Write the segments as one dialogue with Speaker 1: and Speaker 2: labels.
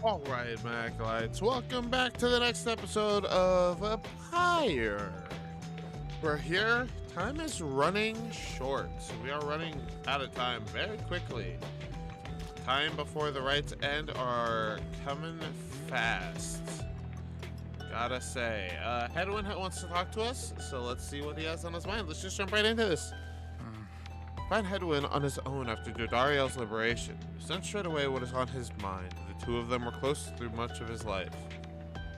Speaker 1: Alright, my acolytes, welcome back to the next episode of Pyre. We're here. Time is running short. We are running out of time very quickly. Time before the rites end are coming fast. Gotta say. Hedwin wants to talk to us, so let's see what he has on his mind. Let's just jump right into this. Find Hedwin on his own after Dodariel's liberation. Sense straight away what is on his mind. The two of them were close through much of his life.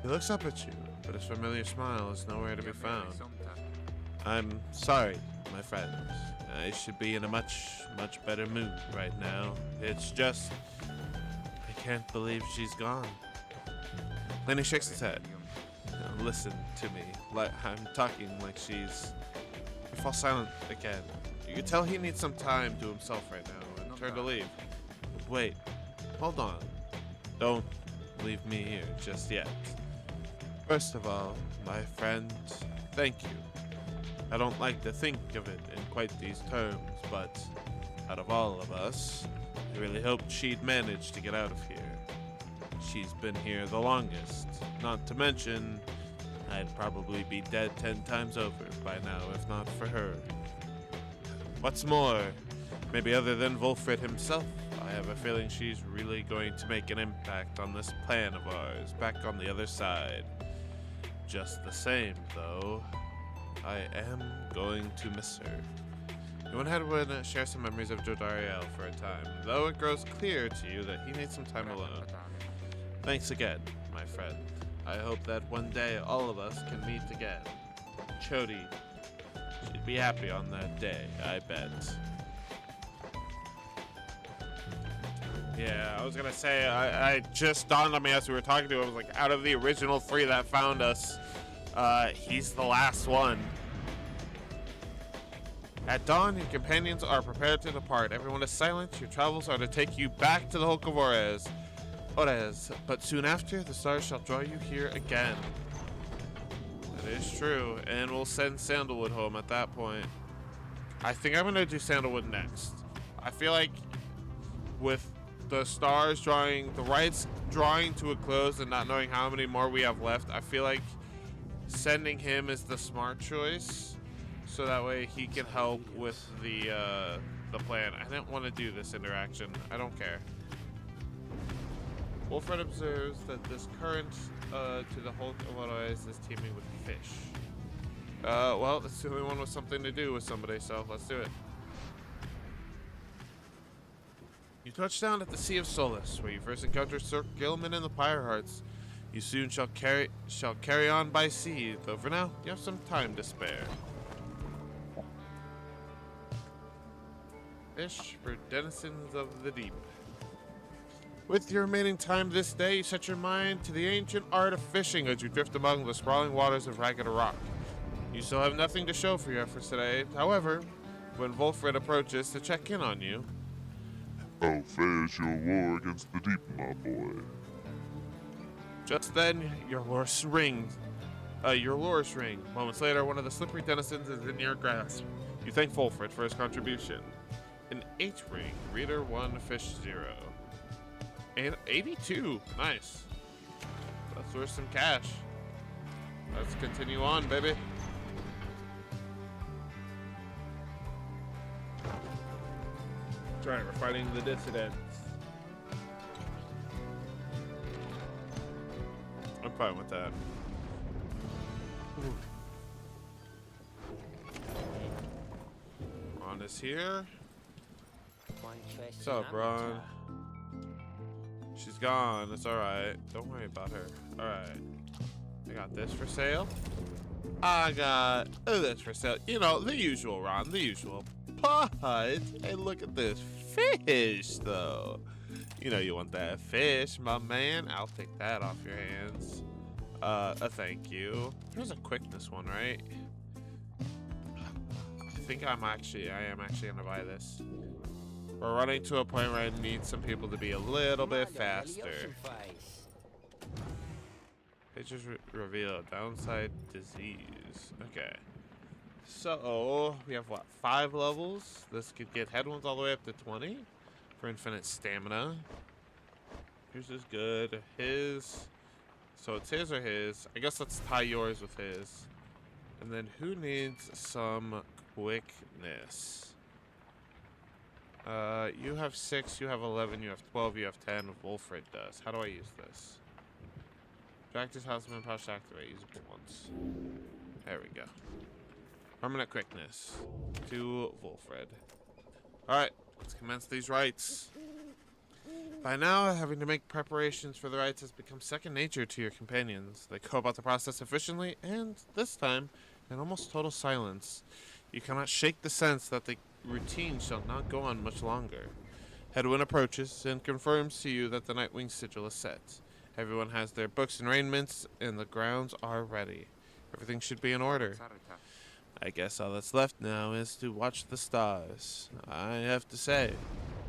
Speaker 1: He looks up at you, but his familiar smile is nowhere to be found. I'm sorry, my friend. I should be in a much better mood right now. It's just, I can't believe she's gone. Then he shakes his head. Listen to me. I'm talking like she's... He falls silent again. You can tell he needs some time to himself right now and turn to leave. But wait, hold on. Don't leave me here just yet. First of all, my friend, thank you. I don't like to think of it in quite these terms, but out of all of us, I really hoped she'd manage to get out of here. She's been here the longest, not to mention I'd probably be dead 10 times over by now if not for her. What's more, maybe other than Wolfred himself, I have a feeling she's really going to make an impact on this plan of ours back on the other side. Just the same, though, I am going to miss her. You and Hedwin share some memories of Dodariel for a time, though it grows clear to you that he needs some time alone. Thanks again, my friend. I hope that one day all of us can meet again. Chody. She'd be happy on that day, I bet. Yeah, I was gonna say, I just dawned on me as we were talking to him, I was like, out of the original 3 that found us, he's the last one. At dawn, your companions are prepared to depart. Everyone is silent. Your travels are to take you back to the Hulk of Orez. But soon after, the stars shall draw you here again. That is true, and we'll send Sandalwood home at that point. I think I'm gonna do Sandalwood next. I feel like with the stars drawing, the rites drawing to a close and not knowing how many more we have left, I feel like sending him is the smart choice, so that way he can help with the plan. I didn't want to do this interaction. I don't care. Wolfred observes that this current to the Hulk of Orez is teeming with fish. Well, that's the only one with something to do with somebody, so let's do it. You touch down at the Sea of Solace, where you first encounter Sir Gilman and the Pyre Hearts. You soon shall carry on by sea, though for now you have some time to spare. Fish for denizens of the deep. With your remaining time this day, you set your mind to the ancient art of fishing as you drift among the sprawling waters of Ragged Rock. You still have nothing to show for your efforts today. However, when Wolfred approaches to check in on you...
Speaker 2: I'll face your war against the deep, my boy.
Speaker 1: Just then, your lures ring. Moments later, one of the slippery denizens is in your grasp. You thank Wolfred for his contribution. An 8 ring, reader 1, fish 0. And 82. Nice. That's worth some cash. Let's continue on, baby. That's right, we're fighting the dissidents. I'm fine with that. Ron is here. What's up, Ron? She's gone. It's alright. Don't worry about her. Alright. I got this for sale. I got this for sale. You know, the usual, Ron. The usual. But, hey, look at this fish, though. You know you want that fish, my man. I'll take that off your hands. A thank you. Here's a quickness one, right? I think I am actually gonna buy this. We're running to a point where I need some people to be a little bit faster. Pictures reveal downside disease. Okay. So, we have what, 5 levels? This could get Hedwin's all the way up to 20 for infinite stamina. Yours is good. His. So it's his or his. I guess let's tie yours with his. And then who needs some quickness? You have 6, you have 11, you have 12, you have 10. Wolfred does. How do I use this? Practice houseman pouch to activate. Usable once. There we go. Permanent quickness to Wolfred. Alright, let's commence these rites. By now, having to make preparations for the rites has become second nature to your companions. They go about the process efficiently, and this time, in almost total silence. You cannot shake the sense that the routine shall not go on much longer. Hedwyn approaches and confirms to you that the Nightwing sigil is set. Everyone has their books and raiments, and the grounds are ready. Everything should be in order. I guess all that's left now is to watch the stars. I have to say,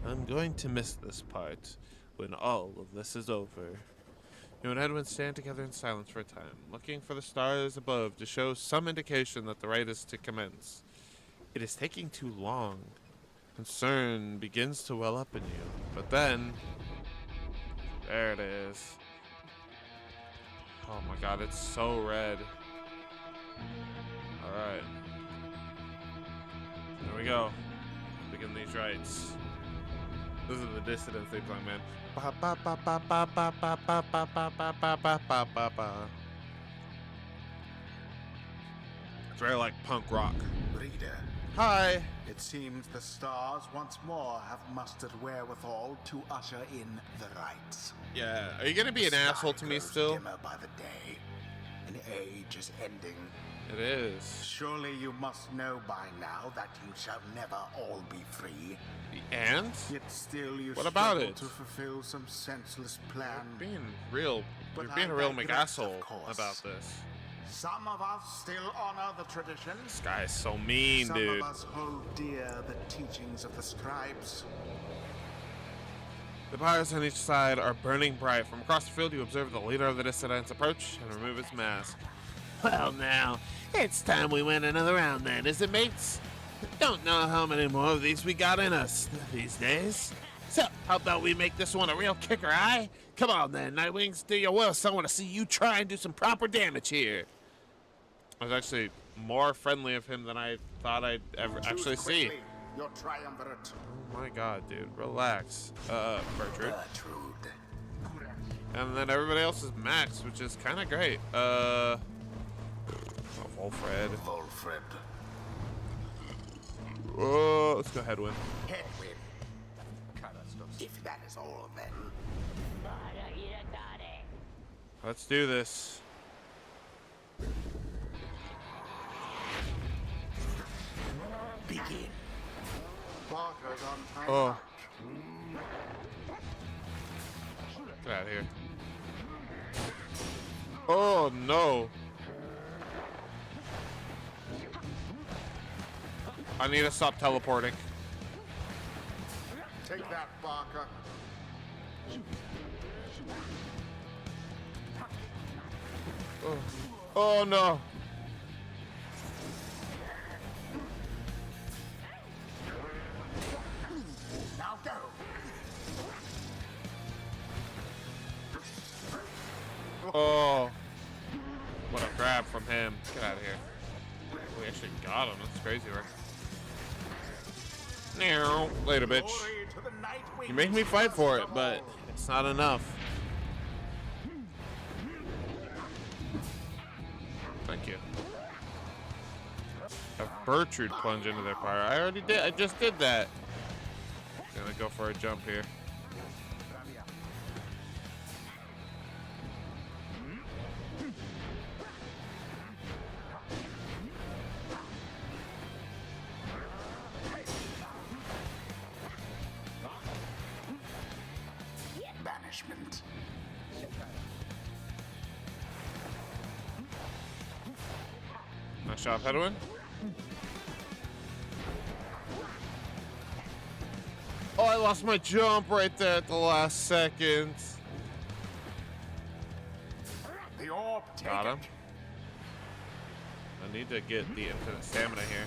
Speaker 1: I'm going to miss this part when all of this is over. You and Edwin stand together in silence for a time, looking for the stars above to show some indication that the rite is to commence. It is taking too long. Concern begins to well up in you, but then... there it is. Oh my god, it's so red. Alright. There we go. Begin these rites. This is the dissident theme song, man. Ba ba ba ba ba ba ba ba ba ba ba ba ba ba ba ba. It's very like punk rock.
Speaker 3: Reader,
Speaker 1: Hi.
Speaker 3: it seems the stars once more have mustered wherewithal to usher in the rites.
Speaker 1: Yeah, are you gonna be an
Speaker 3: The
Speaker 1: asshole
Speaker 3: sky
Speaker 1: to me
Speaker 3: grows
Speaker 1: still?
Speaker 3: dimmer by the day. An age is ending.
Speaker 1: It is.
Speaker 3: Surely you must know by now that you shall never all be free.
Speaker 1: The ants?
Speaker 3: Yet still you
Speaker 1: What about
Speaker 3: struggle
Speaker 1: it?
Speaker 3: to fulfill some senseless plan.
Speaker 1: Being real,
Speaker 3: But
Speaker 1: you're being
Speaker 3: I
Speaker 1: a real
Speaker 3: digress, of
Speaker 1: McAsshole
Speaker 3: course.
Speaker 1: about this.
Speaker 3: Some of us still honor the traditions.
Speaker 1: This guy is so mean,
Speaker 3: Some
Speaker 1: dude.
Speaker 3: of us hold dear the teachings of the scribes.
Speaker 1: The pyres on each side are burning bright. From across the field, you observe the leader of the dissidents approach and remove his mask.
Speaker 4: Well now, it's time we went another round then, is it, mates? Don't know how many more of these we got in us these days. So, how about we make this one a real kicker, aye? Come on then, Nightwings, do your worst. I want to see you try and do some proper damage here.
Speaker 1: I was actually more friendly of him than I thought I'd ever actually
Speaker 3: Choose
Speaker 1: see.
Speaker 3: quickly your triumvirate.
Speaker 1: Oh my god, dude. Relax. Bertrude.
Speaker 3: Gertrude.
Speaker 1: And then everybody else is max, which is kind of great. Wolfred.
Speaker 3: Wolfred.
Speaker 1: Oh, let's go Hedwyn.
Speaker 3: Hedwyn. If that is all, then.
Speaker 1: Let's do this.
Speaker 3: Begin. Barker's on time.
Speaker 1: Oh. Get out of here. Oh, no. I need to stop teleporting.
Speaker 3: Take that, Barker.
Speaker 1: Oh, oh no.
Speaker 3: Now go.
Speaker 1: Oh. What a grab from him. Get out of here. We actually got him. That's crazy, right? Now, later, bitch.
Speaker 3: Glory to the Nightwing.
Speaker 1: You make me fight for it, but it's not enough. Thank you. Have Bertrude plunge into their fire. I already did. I just did that. Gonna go for a jump here.
Speaker 3: Banishment.
Speaker 1: Nice shot, Hedwyn. Oh, I lost my jump right there at the last second.
Speaker 3: The orb
Speaker 1: Got him.
Speaker 3: taken.
Speaker 1: I need to get the infinite stamina here.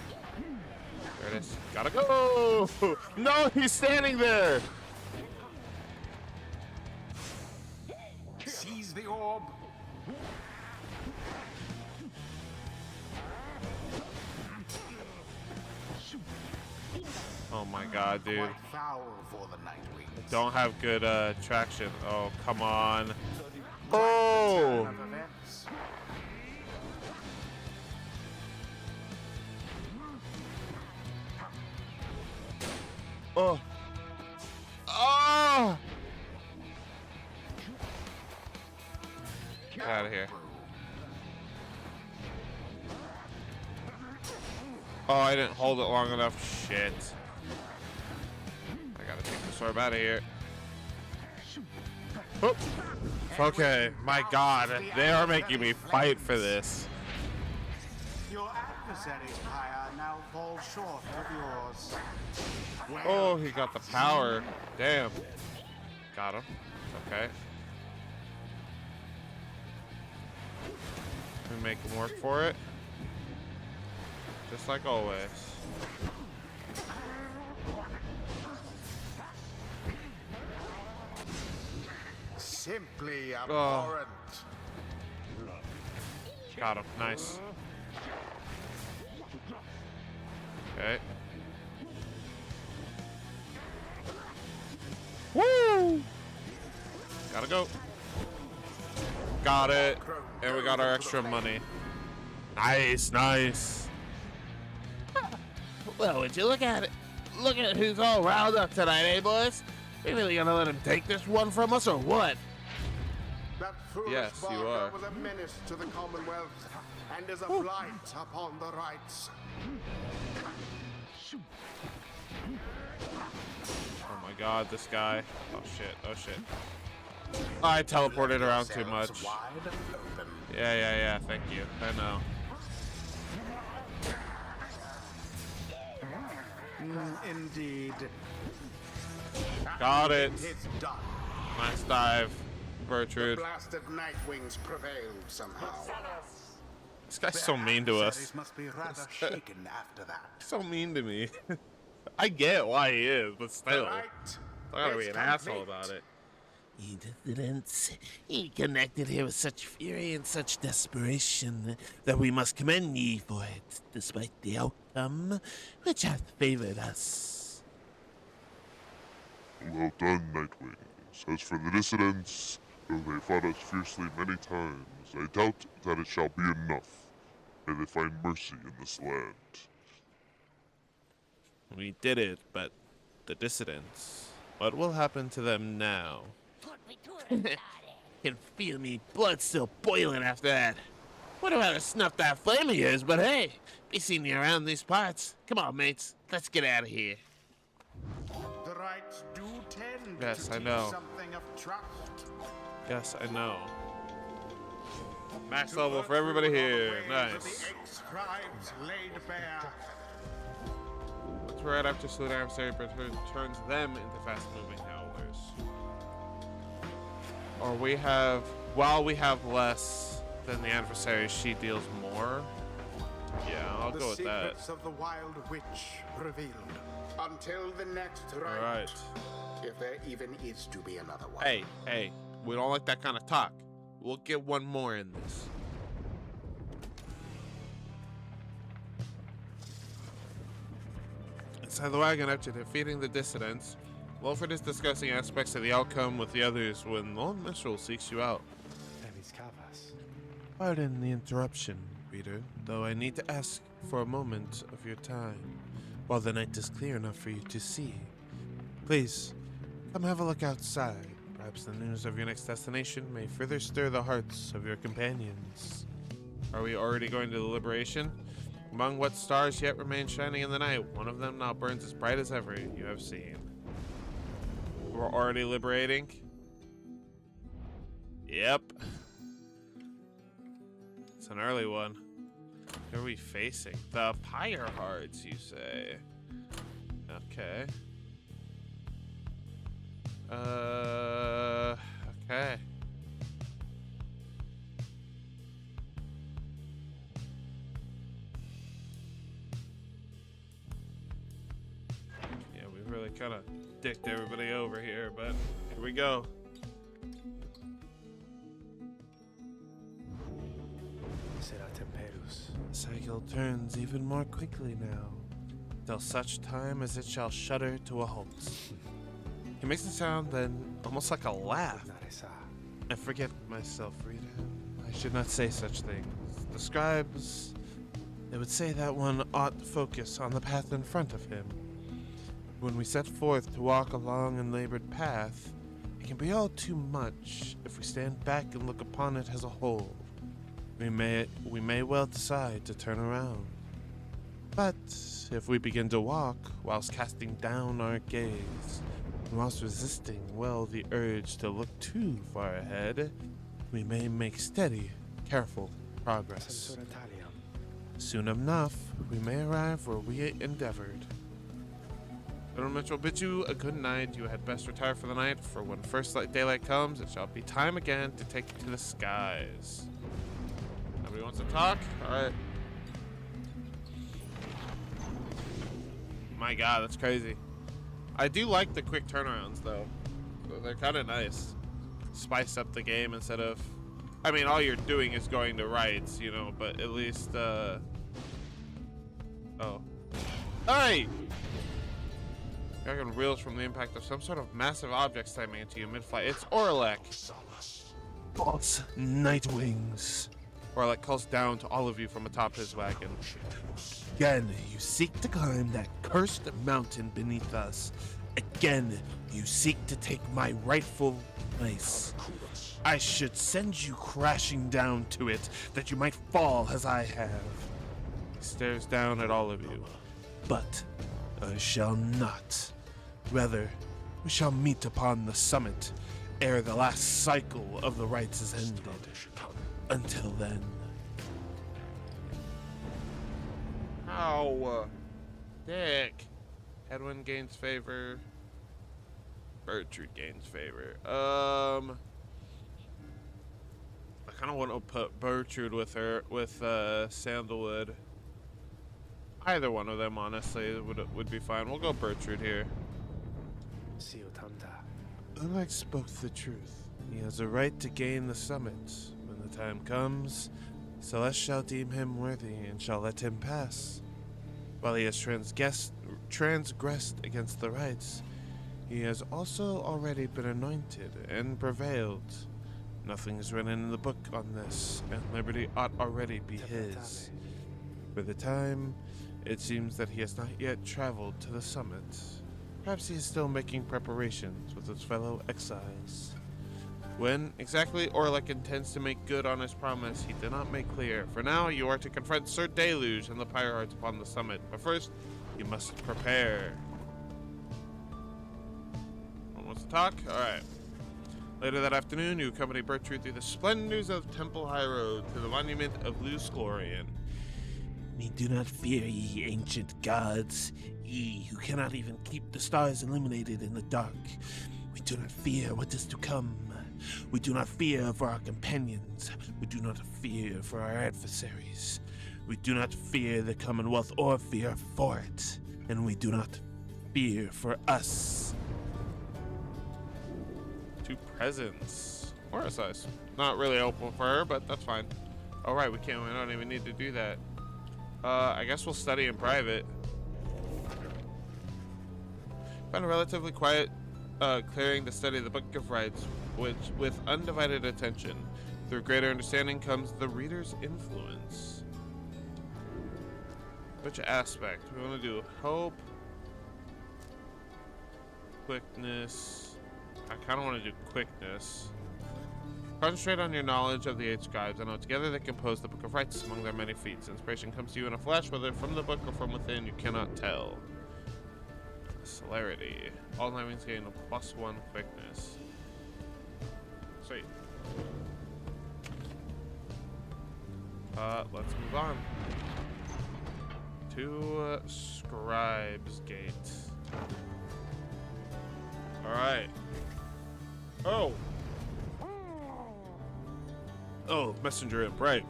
Speaker 1: There it is. Gotta go! No, he's standing there!
Speaker 3: seize the orb.
Speaker 1: Oh my god, dude.
Speaker 3: Quite foul for the Nightwings.
Speaker 1: Don't have good traction. Oh, come on.
Speaker 3: Turn
Speaker 1: Oh!
Speaker 3: of events.
Speaker 1: Oh! Oh! Get out of here. Oh, I didn't hold it long enough. Shit. I gotta take this orb out of here. Oop. Okay, my god. They are making me fight for this.
Speaker 3: Your adversary's Pyre now falls short of yours. Well,
Speaker 1: Oh, he got the power. Damn. Got him. Okay. We make him work for it. Just like always.
Speaker 3: simply abhorrent.
Speaker 1: Got him. Nice. Okay. Woo! Gotta go. Got it. And we got our extra money. Nice, nice.
Speaker 4: Well, would you look at it? Look at who's all riled up tonight, eh, boys? We really gonna let him take this one from us or what?
Speaker 5: That foolish
Speaker 1: Yes, you
Speaker 5: barker
Speaker 1: are.
Speaker 5: was a menace to the Commonwealth and is a blight upon the rites.
Speaker 1: Oh my god, this guy. Oh shit, oh shit. I teleported around too much.
Speaker 3: Wide open.
Speaker 1: Yeah, thank you. I know.
Speaker 3: Indeed.
Speaker 1: Got it.
Speaker 3: It's done.
Speaker 1: Nice dive,
Speaker 5: The
Speaker 1: Bertrude.
Speaker 5: blasted Nightwings prevailed somehow.
Speaker 1: This guy's so mean to us.
Speaker 3: Adversaries must be rather shaken after that.
Speaker 1: So mean to me. I get why he is, but
Speaker 5: The
Speaker 1: still.
Speaker 5: right
Speaker 1: I gotta be
Speaker 5: is
Speaker 1: an asshole
Speaker 5: complete.
Speaker 1: about it.
Speaker 4: Ye connected here with such fury and such desperation that we must commend ye for it, despite the outcome which hath favored us.
Speaker 2: Well done, Nightwings. As for the dissidents, though they fought us fiercely many times, I doubt that it shall be enough. May they find mercy in this land.
Speaker 1: We did it, but the dissidents. What will happen to them now?
Speaker 4: Can feel me blood still boiling after that. Would have had to snuff that flame of yours, but hey, be seen you around these parts. Come on, mates, let's get out of here.
Speaker 3: The rites do tend
Speaker 1: Yes,
Speaker 3: to
Speaker 1: I
Speaker 3: teach
Speaker 1: know.
Speaker 3: something of trust.
Speaker 1: Yes, I know. Max level for everybody here.
Speaker 3: The
Speaker 1: Nice.
Speaker 3: ex-scribes laid bare.
Speaker 1: That's right after Salute Adversary turns them into fast-moving howlers. Or we have, while we have less than the adversary, she deals more. Yeah, I'll
Speaker 3: The
Speaker 1: go with that.
Speaker 3: secrets of the Wild Witch revealed.
Speaker 5: Until the next rite.
Speaker 1: All right.
Speaker 5: If there even is to be another one.
Speaker 1: Hey, we don't like that kind of talk. We'll get one more in this. Inside the wagon after defeating the dissidents, Wilfred is discussing aspects of the outcome with the others when Lone Minstrel seeks you out. Pardon the interruption, reader, though I need to ask for a moment of your time, while the night is clear enough for you to see. Please, come have a look outside. Perhaps the news of your next destination may further stir the hearts of your companions. Are we already going to the liberation? Among what stars yet remain shining in the night, one of them now burns as bright as ever you have seen. We're already liberating? Yep. It's an early one. Who are we facing? The Pyre Hearts, you say? Okay. Okay. Yeah, we really kind of dicked everybody over here, but here we go.
Speaker 4: The cycle turns even more quickly now, till such time as it shall shudder to a halt. He makes a sound then, almost like a laugh. I forget myself, Rita. I should not say such things. The scribes, they would say that one ought to focus on the path in front of him. When we set forth to walk along a labored path, it can be all too much if we stand back and look upon it as a whole. We may well decide to turn around. But if we begin to walk whilst casting down our gaze, and whilst resisting well the urge to look too far ahead, we may make steady, careful progress. Soon enough, we may arrive where we endeavored. Little Mitchell bid you a good night. You had best retire for the night, for when first daylight comes, it shall be time again to take you to the skies. Nobody wants to talk? Alright. My god, that's crazy. I do like the quick turnarounds, though. They're kind of nice. Spice up the game instead of... I mean, all you're doing is going to rites, you know, but at least, Oh. Hey! Dragon reels from the impact of some sort of massive object slamming into you mid-flight. It's Oralech. False Nightwings. Oralech calls down to all of you from atop his wagon. Again, you seek to climb that cursed mountain beneath us. Again, you seek to take my rightful place. I should send you crashing down to it, that you might fall as I have. He stares down at all of you. But I shall not. Rather, we shall meet upon the summit, ere the last cycle of the rites is ended. Until then. Ow. Dick. Edwin gains favor. Bertrude gains favor. I kind of want to put Bertrude with Sandalwood. Either one of them, honestly, would be fine. We'll go Bertrude here. Oralech spoke the truth. He has a right to gain the summit. When the time comes, Celeste shall deem him worthy and shall let him pass. While he has transgressed against the rites, he has also already been anointed and prevailed. Nothing is written in the book on this, and liberty ought already be his. For the time, it seems that he has not yet traveled to the summit. Perhaps he is still making preparations with his fellow exiles. When exactly Oralech intends to make good on his promise, he did not make clear. For now, you are to confront Sir Deluge and the Pyre Hearts upon the summit. But first, you must prepare. One wants to talk? Alright. Later that afternoon, you accompany Bertrude through the splendors of Temple High Road to the monument of Luz Glorian. Me do not fear ye ancient gods, ye who cannot even keep the stars illuminated in the dark. We do not fear what is to come. We do not fear for our companions. We do not fear for our adversaries. We do not fear the Commonwealth or fear for it. And we do not fear for us. Two presents. Or a size. Not really open for her, but that's fine. All right, we don't even need to do that. I guess we'll study in private. Found a relatively quiet clearing to study the Book of Rites, which with undivided attention. Through greater understanding comes the reader's influence. Which aspect? We want to do hope, quickness. I kind of want to do quickness. Concentrate on your knowledge of the 8 scribes. I know together they compose the Book of Rites among their many feats. Inspiration comes to you in a flash, whether from the book or from within, you cannot tell. Celerity. All Nightwings gain a +1 quickness. Sweet. Let's move on. To Scribe's Gate. Alright. Oh! Oh, messenger imp, right.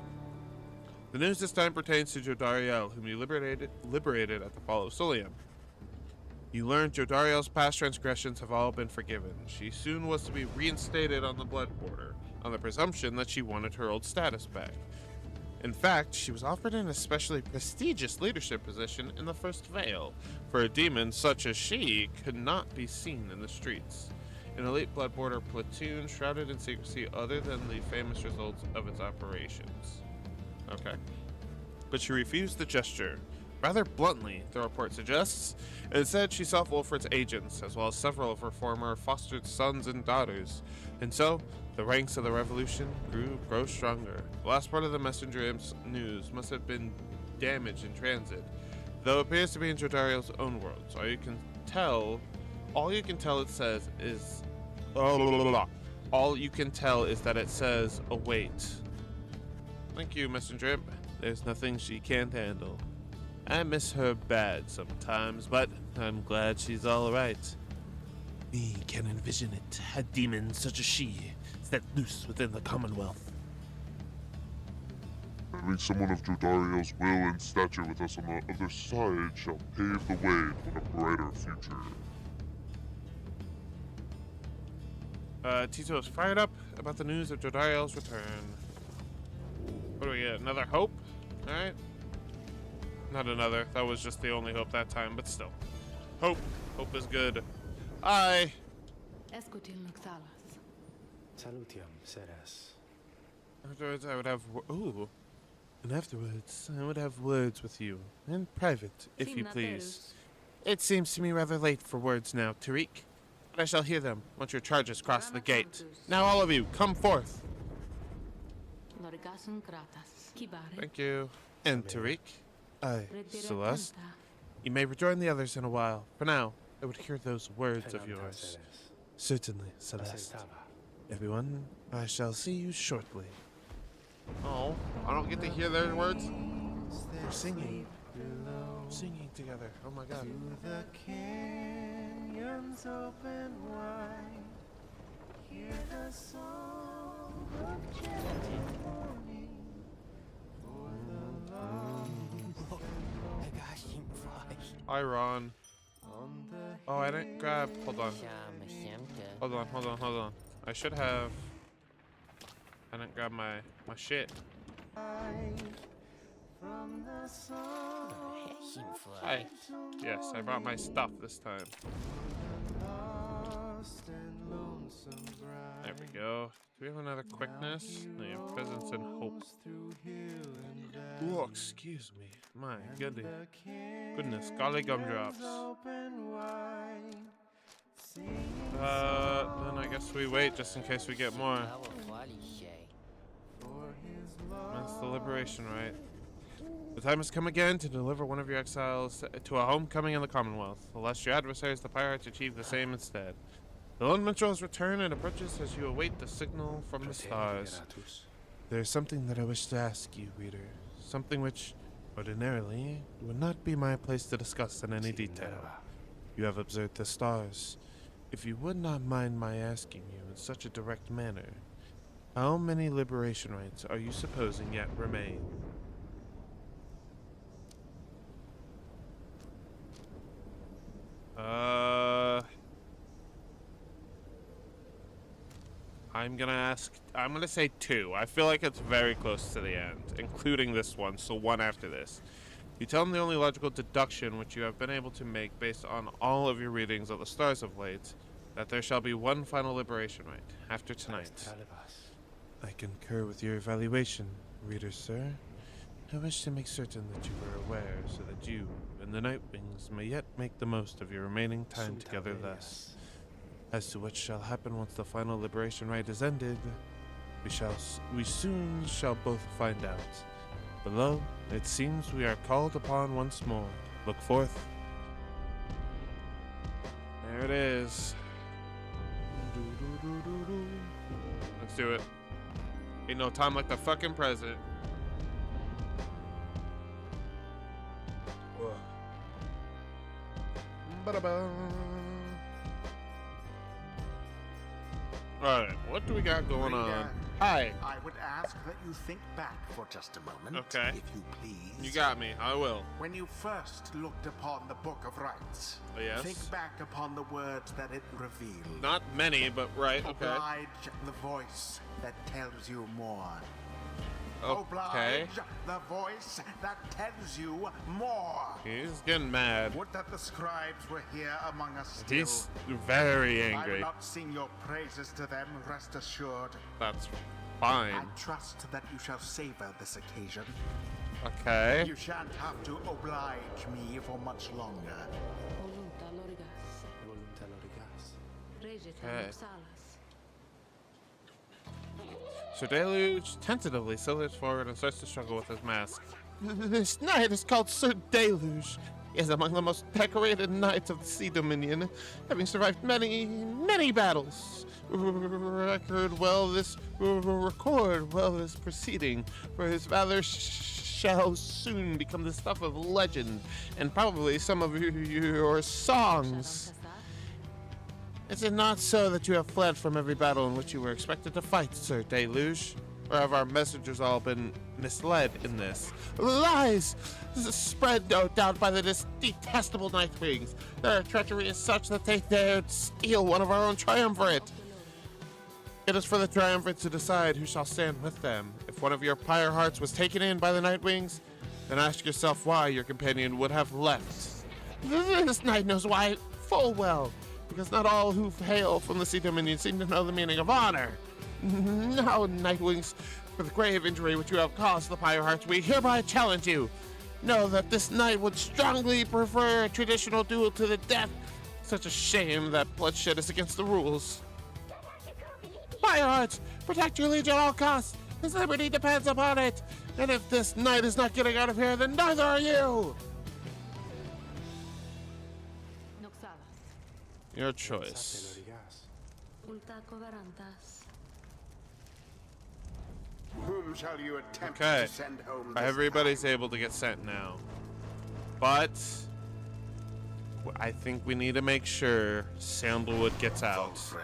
Speaker 4: The news this time pertains to Jodariel, whom you liberated at the fall of Solium. You learned Jodariel's past transgressions have all been forgiven. She soon was to be reinstated on the blood border, on the presumption that she wanted her old status back.
Speaker 1: In fact, she was offered an especially prestigious leadership position in the First Vale, for a demon such as she could not be seen in the streets. An elite Blood Border platoon shrouded in secrecy other than the famous results of its operations. Okay. But she refused the gesture. Rather bluntly, the report suggests. Instead, she sought Wolfred's agents, as well as several of her former fostered sons and daughters. And so, the ranks of the revolution grow stronger. The last part of the messenger imp's news must have been damaged in transit, though it appears to be in Jodariel's own worlds. All you can tell it says is all you can tell is that it says await. Thank you, messenger imp. There's nothing she can't handle. I miss her bad sometimes, but I'm glad she's all right. Me can envision it, a demon such as she, set loose within the Commonwealth.
Speaker 2: Having someone of Jodariel's will and stature with us on the other side shall pave the way toward a brighter future.
Speaker 1: Tito is fired up about the news of Jodariel's return. What do we get? Another hope? Alright. Not another. That was just the only hope that time, but still. Hope. Hope is good. Aye.
Speaker 6: Escutil Noctalas.
Speaker 7: Salutiam, Ceres.
Speaker 1: Afterwards, I would have. And afterwards, I would have words with you. In private, if you please. It seems to me rather late for words now, Tariq. But I shall hear them once your charges cross the gate. Now, all of you, come forth. Thank you. And Tariq. Aye, Celeste. You may rejoin the others in a while. For now, I would hear those words of yours. Certainly, Celeste. Everyone, I shall see you shortly. Oh, I don't get to hear their words? They're singing. Singing together. Oh my god.
Speaker 7: The canyons open wide. Hear the song of chanting morning. For the long
Speaker 1: Hi, Ron. Oh, I didn't grab. Hold on. Hold on. I should have. I didn't grab my shit. Hi. Yes, I brought my stuff this time. There we go. Do we have another quickness? No, you have presence and hope. Oh, excuse me. My goodness, golly gumdrops. Then I guess we wait just in case we get more. That's the liberation rite. The time has come again to deliver one of your exiles to a homecoming in the Commonwealth, lest your adversaries, the pirates, achieve the same instead. The lone minstrel's return and approaches as you await the signal from the stars. There is something that I wish to ask you, reader. Something which, ordinarily, would not be my place to discuss in any detail. You have observed the stars. If you would not mind my asking you in such a direct manner, how many liberation rites are you supposing yet remain? I'm gonna say 2. I feel like it's very close to the end, including this one, so 1 after this. You tell them the only logical deduction which you have been able to make based on all of your readings of the stars of late, that there shall be one final liberation rite after tonight. I concur with your evaluation, reader sir. I wish to make certain that you are aware so that you and the Nightwings may yet make the most of your remaining time together thus. As to what shall happen once the final liberation rite is ended, we soon shall both find out. Below, it seems we are called upon once more. Look forth. There it is. Let's do it. Ain't no time like the fucking present. Alright, what do we got going on? Hi.
Speaker 3: I would ask that you think back for just a moment,
Speaker 1: Okay.
Speaker 3: if you please.
Speaker 1: You got me. I will.
Speaker 3: When you first looked upon the Book of Rites,
Speaker 1: Yes.
Speaker 3: think back upon the words that it revealed.
Speaker 1: Not many, but right. Okay.
Speaker 3: Oblige the voice that tells you more.
Speaker 1: Okay.
Speaker 3: Oblige the voice that tells you more.
Speaker 1: He's getting mad.
Speaker 3: Would that the scribes were here among us still.
Speaker 1: He's very
Speaker 3: I will
Speaker 1: angry.
Speaker 3: not sing your praises to them, rest assured.
Speaker 1: That's
Speaker 3: I
Speaker 1: fine.
Speaker 3: trust that you shall savor this occasion.
Speaker 1: Okay.
Speaker 3: You shan't have to oblige me for much longer.
Speaker 6: Volunta lorigas.
Speaker 7: Volunta lorigas.
Speaker 6: Regit
Speaker 1: Okay.
Speaker 6: luxalas.
Speaker 1: Sir Deluge tentatively slithers forward and starts to struggle with his mask. This knight is called Sir Deluge. He is among the most decorated knights of the Sea Dominion, having survived many battles. Record well this proceeding, for his valor shall soon become the stuff of legend, and probably some of your songs. Is it not so that you have fled from every battle in which you were expected to fight, Sir Deluge? Or have our messengers all been misled in this? Lies! This is spread, no doubt, by the detestable Nightwings. Their treachery is such that they dared steal one of our own triumvirate. It is for the triumvirate to decide who shall stand with them. If one of your Pyre hearts was taken in by the Nightwings, then ask yourself why your companion would have left. This knight knows why full well, because not all who hail from the Sea Dominion seem to know the meaning of honor. Now, Nightwings, for the grave injury which you have caused the Pyre hearts, we hereby challenge you. Know that this knight would strongly prefer a traditional duel to the death. Such a shame that bloodshed is against the rules. Pyre hearts, protect your legion at all costs. His liberty depends upon it. And if this knight is not getting out of here, then neither are you.
Speaker 6: Noxalas.
Speaker 1: Your choice.
Speaker 7: Lorigas.
Speaker 6: Ulta covarantas.
Speaker 5: Whom shall you attempt
Speaker 1: Okay.
Speaker 5: to send home this
Speaker 1: Everybody's
Speaker 5: time?
Speaker 1: able to get sent now. But I think we need to make sure Sandalwood gets out.
Speaker 5: Fred.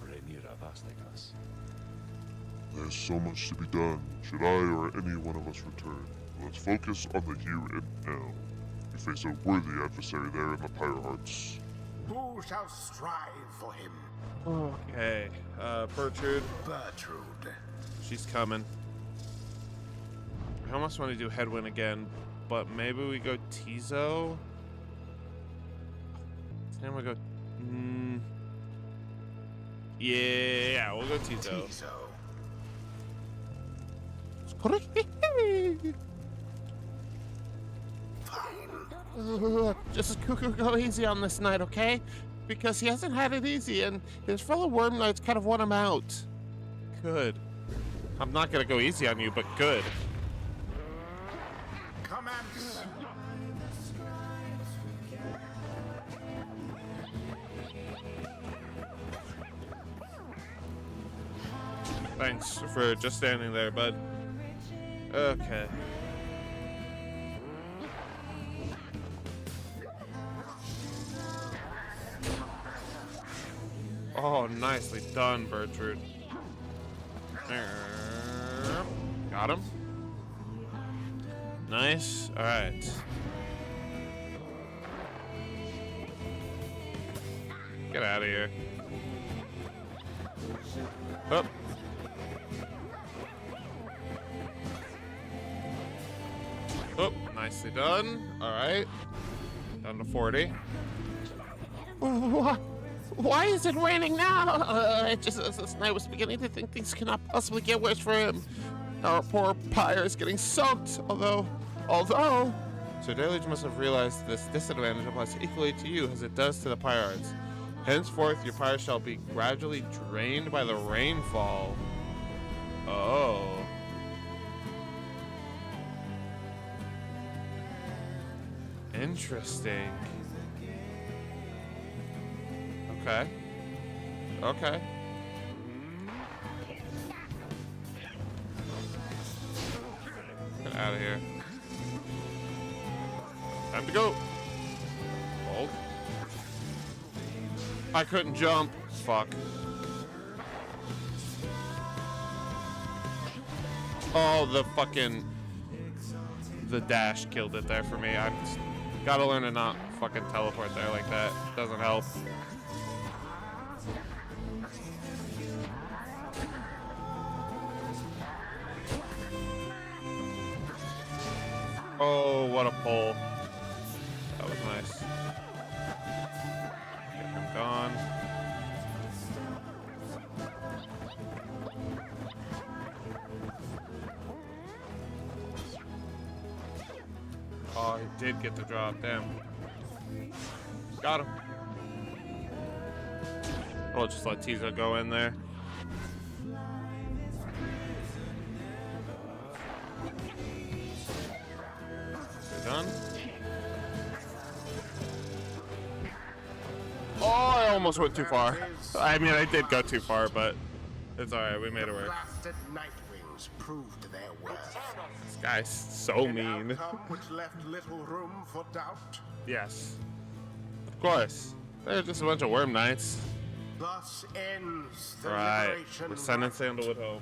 Speaker 7: Renira vastigas.
Speaker 2: There's so much to be done. Should I or any one of us return? Let's focus on the here and now. We face a worthy adversary there in the Pyre Hearts.
Speaker 3: Who shall strive for him?
Speaker 1: Okay, Bertrude,
Speaker 3: Bertrude.
Speaker 1: she's coming. I almost want to do Headwind again, but maybe we go Tizo. Then we go. Yeah, we'll go Tizo.
Speaker 3: Tizo.
Speaker 1: Just go easy on this night, okay? Because he hasn't had it easy, and his fellow Worm Knights kind of want him out. Good. I'm not gonna go easy on you, but good.
Speaker 3: Commence.
Speaker 1: Thanks for just standing there, bud. Okay. Oh, nicely done, Bertrude. Got him. Nice. All right. Get out of here. Up. Oh, nicely done. All right. Down to 40. Why is it raining now? This night was beginning to think things cannot possibly get worse for him. Our poor Pyre is getting soaked, although, Sir Deluge must have realized this disadvantage applies equally to you as it does to the Pyres. Henceforth, your Pyre shall be gradually drained by the rainfall. Oh. Interesting. Okay. Okay. Get out of here. Time to go. Hold. I couldn't jump. Fuck. Oh, the dash killed it there for me. I gotta learn to not fucking teleport there like that. Doesn't help. Oh, what a pull. That was nice. Get him gone. Oh, he did get the drop. Damn. Got him. I'll just let Tizo go in there. You're done. Oh, I almost went too far. I mean, I did go too far, but it's alright. We made it work.
Speaker 5: Blasted Nightwings proved their worth.
Speaker 1: This guy's so
Speaker 5: An
Speaker 1: mean.
Speaker 5: outcome which left little room for doubt.
Speaker 1: Yes. Of course. They're just a bunch of worm knights.
Speaker 5: Thus ends the
Speaker 1: Right.
Speaker 5: liberation.
Speaker 1: We're sending Sandalwood home.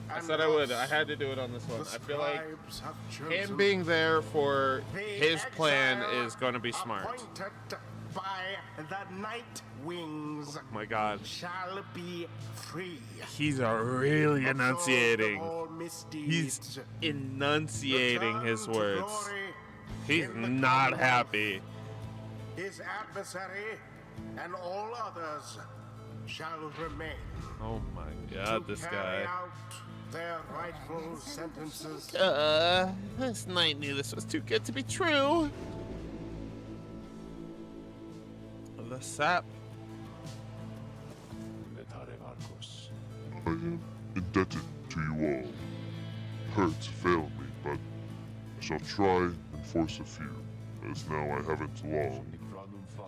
Speaker 1: I
Speaker 5: And
Speaker 1: said I would.
Speaker 5: thus
Speaker 1: I had to do it on this one.
Speaker 5: the
Speaker 1: I feel like
Speaker 5: scribes have chosen
Speaker 1: him being there for
Speaker 5: the
Speaker 1: his plan
Speaker 5: exile
Speaker 1: is going to be smart.
Speaker 5: appointed by the Nightwings
Speaker 1: Oh my God.
Speaker 5: shall be free.
Speaker 1: He's really
Speaker 5: Absolved of
Speaker 1: enunciating.
Speaker 5: all misdeeds.
Speaker 1: He's enunciating
Speaker 5: Return
Speaker 1: his
Speaker 5: to
Speaker 1: words.
Speaker 5: glory
Speaker 1: He's
Speaker 5: in the
Speaker 1: not
Speaker 5: Commonwealth.
Speaker 1: happy.
Speaker 5: His adversary and all others shall remain.
Speaker 1: Oh my God,
Speaker 5: to
Speaker 1: this
Speaker 5: carry
Speaker 1: guy.
Speaker 5: out their rightful sentences.
Speaker 4: This knight knew this was too good to be true.
Speaker 1: The sap.
Speaker 7: Letare Vargos.
Speaker 2: I am indebted to you all. Hurts fail me, but I shall try and force a few, as now I haven't long.
Speaker 7: Igranum Fire.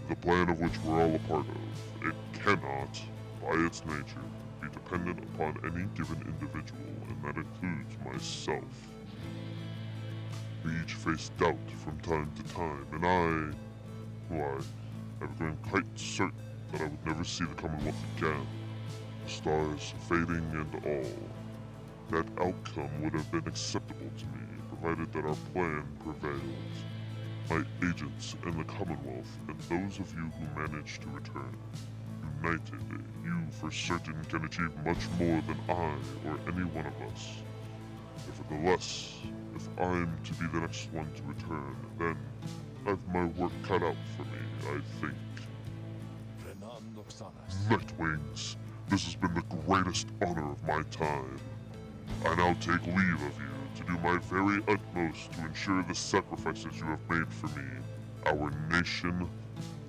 Speaker 2: The plan of which we're all a part of, it cannot, by its nature, be dependent upon any given individual, and that includes myself. We each face doubt from time to time, and I've grown quite certain that I would never see the Commonwealth again. The stars fading and all. That outcome would have been acceptable to me, provided that our plan prevailed. My agents and the Commonwealth, and those of you who managed to return, united, you for certain can achieve much more than I or any one of us. Nevertheless, if I'm to be the next one to return, then I've my work cut out for me, I think.
Speaker 7: Renan Noxanas.
Speaker 2: Nightwings, this has been the greatest honor of my time. I now take leave of you to do my very utmost to ensure the sacrifices you have made for me, our nation,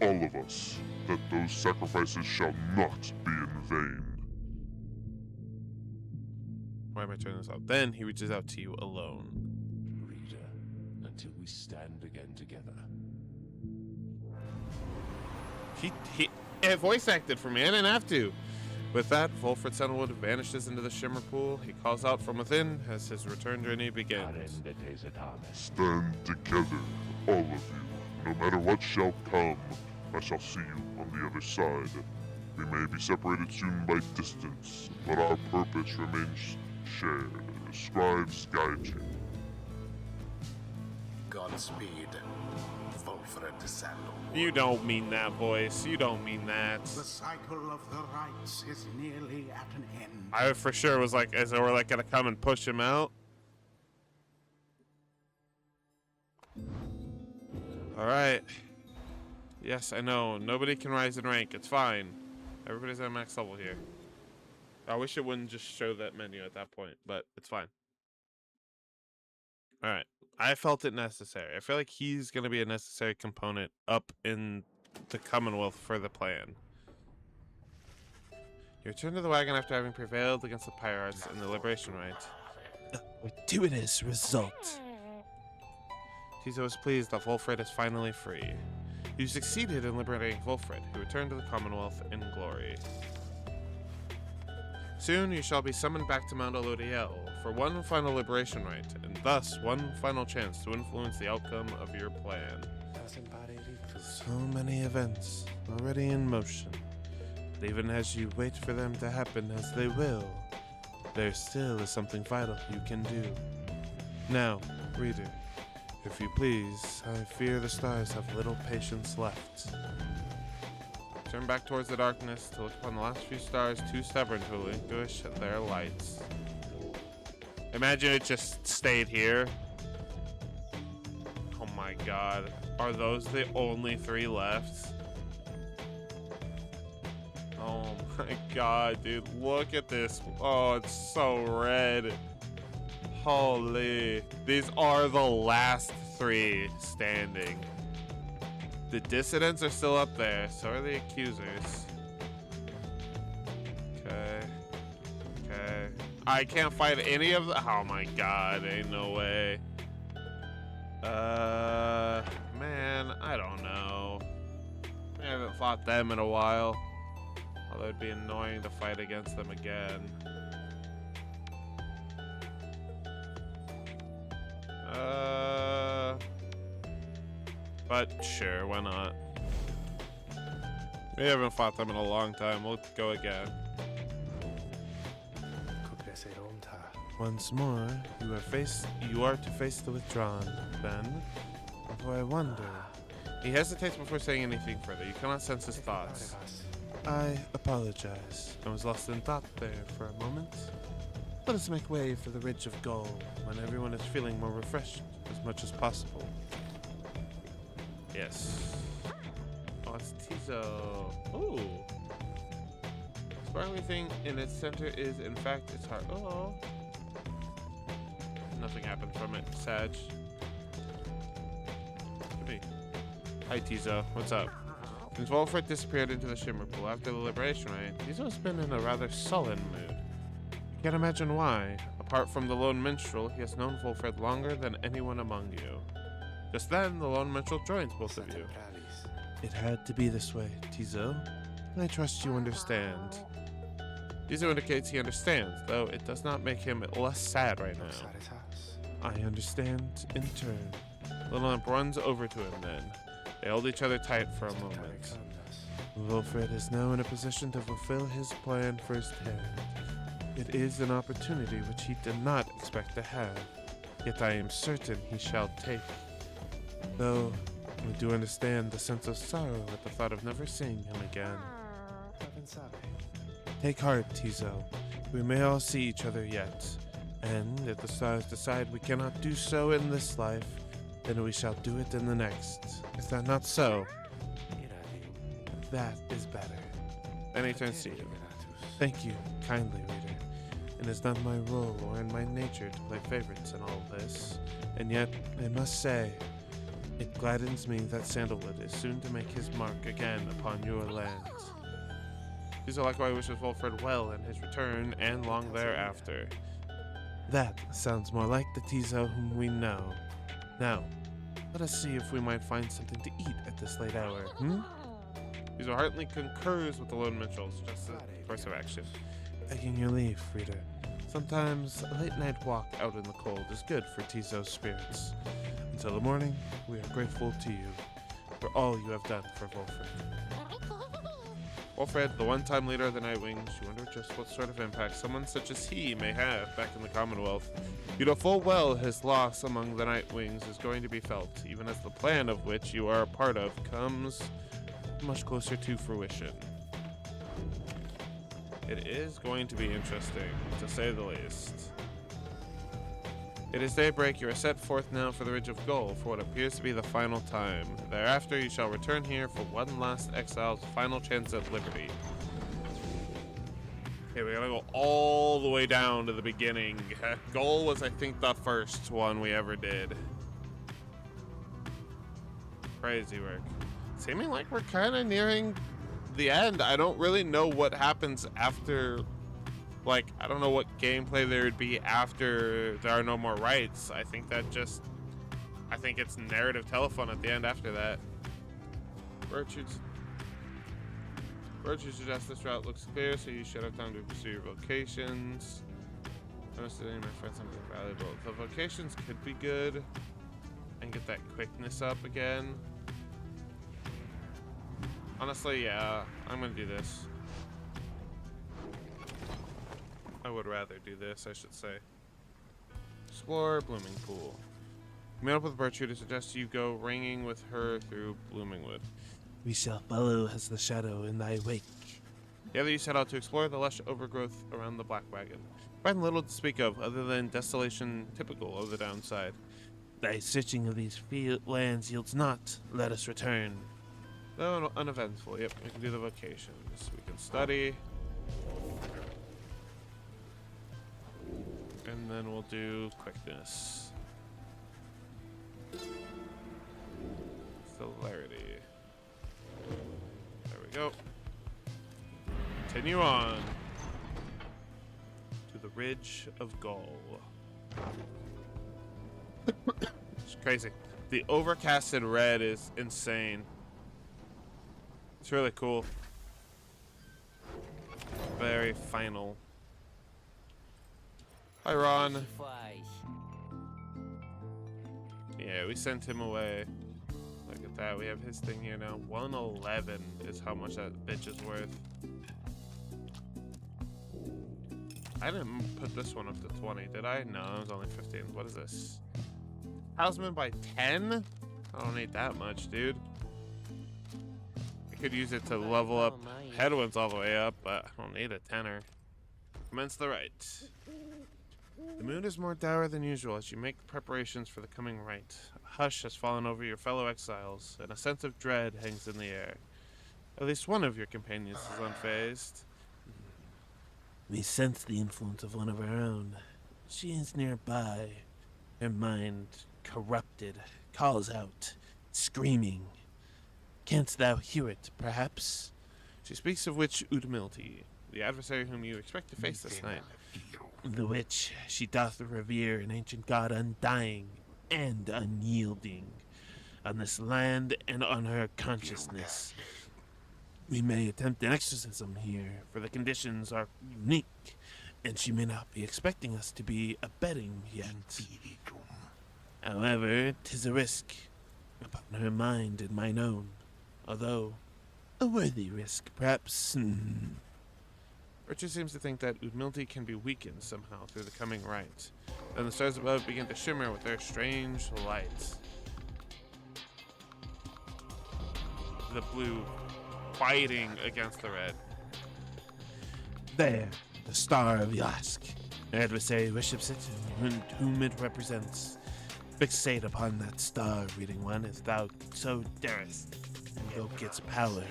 Speaker 2: all of us, that those sacrifices shall not be in vain.
Speaker 1: Why am I turning this off? Then he reaches out to you alone.
Speaker 7: Reader, until we stand again together.
Speaker 1: He voice acted for me. I didn't have to. With that, Volfred Sandalwood vanishes into the shimmer pool. He calls out from within as his return journey begins.
Speaker 7: Parendetes etames.
Speaker 2: Stand together, all of you. No matter what shall come, I shall see you on the other side. We may be separated soon by distance, but our purpose remains shared. Scribes guide you.
Speaker 3: Godspeed, Volfred Sandalwood.
Speaker 1: You don't mean that voice. You don't mean that.
Speaker 3: The cycle of the rites is nearly at an end.
Speaker 1: I for sure was like, is Oralech gonna come and push him out? Alright. Yes, I know. Nobody can rise in rank. It's fine. Everybody's at max level here. I wish it wouldn't just show that menu at that point, but it's fine. Alright. I felt it necessary. I feel like he's going to be a necessary component up in the Commonwealth for the plan. You return to the wagon after having prevailed against the Pyre in the liberation rite. A fortuitous result. Tizo was pleased that Volfred is finally free. You succeeded in liberating Volfred, who returned to the Commonwealth in glory. Soon you shall be summoned back to Mount Elodiel for one final liberation rite, and thus one final chance to influence the outcome of your plan. So many events already in motion, but even as you wait for them to happen, as they will, there still is something vital you can do. Now, reader, if you please, I fear the stars have little patience left. Turn back towards the darkness to look upon the last few stars too stubborn to relinquish their lights. Imagine it just stayed here. my god. Are those the only 3 left? Oh my god, dude. Look at this. Oh, it's so red. Holy. These are the last 3 standing. The dissidents are still up there. So are the accusers. Okay. Okay. I can't fight any of them. Oh my god. Ain't no way. Man, I don't know. I haven't fought them in a while. Although it'd be annoying to fight against them again. But sure, why not? We haven't fought them in a long time. We'll go again. Once more, you are to face the withdrawn. Then, before I wonder. He hesitates before saying anything further. You cannot sense his thoughts. I apologize. I was lost in thought there for a moment. Let us make way for the Ridge of Gold when everyone is feeling more refreshed as much as possible. Yes. Oh, it's Tizo. Ooh. Sparkly thing in its center is, in fact, its heart. Oh. Nothing happens from it. Sag. Hey. Hi, Tizo. What's up? Since Wolfred disappeared into the Shimmer Pool after the Liberation Rite, Tizo's been in a rather sullen mood. You can't imagine why. Apart from the Lone Minstrel, he has known Wolfred longer than anyone among you. Just then, the Lone Minstrel joins both of you. It had to be this way, Tizo. I trust you understand. Tizo indicates he understands, though it does not make him less sad right now. I understand in turn. The lamp runs over to him then. They hold each other tight for a moment. Wilfred is now in a position to fulfill his plan firsthand. It is an opportunity which he did not expect to have, yet I am certain he shall take. Though I do understand the sense of sorrow at the thought of never seeing him again. Take heart, Tizo. We may all see each other yet, and if the stars decide we cannot do so in this life, then we shall do it in the next. Is that not so? That is better. Then he turns to you. Thank you, kindly reader. It is not my role or in my nature to play favorites in all this, and yet I must say, it gladdens me that Sandalwood is soon to make his mark again upon your land. Tizo likewise wishes Wolfred well in his return and long thereafter. That sounds more like the Tizo whom we know. Now, let us see if we might find something to eat at this late hour, Tizo heartily concurs with the Lone Minstrel, suggests a course of action. Begging your leave, reader. Sometimes a late night walk out in the cold is good for Tizo's spirits. Until the morning, we are grateful to you for all you have done for Wolfred. Wolfred, the one-time leader of the Nightwings, you wonder just what sort of impact someone such as he may have back in the Commonwealth. You know full well his loss among the Nightwings is going to be felt, even as the plan of which you are a part of comes much closer to fruition. It is going to be interesting, to say the least. It is daybreak. You are set forth now for the Ridge of Gold for what appears to be the final time. Thereafter, you shall return here for one last exile's final chance at liberty. Okay, we gotta go all the way down to the beginning. Goal was, I think, the first one we ever did. Crazy work. Seeming like we're kind of nearing the end. I don't really know what happens after. Like, I don't know what gameplay there would be after there are no more rites. I think it's narrative telephone at the end after that. Virtue suggests this route looks clear, so you should have time to pursue your vocations. Understanding might find something valuable. The vocations could be good. And get that quickness up again. Honestly, yeah, I'm gonna do this. I would rather do this, I should say. Explore Blooming Pool. You meet up with Virtue to suggest you go ringing with her through Bloomingwood. We shall follow as the shadow in thy wake. Together you set out to explore the lush overgrowth around the Black Wagon. Find little to speak of other than desolation typical of the downside.
Speaker 4: Thy searching of these lands yields not. Let us return.
Speaker 1: No, uneventful. Yep, we can do the vocations. We can study. And then we'll do quickness. Celerity. There we go. Continue on to the Ridge of Gull. It's crazy. The overcasted red is insane. It's really cool. Very final. Hi, Ron. Yeah, we sent him away. Look at that. We have his thing here now. 111 is how much that bitch is worth. I didn't put this one up to 20, did I? No, it was only 15. What is this? Talisman by 10? I don't need that much, dude. I could use it to level up headwinds all the way up, but I don't need a tenner. Commence the rite. The moon is more dour than usual as you make preparations for the coming rite. A hush has fallen over your fellow exiles, and a sense of dread hangs in the air. At least one of your companions is unfazed.
Speaker 4: We sense the influence of one of our own. She is nearby. Her mind, corrupted, calls out, screaming. Canst thou hear it, perhaps?
Speaker 1: She speaks of witch Udmilti, the adversary whom you expect to face this night.
Speaker 4: The which she doth revere an ancient god undying and unyielding. On this land and on her consciousness. We may attempt an exorcism here, for the conditions are unique, and she may not be expecting us to be abetting yet. However, 'tis a risk upon her mind and mine own, although a worthy risk, perhaps.
Speaker 1: Richard seems to think that Udmilti can be weakened somehow through the coming rite. Then the stars above begin to shimmer with their strange light. The blue fighting against the red.
Speaker 4: There, the star of Yask. Our adversary worships it, and whom it represents. Fixate upon that star, reading one, if thou so darest invoke its power.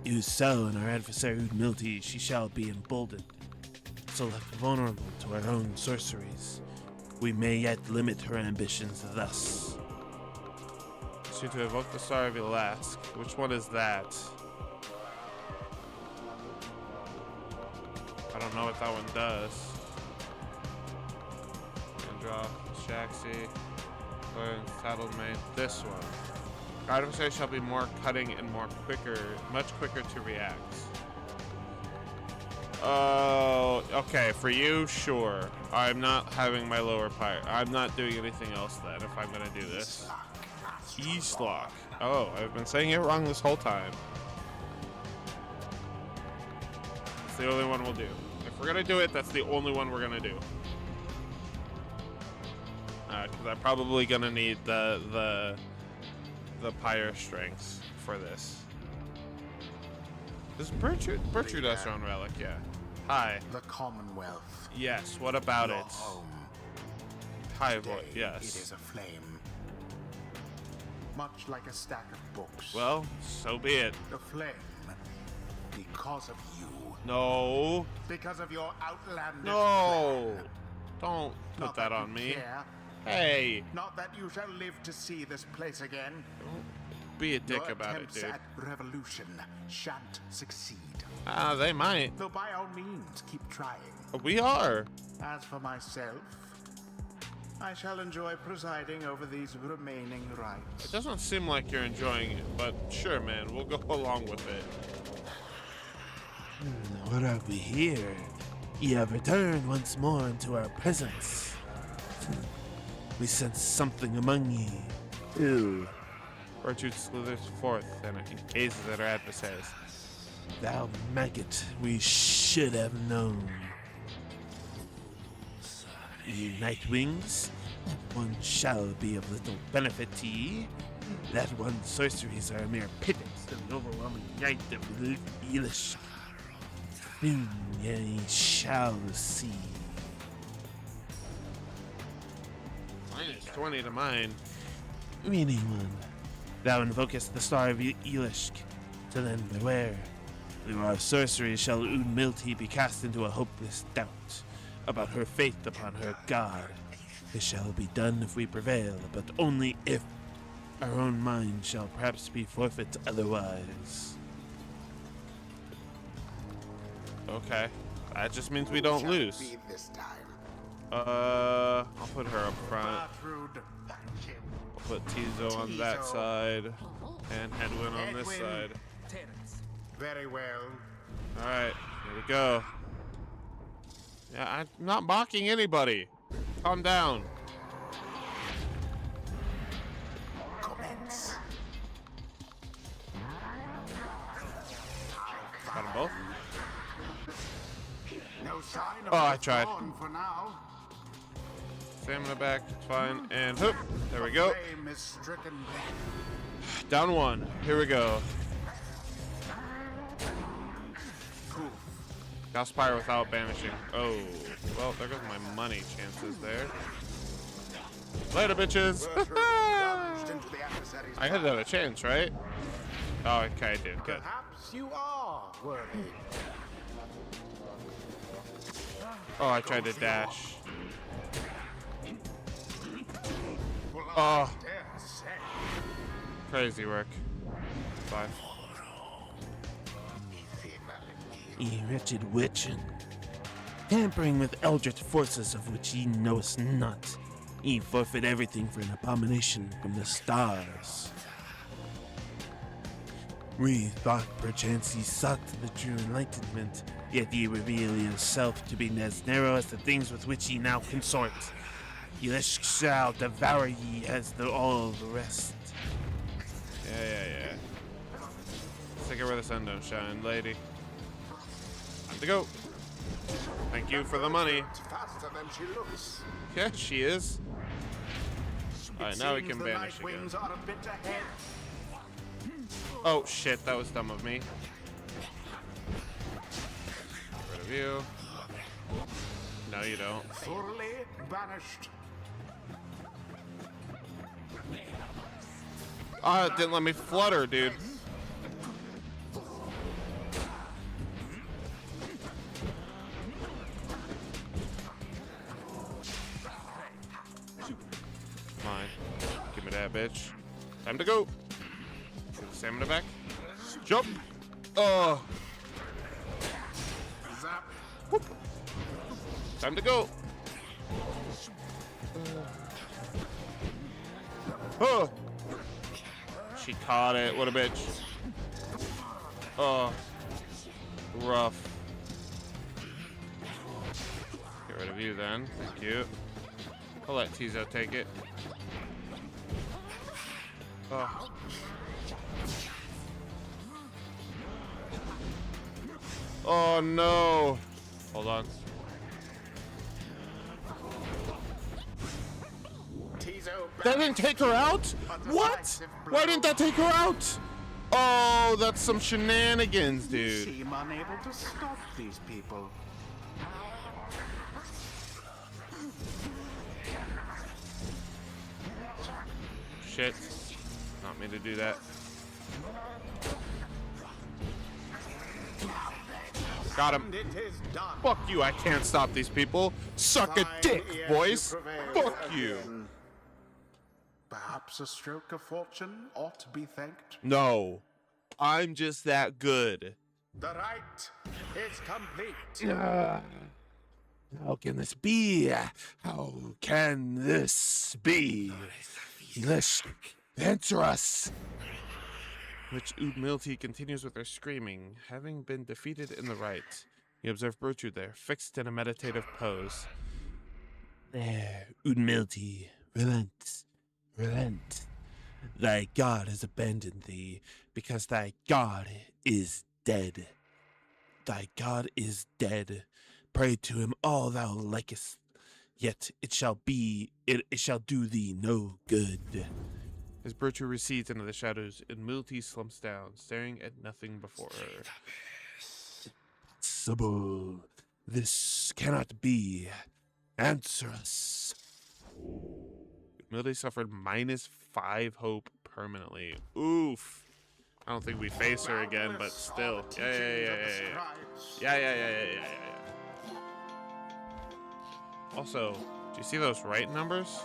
Speaker 4: Use so, and our adversary Udmilti, she shall be emboldened. So left vulnerable to our own sorceries, we may yet limit her ambitions thus.
Speaker 1: So to evoke the star of Elask. Which one is that? I don't know what that one does. Draw, Shaxi, learn, Saddled Main. This one. Our adversary shall be more cutting and much quicker to react. Oh, okay. For you, sure. I'm not having my lower Pyre. I'm not doing anything else then if I'm gonna do this. Eastlock. Oh, I've been saying it wrong this whole time. It's the only one we'll do. If we're gonna do it, that's the only one we're gonna do. Because I'm probably gonna need the Pyre strength for this. This is Bertrude has her own relic, yeah. Hi.
Speaker 3: The Commonwealth.
Speaker 1: Yes, what about
Speaker 3: Your
Speaker 1: it?
Speaker 3: home.
Speaker 1: Hi,
Speaker 3: Today,
Speaker 1: yes.
Speaker 3: It is aflame. Much like a stack of books.
Speaker 1: Well, so be it.
Speaker 3: Aflame. Because of you.
Speaker 1: No.
Speaker 3: Because of your outlandish
Speaker 1: No.
Speaker 3: plan.
Speaker 1: Don't put
Speaker 3: Not
Speaker 1: that
Speaker 3: you
Speaker 1: on me.
Speaker 3: care.
Speaker 1: Hey.
Speaker 3: Not that you shall live to see this place again.
Speaker 1: Be a dick
Speaker 3: Your
Speaker 1: about it,
Speaker 3: attempts
Speaker 1: dude.
Speaker 3: at revolution shan't succeed.
Speaker 1: They might.
Speaker 3: Though by all means, keep trying.
Speaker 1: We are.
Speaker 3: As for myself, I shall enjoy presiding over these remaining rites.
Speaker 1: It doesn't seem like you're enjoying it, but sure, man. We'll go along with it.
Speaker 4: What are we here? Ye have returned once more into our presence. We sense something among ye. Ew.
Speaker 1: Bertrude slithers forth and gazes at her adversaries.
Speaker 4: Thou maggot, we should have known. Ye Nightwings, that one shall be of little benefit to ye. That one's sorceries are a mere pittance to the overwhelming might of Elish. Soon ye shall see.
Speaker 1: Mine is 20 to mine.
Speaker 4: Meaning one. Thou invokest the star of Elishk. To then beware. Through our sorcery shall Udmilti be cast into a hopeless doubt about her faith upon her god. This shall be done if we prevail, but only if our own mind shall perhaps be forfeit otherwise.
Speaker 1: Okay. That just means we don't
Speaker 5: Shall it
Speaker 1: lose.
Speaker 5: be this time?
Speaker 1: I'll put her up front.
Speaker 3: Gertrude.
Speaker 1: I'll put Tizo on that
Speaker 3: Tizo.
Speaker 1: side. And Hedwin on this
Speaker 3: Hedwin.
Speaker 1: side.
Speaker 5: Very well.
Speaker 1: Alright, here we go. Yeah, I'm not mocking anybody. Calm down.
Speaker 5: Commence.
Speaker 1: Got them both?
Speaker 5: No sign of
Speaker 1: Oh, I tried.
Speaker 5: dawn for now.
Speaker 1: Stamina back, it's fine. And whoop, there we go.
Speaker 3: Flame is stricken.
Speaker 1: Down one. Here we go. Got Pyre without banishing. Oh, well, there goes my money chances there. Later, bitches.
Speaker 5: Gertrude plunged into the adversary's
Speaker 1: I had a chance, right? Oh, okay, I did. Good.
Speaker 5: Perhaps you are worthy.
Speaker 1: Oh, I tried to dash. Oh,
Speaker 5: Dare say.
Speaker 1: crazy work. Bye.
Speaker 4: Ye wretched witch, tampering with eldritch forces of which ye knowest not, ye forfeit everything for an abomination from the stars. We thought perchance ye sought the true enlightenment, yet ye reveal yourself to be as narrow as the things with which ye now consort. Elish shall devour ye as all the rest.
Speaker 1: Yeah. Let's take her where the sun don't shine, lady. Time to go. Thank you for the money.
Speaker 5: It's faster than she looks.
Speaker 1: Yeah, she is. Alright, now we
Speaker 3: Seems
Speaker 1: can
Speaker 3: the
Speaker 1: banish
Speaker 3: night
Speaker 1: again.
Speaker 3: wings are a bit ahead.
Speaker 1: Oh shit, that was dumb of me. Get rid of you. No, you don't.
Speaker 3: Fully banished.
Speaker 1: Ah, it didn't let me flutter, dude. Fine. Give me that, bitch. Time to go. Stamina back. Jump. Oh.
Speaker 5: Zap.
Speaker 1: Whoop. Time to go. Oh. She caught it. What a bitch. Oh. Rough. Get rid of you then. Thank you. I'll let Tizo take it. Oh. Oh no. Hold on.
Speaker 5: Tizo
Speaker 1: That didn't take her out? What? Why didn't that take her out? Oh, that's some shenanigans, dude.
Speaker 3: Seem unable to stop these people.
Speaker 1: Shit. Not me to do that. Got him.
Speaker 5: it is done.
Speaker 1: Fuck you, I can't stop these people. Suck a
Speaker 5: Fine,
Speaker 1: dick,
Speaker 5: yes,
Speaker 1: boys.
Speaker 5: you prevailed
Speaker 1: Fuck you.
Speaker 5: again.
Speaker 3: Perhaps a stroke of fortune ought to be thanked.
Speaker 1: No. I'm just that good.
Speaker 5: The rite is complete.
Speaker 4: How can this be? How can this be? Elish, answer us!
Speaker 1: Which Udmilti continues with her screaming, having been defeated in the rite. You observe Bertrude there, fixed in a meditative pose.
Speaker 4: There, Udmilti, relent, relent. Thy god has abandoned thee, because thy god is dead. Thy god is dead. Pray to him all thou likest, yet it shall do thee no good.
Speaker 1: As Bertrude recedes into the shadows, Udmilti slumps down, staring at nothing before her.
Speaker 4: Impossible. This cannot be. Answer us.
Speaker 1: Mildy suffered -5 hope permanently. Oof. I don't think we face her again, but still. Yeah. Also, do you see those right numbers?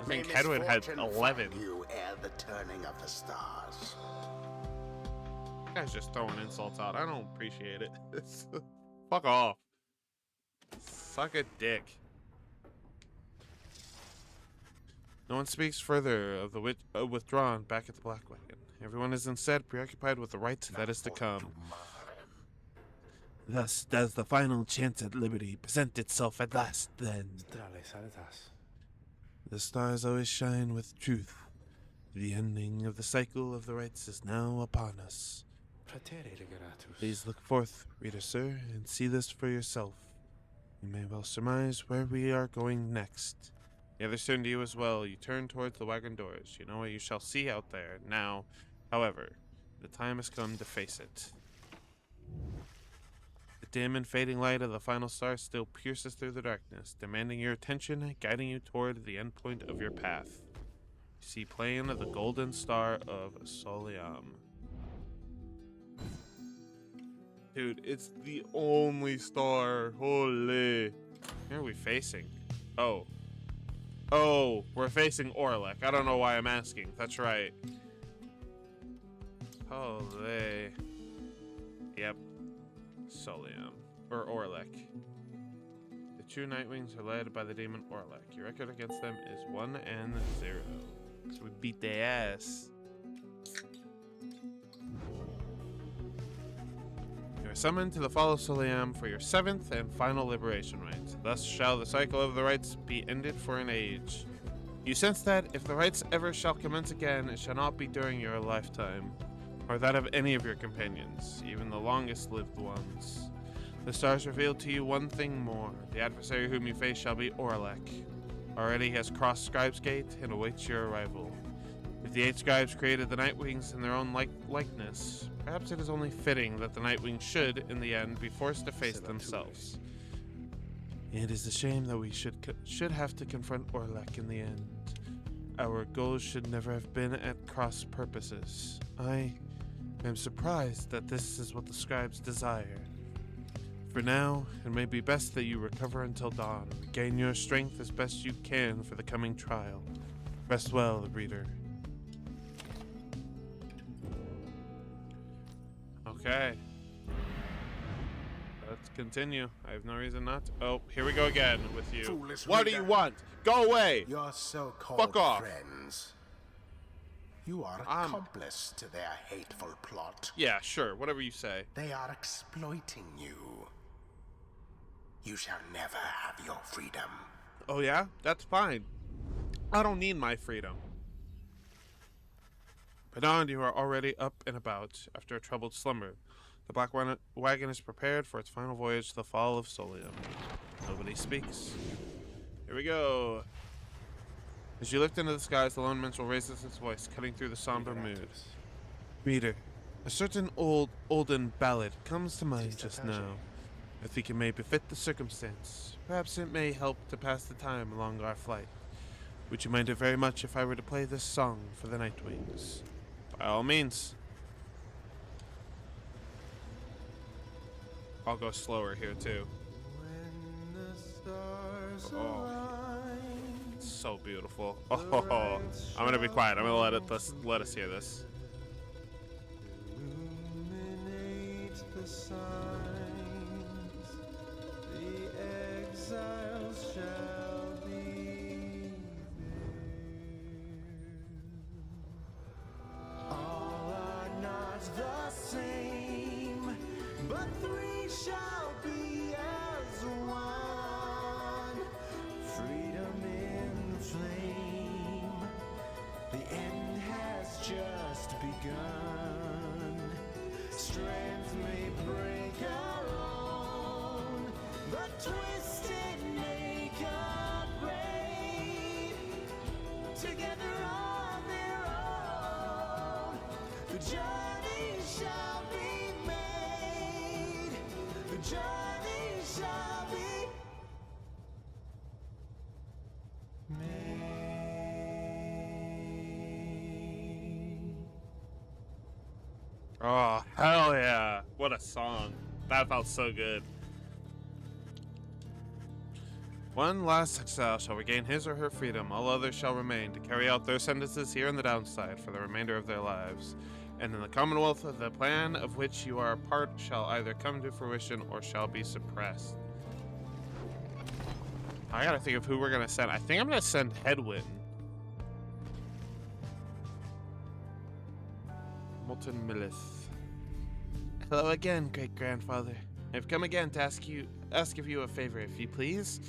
Speaker 1: I think Hedwig had 11.
Speaker 5: You ere the turning of the stars.
Speaker 1: You guys just throwing insults out. I don't appreciate it. Fuck off. Suck a dick. No one speaks further of the withdrawn back at the Black Wagon. Everyone is instead preoccupied with the rites that is to come. Thus does the final chance at liberty present itself at last, then. The stars always shine with truth. The ending of the cycle of the rites is now upon us. Please look forth, reader sir, and see this for yourself. You may well surmise where we are going next. The others turn to you as well. You turn towards the wagon doors. You know what you shall see out there. Now, however, the time has come to face it. The dim and fading light of the final star still pierces through the darkness, demanding your attention, guiding you toward the endpoint of your path. You see plain the golden star of Soliam. Dude, it's the only star. Holy. Where are we facing? Oh, we're facing Oralech. I don't know why I'm asking. That's right. Holy. Yep. Soliam. Or Oralech. The true Nightwings are led by the demon Oralech. Your record against them is 1-0. So we beat their ass. You are summoned to the Fall of Soliam for your 7th and final liberation rite. Thus shall the cycle of the rites be ended for an age. You sense that if the rites ever shall commence again, it shall not be during your lifetime, or that of any of your companions, even the longest-lived ones. The stars reveal to you one thing more. The adversary whom you face shall be Oralech. Already he has crossed Scribe's Gate and awaits your arrival. If the 8 scribes created the Nightwings in their own likeness, perhaps it is only fitting that the Nightwings should, in the end, be forced to face themselves. It is a shame that we should have to confront Oralech in the end. Our goals should never have been at cross purposes. I am surprised that this is what the scribes desire. For now, it may be best that you recover until dawn. Regain your strength as best you can for the coming trial. Rest well, reader. Okay. Let's continue. I have no reason not to. Oh, here we go again with you.
Speaker 5: Foolish
Speaker 1: What do
Speaker 5: reader.
Speaker 1: you want? Go away!
Speaker 5: Your so-called
Speaker 1: Fuck off.
Speaker 5: friends. You are
Speaker 1: I'm-
Speaker 5: accomplice to their hateful plot.
Speaker 1: Yeah, sure. Whatever you say.
Speaker 5: They are exploiting you. You shall never have your freedom.
Speaker 1: Oh, yeah? That's fine. I don't need my freedom. Bernard, you are already up and about after a troubled slumber. The Black Wagon is prepared for its final voyage to the Fall of Soliam. Nobody speaks. Here we go. As you lift into the skies, the lone minstrel raises his voice, cutting through the somber mood. Reader, a certain olden ballad comes to mind just now. I think it may befit the circumstance. Perhaps it may help to pass the time along our flight. Would you mind it very much if I were to play this song for the Nightwings? By all means. I'll go slower here too. Oh, it's so beautiful. Oh, I'm gonna be quiet. I'm gonna let us hear this. Oh, hell yeah. What a song. That felt so good. One last exile shall regain his or her freedom. All others shall remain to carry out their sentences here in the downside for the remainder of their lives. And in the Commonwealth, the plan of which you are a part shall either come to fruition or shall be suppressed. I gotta think of who we're gonna send. I think I'm gonna send Hedwyn. Molten Millith. Hello again, great-grandfather. I've come again to ask of you a favor, if you please.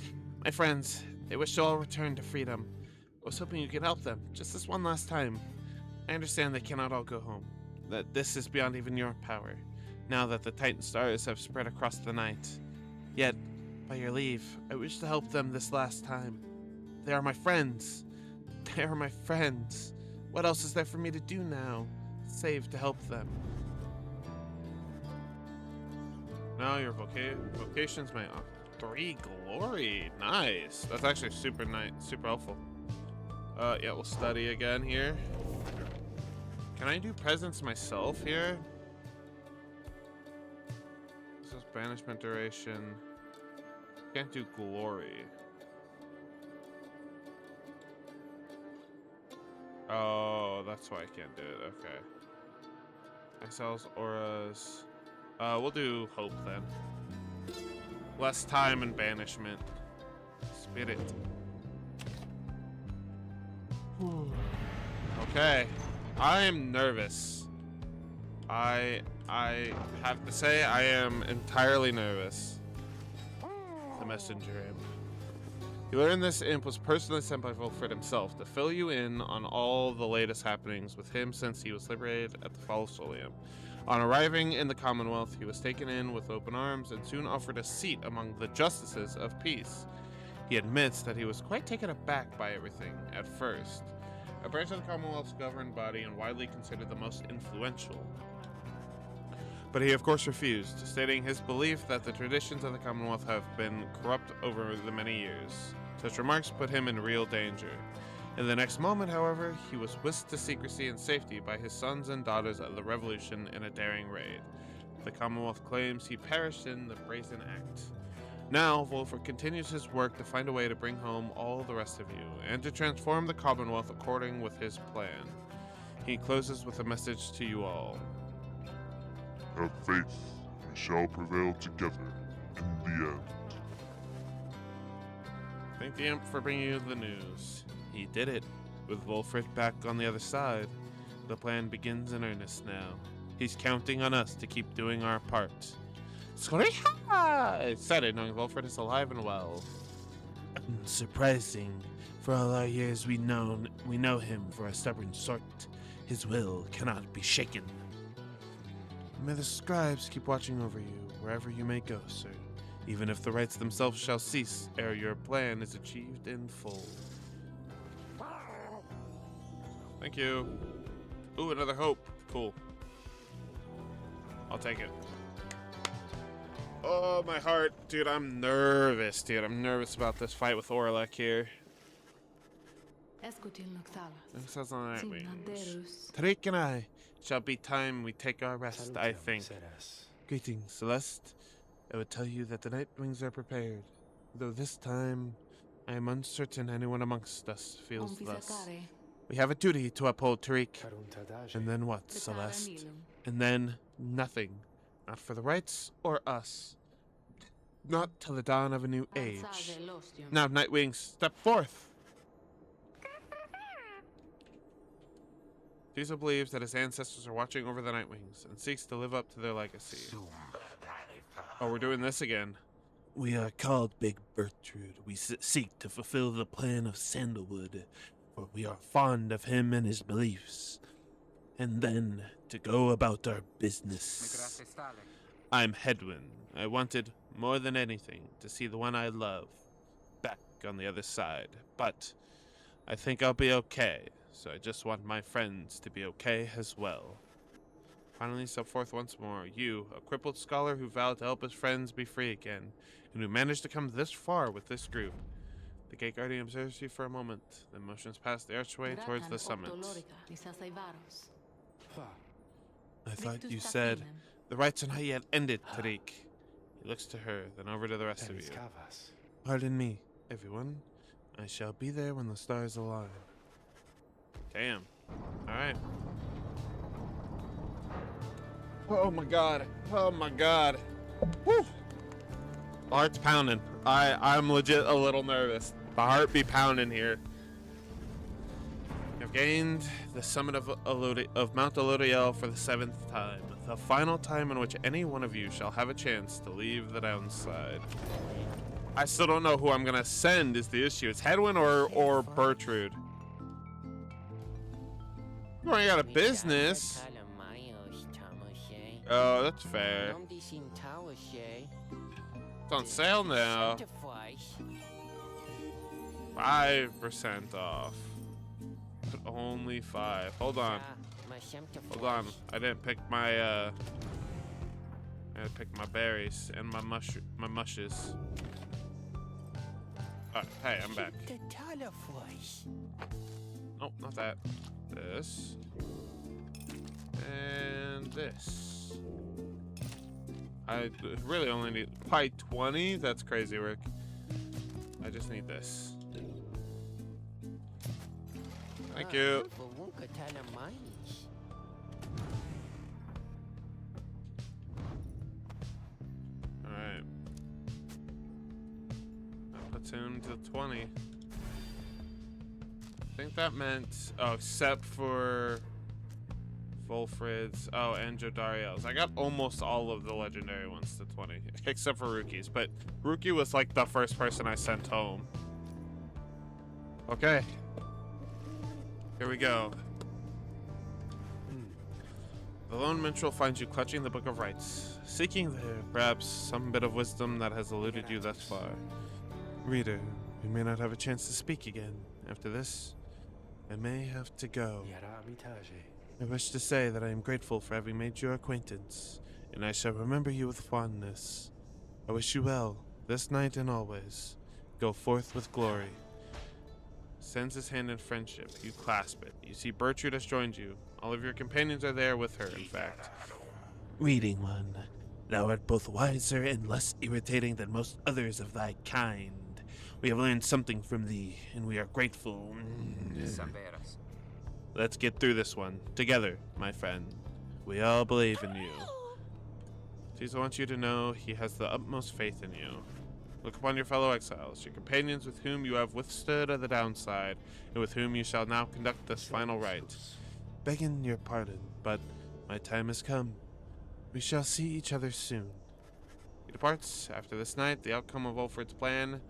Speaker 1: My friends, they wish to all return to freedom. I was hoping you could help them, just this one last time. I understand they cannot all go home, that this is beyond even your power, now that the Titan stars have spread across the night. Yet, by your leave, I wish to help them this last time. They are my friends. They are my friends. What else is there for me to do now, save to help them? Now your vocation's my 3 glory. Nice. That's actually super nice, super helpful. Yeah, we'll study again here. Can I do presence myself here? This is banishment duration. Can't do glory. Oh, that's why I can't do it. Okay. Exiles, auras. We'll do hope then. Less time and banishment. Spirit. Okay. I am nervous. I have to say I am entirely nervous. The messenger imp. You learned this imp was personally sent by Wilfred himself to fill you in on all the latest happenings with him since he was liberated at the Fall of Solium. On arriving in the Commonwealth, he was taken in with open arms and soon offered a seat among the justices of peace. He admits that he was quite taken aback by everything at first. A branch of the Commonwealth's governing body and widely considered the most influential. But he of course refused, stating his belief that the traditions of the Commonwealth have been corrupt over the many years. Such remarks put him in real danger. In the next moment, however, he was whisked to secrecy and safety by his sons and daughters of the Revolution in a daring raid. The Commonwealth claims he perished in the Brazen Act. Now, Wolfert continues his work to find a way to bring home all the rest of you, and to transform the Commonwealth according with his plan. He closes with a message to you all.
Speaker 2: Have faith, we shall prevail together in the end.
Speaker 1: Thank the imp for bringing you the news. He did it. With Wolfert back on the other side, the plan begins in earnest now. He's counting on us to keep doing our part. Skoriha! Excited knowing Wolfert is alive and well.
Speaker 4: Surprising. For all our years we know him for a stubborn sort. His will cannot be shaken.
Speaker 1: May the scribes keep watching over you, wherever you may go, sir. Even if the rites themselves shall cease, ere your plan is achieved in full. Thank you. Ooh, another hope. Cool. I'll take it. Oh, my heart. Dude, I'm nervous, dude. I'm nervous about this fight with Oralech here. It says on that wings. Tariq and I shall be time we take our rest, I think. Greetings, Celeste. I would tell you that the night wings are prepared, though this time I am uncertain anyone amongst us feels thus. We have a duty to uphold, Tariq. And then what, Celeste? And then nothing. Not for the rights or us. Not till the dawn of a new age. Now, Nightwings, step forth! Tiso believes that his ancestors are watching over the Nightwings and seeks to live up to their legacy. Oh, we're doing this again.
Speaker 4: We are called Big Bertrude. We seek to fulfill the plan of Sandalwood, for we are fond of him and his beliefs. And then to go about our business.
Speaker 1: I'm Hedwyn. I wanted, more than anything, to see the one I love back on the other side. But I think I'll be okay, so I just want my friends to be okay as well. Finally step forth once more, you, a crippled scholar who vowed to help his friends be free again, and who managed to come this far with this group. The gate guardian observes you for a moment, then motions past the archway towards the summit. I thought
Speaker 6: Victus
Speaker 1: you said
Speaker 6: Tacinem.
Speaker 1: the rites are not yet ended, Tariq. He looks to her, then over to the rest of you. Pardon me, everyone. I shall be there when the stars align. Damn. Alright. Oh my god. Oh my god. Woo! My heart's pounding. I'm legit a little nervous. My heart be pounding here. I've gained the summit of Mount Elodiel for the 7th time. The final time in which any one of you shall have a chance to leave the downside. I still don't know who I'm gonna send is the issue. It's Hedwin or Bertrude. You already got a business. Oh, that's fair. It's on sale now. 5% off. But only 5. Hold on. Hold on. I didn't pick my I had to pick my berries and my mushes. Hey, I'm back. Oh, not that. This. And this. I really only need probably 20. That's crazy work. I just need this. Thank you. Alright. Platoon to 20. I think that meant, oh, except for Volfrid's, oh, and Jodariel's. I got almost all of the legendary ones to 20, except for Ruki's, but Ruki was like the first person I sent home. Okay. Here we go. The lone minstrel finds you clutching the Book of Rites, seeking there, perhaps, some bit of wisdom that has eluded you thus far. Reader, we may not have a chance to speak again. After this, I may have to go. I wish to say that I am grateful for having made your acquaintance, and I shall remember you with fondness. I wish you well, this night and always. Go forth with glory. Sends his hand in friendship. You clasp it. You see Bertrude has joined you. All of your companions are there with her, in fact. Reading one, thou art both wiser and less irritating than most others of thy kind. We have learned something from thee, and we are grateful. Let's get through this one. Together, my friend. We all believe in you. Caesar wants you to know he has the utmost faith in you. Look upon your fellow exiles, your companions with whom you have withstood the downside, and with whom you shall now conduct this final rite. Begging your pardon, but my time has come. We shall see each other soon. He departs. After this night, the outcome of Wolford's plan,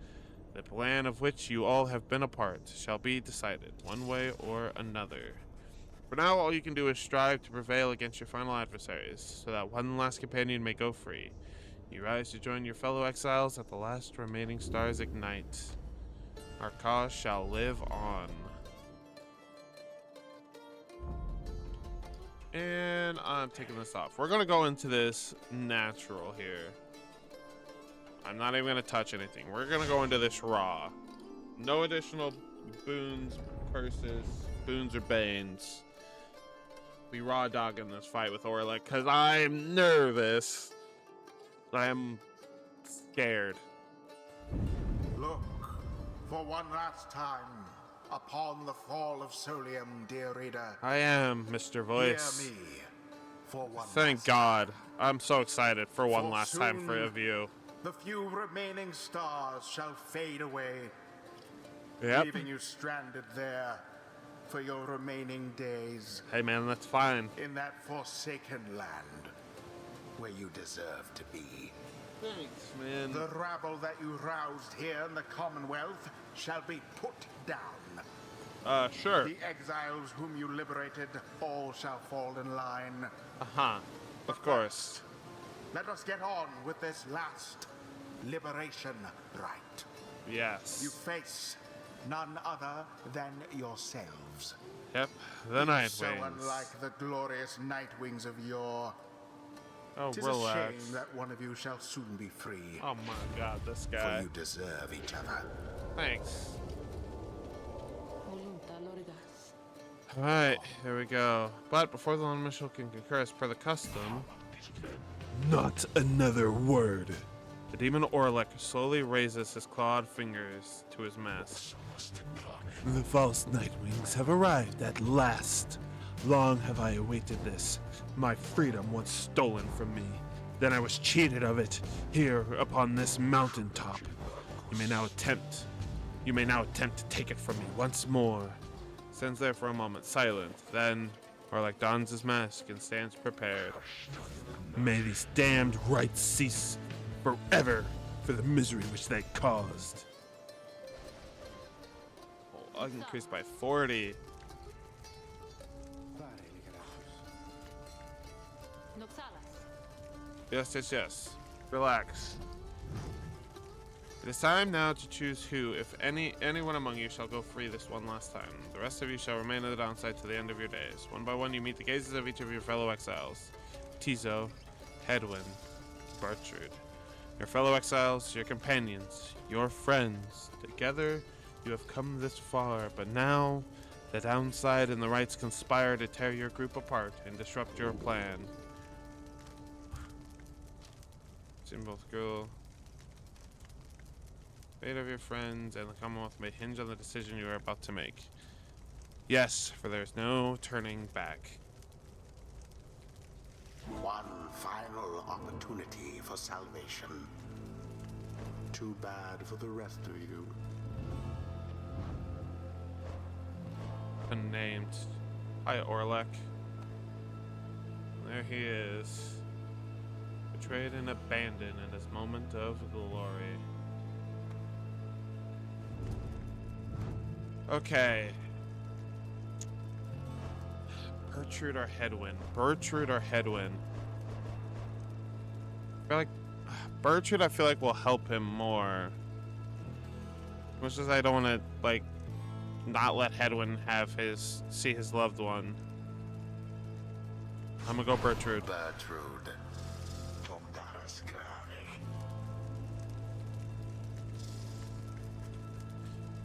Speaker 1: the plan of which you all have been a part, shall be decided, one way or another. For now, all you can do is strive to prevail against your final adversaries, so that one last companion may go free. You rise to join your fellow exiles at the last remaining stars ignite. Our cause shall live on. And I'm taking this off. We're gonna go into this natural here. I'm not even gonna touch anything. We're gonna go into this raw. No additional boons, curses, boons or banes. We raw dog in this fight with Oralech because I'm nervous. I am scared.
Speaker 3: Look, for one last time, upon the fall of Solium, dear reader.
Speaker 1: I am, Mr. Voice.
Speaker 3: Hear me, for one
Speaker 1: Thank
Speaker 3: last
Speaker 1: God. I'm so excited for one
Speaker 3: For
Speaker 1: last time for
Speaker 3: soon-
Speaker 1: you.
Speaker 3: The few remaining stars shall fade away,
Speaker 1: Yep.
Speaker 3: leaving you stranded there for your remaining days
Speaker 1: Hey man, that's fine.
Speaker 3: in that forsaken land where you deserve to be.
Speaker 1: Thanks, man.
Speaker 3: The rabble that you roused here in the Commonwealth shall be put down.
Speaker 1: Sure.
Speaker 3: The exiles whom you liberated all shall fall in line.
Speaker 1: Uh-huh. Of course.
Speaker 3: Let us get on with this last liberation rite.
Speaker 1: Yes.
Speaker 3: You face none other than yourselves.
Speaker 1: Yep. The Night
Speaker 3: So
Speaker 1: Wings.
Speaker 3: unlike the glorious night wings of yore.
Speaker 1: Oh,
Speaker 3: 'Tis a
Speaker 1: relax.
Speaker 3: shame that one of you shall soon be free.
Speaker 1: Oh my God, this
Speaker 3: For
Speaker 1: guy.
Speaker 3: you deserve each other.
Speaker 1: Thanks.
Speaker 6: Volunta lorigas.
Speaker 1: Alright, here we go. But before the Lone Mishal can concur as per the custom...
Speaker 4: Not another word.
Speaker 1: The demon Oralech slowly raises his clawed fingers to his mask.
Speaker 4: The false Nightwings have arrived at last. Long have I awaited this. My freedom once stolen from me. Then I was cheated of it here upon this mountaintop. You may now attempt to take it from me once more.
Speaker 1: Stands there for a moment, silent. Then Oralech dons his mask and stands prepared.
Speaker 4: May these damned rites cease forever for the misery which they caused.
Speaker 1: Oh, increased by 40. Yes. Relax. It is time now to choose who, if anyone among you shall go free this one last time. The rest of you shall remain at the downside to the end of your days. One by one you meet the gazes of each of your fellow exiles. Tizo, Hedwyn, Bertrude. Your fellow exiles, your companions, your friends. Together you have come this far, but now the downside and the rites conspire to tear your group apart and disrupt your plan. Symbol School. Fate of your friends and the Commonwealth may hinge on the decision you are about to make. Yes, for there is no turning back.
Speaker 5: One final opportunity for salvation. Too bad for the rest of you.
Speaker 1: Unnamed. Hi, Oralech. There he is. Betrayed and abandoned in his moment of glory. Okay. Bertrude or Hedwyn? Bertrude or Hedwyn? I feel like Bertrude, I feel like, will help him more. As much as I don't want to, like, not let Hedwyn have see his loved one. I'm gonna go Bertrude.
Speaker 5: Bertrude.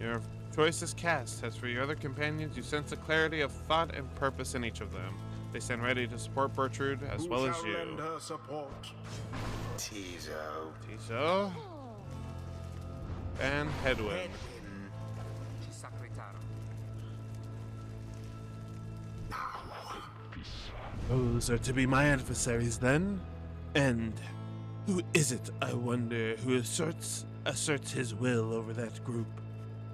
Speaker 1: Your choice is cast. As for your other companions, you sense a clarity of thought and purpose in each of them. They stand ready to support Bertrude as well as you.
Speaker 3: Lend her support?
Speaker 1: Tizo. And Hedwyn.
Speaker 4: Those are to be my adversaries then? And who is it, I wonder, who asserts his will over that group?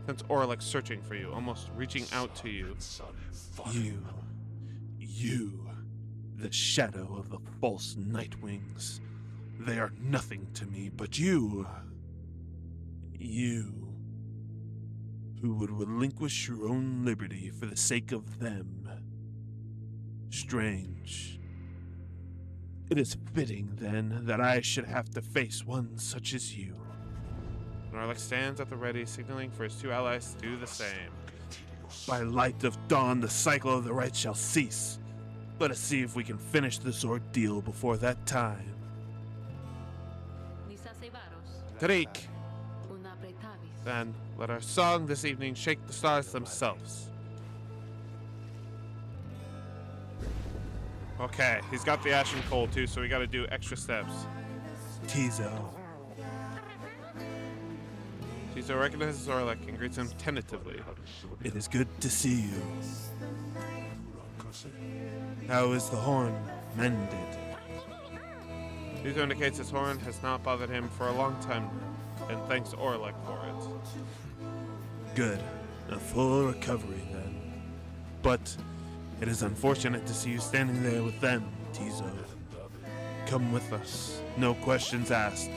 Speaker 1: Sense Oralech searching for you, almost reaching out to you.
Speaker 4: You, the shadow of the false Nightwings. They are nothing to me, but you, who would relinquish your own liberty for the sake of them. Strange. It is fitting, then, that I should have to face one such as you.
Speaker 1: Oralech stands at the ready, signaling for his two allies to do the same.
Speaker 4: By light of dawn, the cycle of the rites shall cease. Let us see if we can finish this ordeal before that time.
Speaker 1: Tariq! Then, let our song this evening shake the stars themselves. Okay, he's got the Ashen Cold too, so we gotta do extra steps.
Speaker 4: Tizo.
Speaker 1: Tizo recognizes Oralech and greets him tentatively.
Speaker 4: It is good to see you. How is the horn mended?
Speaker 1: Tizo indicates his horn has not bothered him for a long time now, and thanks Oralech for it.
Speaker 4: Good. A full recovery then. But it is unfortunate to see you standing there with them, Tizo. Come with us. No questions asked.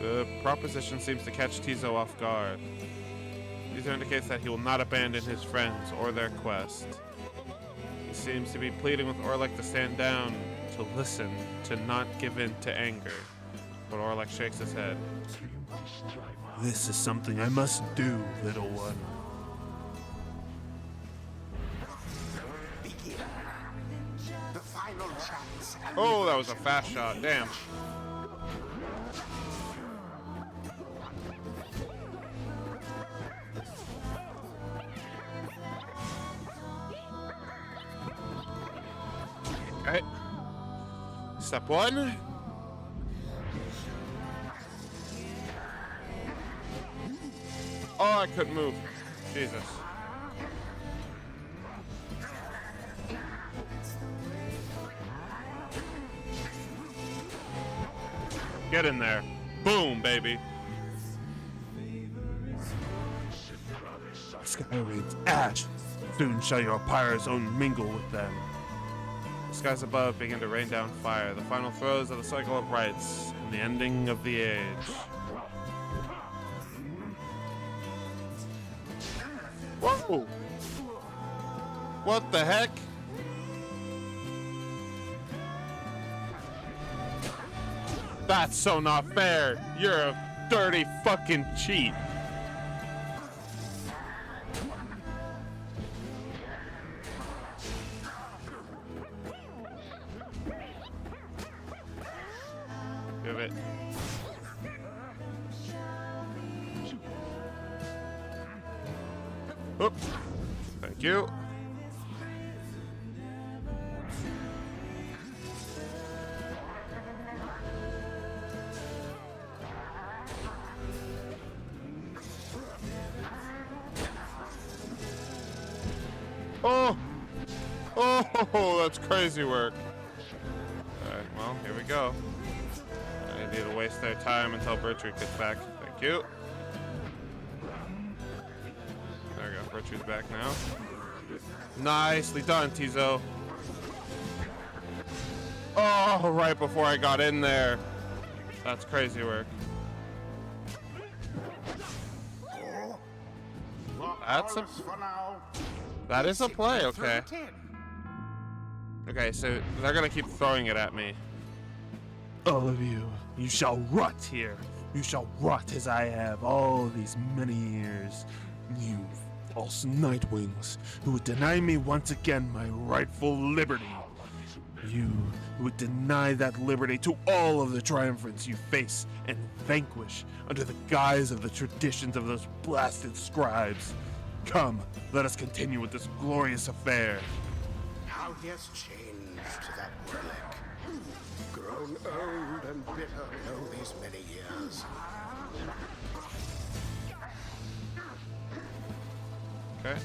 Speaker 1: The proposition seems to catch Tizo off guard. Tizo indicates that he will not abandon his friends or their quest. He seems to be pleading with Oralech to stand down, to listen, to not give in to anger. But Oralech shakes his head.
Speaker 4: This is something I must do, little one.
Speaker 5: The final chance.
Speaker 1: Oh, that was a fast shot. Damn. Okay. Step one. Oh, I couldn't move. Jesus. Get in there. Boom, baby.
Speaker 4: Sky rains ash. Soon shall your pyres own mingle with them.
Speaker 1: The skies above begin to rain down fire. The final throes of the cycle of rites and the ending of the age. Whoa! What the heck? That's so not fair. You're a dirty fucking cheat. Give it. Oop. Thank you. Oh! Oh, that's crazy work. Alright, well, here we go. I need to waste their time until Bertrude gets back. Thank you. There we go, Bertrude's back now. Nicely done, Tizo. Oh, right before I got in there. That's crazy work. That's a... That is a play, okay. Okay, so they're gonna keep throwing it at me.
Speaker 4: All of you, you shall rot here. You shall rot as I have all these many years. You false nightwings who would deny me once again my rightful liberty. You who would deny that liberty to all of the triumvirates you face and vanquish under the guise of the traditions of those blasted scribes. Come, let us continue with this glorious affair.
Speaker 5: How he has changed, that Oralech. Grown old and bitter all these many years.
Speaker 1: Okay.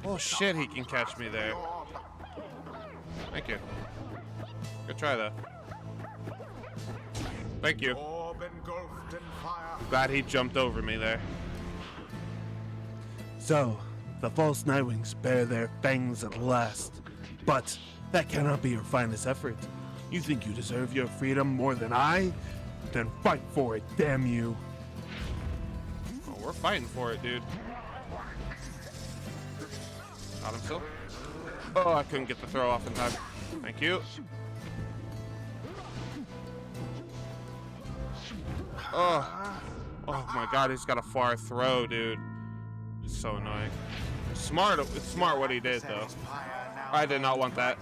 Speaker 1: Oh shit, he can catch me there. Thank you. Good try though. Thank you. Glad he jumped over me there.
Speaker 4: So, the false nightwings bear their fangs at last. But that cannot be your finest effort. You think you deserve your freedom more than I? Then fight for it, damn you.
Speaker 1: Oh, we're fighting for it, dude. Got him still? Oh, I couldn't get the throw off in time. Thank you. Oh. Oh my god, he's got a far throw, dude. It's so annoying. It's smart what he did, though. I did not want that.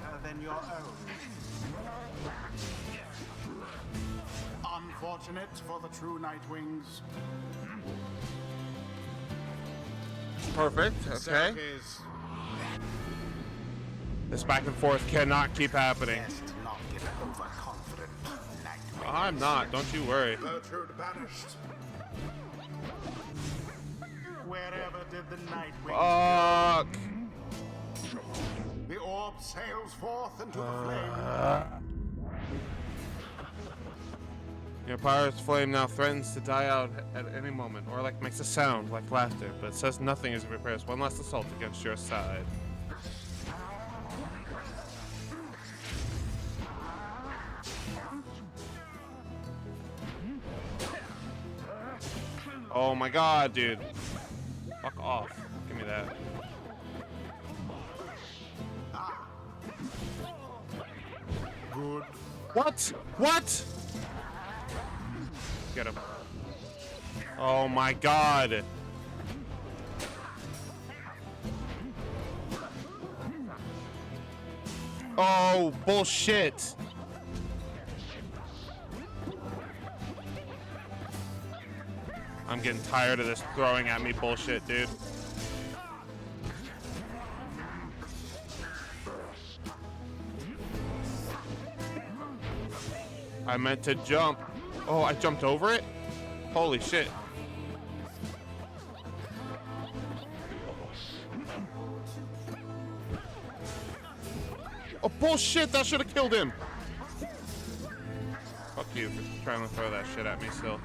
Speaker 3: Unfortunate for the true Nightwings.
Speaker 1: Perfect, okay. This back and forth cannot keep happening. I'm not, don't you worry.
Speaker 3: Bertrude banished. Wherever did the Nightwing
Speaker 1: Fuck.
Speaker 3: go? The orb sails forth into the flame.
Speaker 1: Your Pyre's flame now threatens to die out at any moment. Oralech makes a sound like laughter, but it says nothing as it prepares one last assault against your side. Oh my god, dude. Fuck off. Give me that.
Speaker 3: Good.
Speaker 1: What? What? Get him. Oh my god. Oh, bullshit. I'm getting tired of this throwing at me bullshit, dude. I meant to jump. Oh, I jumped over it? Holy shit. Oh, bullshit. That should have killed him. Fuck you for trying to throw that shit at me still.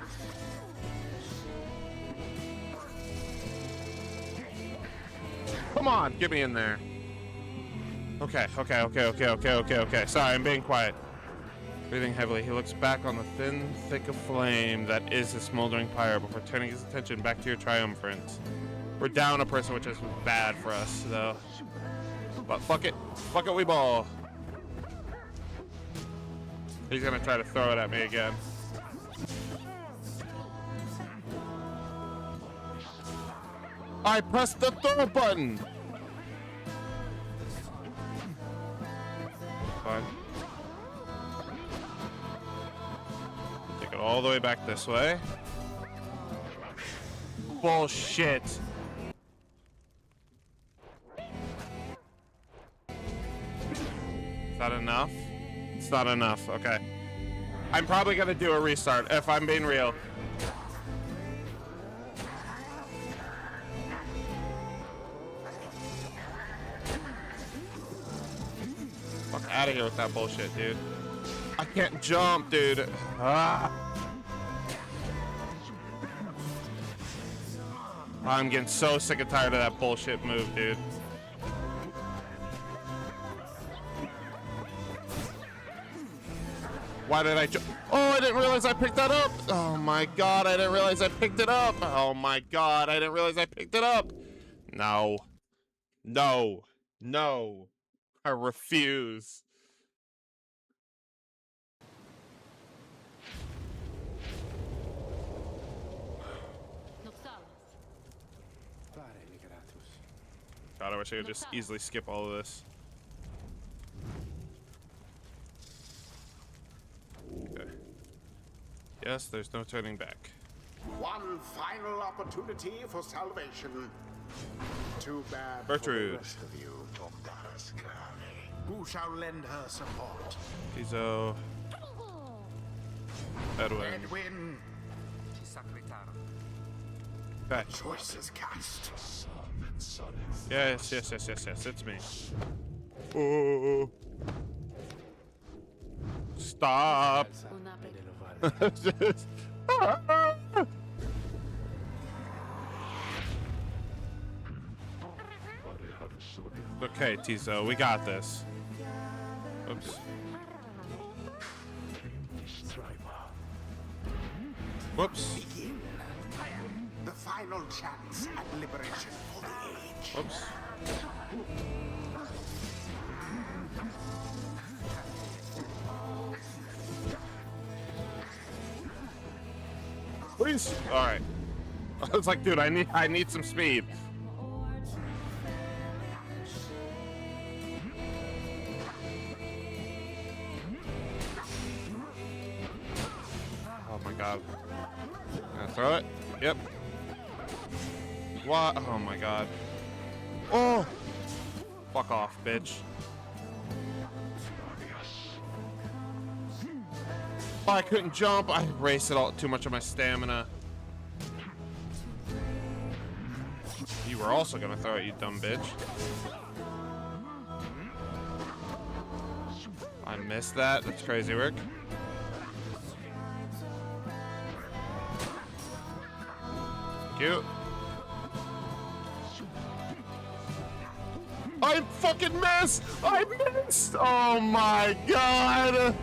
Speaker 1: Come on, get me in there. Okay. Sorry, I'm being quiet. Breathing heavily, he looks back on the thin, thick of flame that is his smoldering pyre before turning his attention back to your triumvirate. We're down a person, which is bad for us, though. But fuck it, we ball. He's gonna try to throw it at me again. I pressed the throw button. Fine. Take it all the way back this way. Bullshit. Is that enough? It's not enough. Okay. I'm probably gonna do a restart if I'm being real. Fuck out of here with that bullshit, dude. I can't jump, dude. Ah. I'm getting so sick and tired of that bullshit move, dude. Why did I jump? Oh, I didn't realize I picked that up. Oh my god, I didn't realize I picked it up. Oh my god, I didn't realize I picked it up. No. No. No. I refuse. God, I wish I could just easily skip all of this. Okay. Yes, there's no turning back.
Speaker 5: One final opportunity for salvation. Too bad
Speaker 1: Bertrude.
Speaker 5: for the rest of you. Who shall lend her support?
Speaker 1: Tizo. Edwin.
Speaker 5: Edwin.
Speaker 1: Okay.
Speaker 5: Choice is cast.
Speaker 1: Yes, it's me. Oh. Stop. Just- Okay, Tizo, we got this. Oops. Whoops.
Speaker 5: Begin. The final chance at liberation for the age.
Speaker 1: Whoops. Please. All right. I was like, dude, I need some speed. Oh my god. Gonna throw it? Yep. What? Oh my god. Oh! Fuck off, bitch. Oh, I couldn't jump. I wasted all too much of my stamina. You were also gonna throw it, you dumb bitch. I missed that. That's crazy work. Cute. I fucking missed! I missed! Oh my god!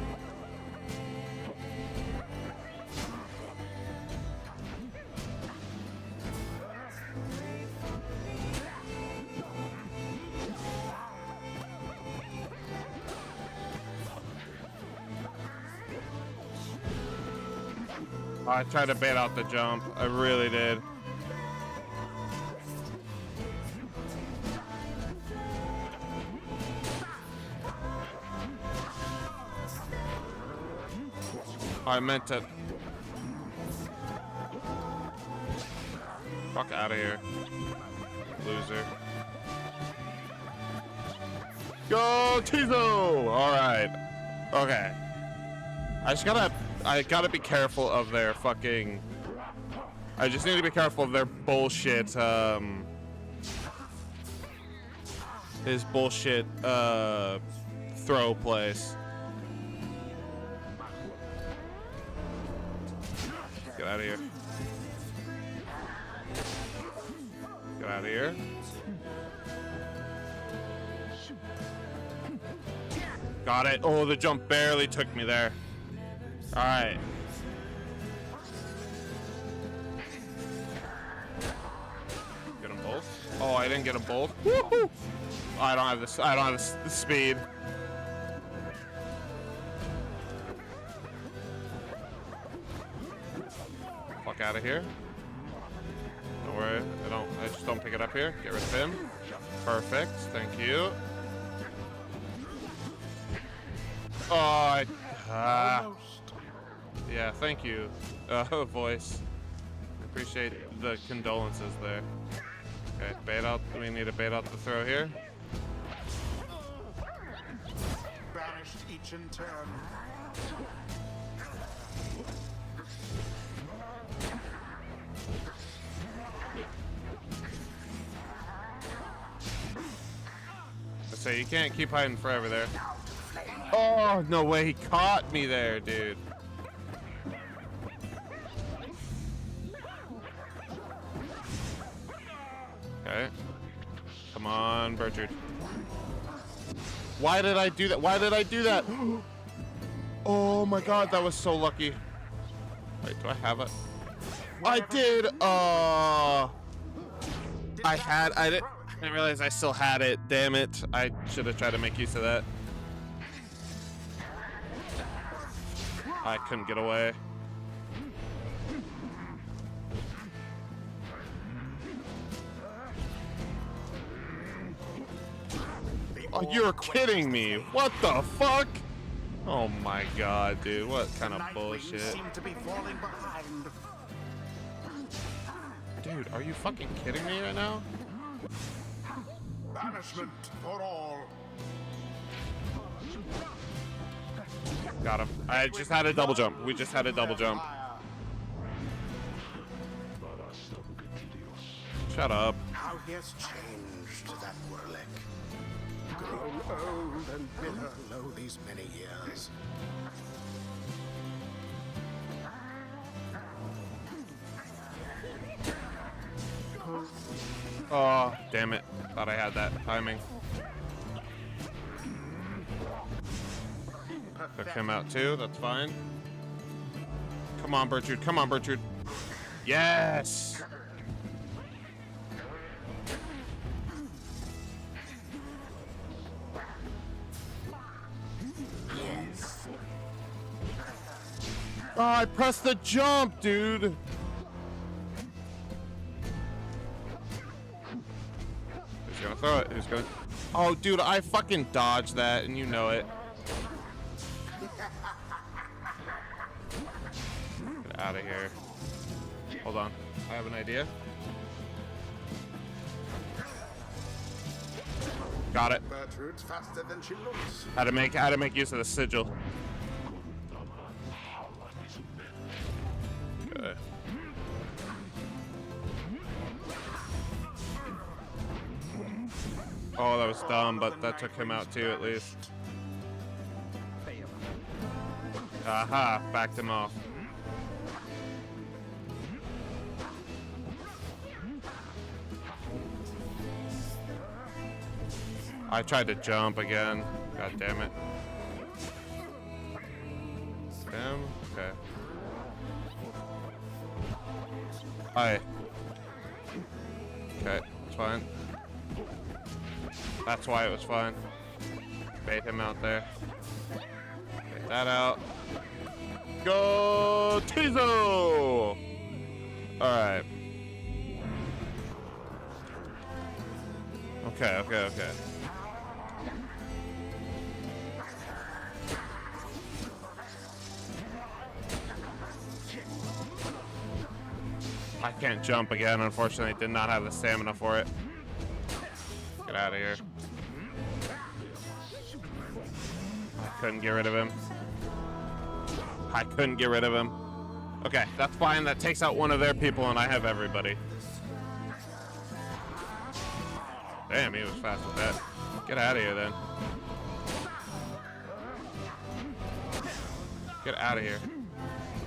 Speaker 1: I tried to bait out the jump. I really did. I meant to. Fuck out of here. Loser. Go, Tizo! Alright. Okay. I gotta be careful of their fucking. I just need to be careful of their bullshit. His bullshit throw place. Get out of here. Get out of here. Got it. Oh, the jump barely took me there. All right. Get them both. Oh, I didn't get them both. Woohoo! I don't have this. I don't have the speed. Fuck out of here. Don't worry. I just don't pick it up here. Get rid of him. Perfect. Thank you. Oh, yeah, thank you, voice. I appreciate the condolences there. Okay, bait out. We need to bait out the throw here.
Speaker 3: Banished each in turn.
Speaker 1: So you can't keep hiding forever there. Oh, no way, he caught me there, dude. Okay. Come on, Bertrand. Why did I do that? Why did I do that? Oh my god, that was so lucky. Wait, do I have it? I did! I didn't realize I still had it. Damn it. I should have tried to make use of that. I couldn't get away. Oh, you're kidding me. What the fuck? Oh my god, dude. What kind of bullshit?
Speaker 3: Seem to be falling behind.
Speaker 1: Dude, are you fucking kidding me right now?
Speaker 3: Banishment for all.
Speaker 1: Got him. I just had a double jump. We just had a double jump. Shut up.
Speaker 5: How he has changed, that Oralech. Grown old and bitter, lo, these many years.
Speaker 1: Oh, damn it. Thought I had that timing. Took him out too. That's fine. Come on, Bertrude. Come on, Bertrude. Yes! Oh, I pressed the jump, dude. He's gonna throw it. He's gonna. Oh, dude, I fucking dodged that, and you know it. Get out of here. Hold on. I have an idea. Got it.
Speaker 3: Bertrude's faster than she looks.
Speaker 1: How to make use of the sigil. Okay. Oh, that was dumb, but that took him out too, at least. Aha, backed him off. I tried to jump again. God damn it. Him? Okay. Hi. Okay, it's fine. That's why it was fine. Bait him out there. Bait that out. Go Tizo! Alright. Okay. I can't jump again, unfortunately. Did not have the stamina for it. Get out of here. I couldn't get rid of him. I couldn't get rid of him. Okay, that's fine. That takes out one of their people, and I have everybody. Damn, he was fast with that. Get out of here, then. Get out of here,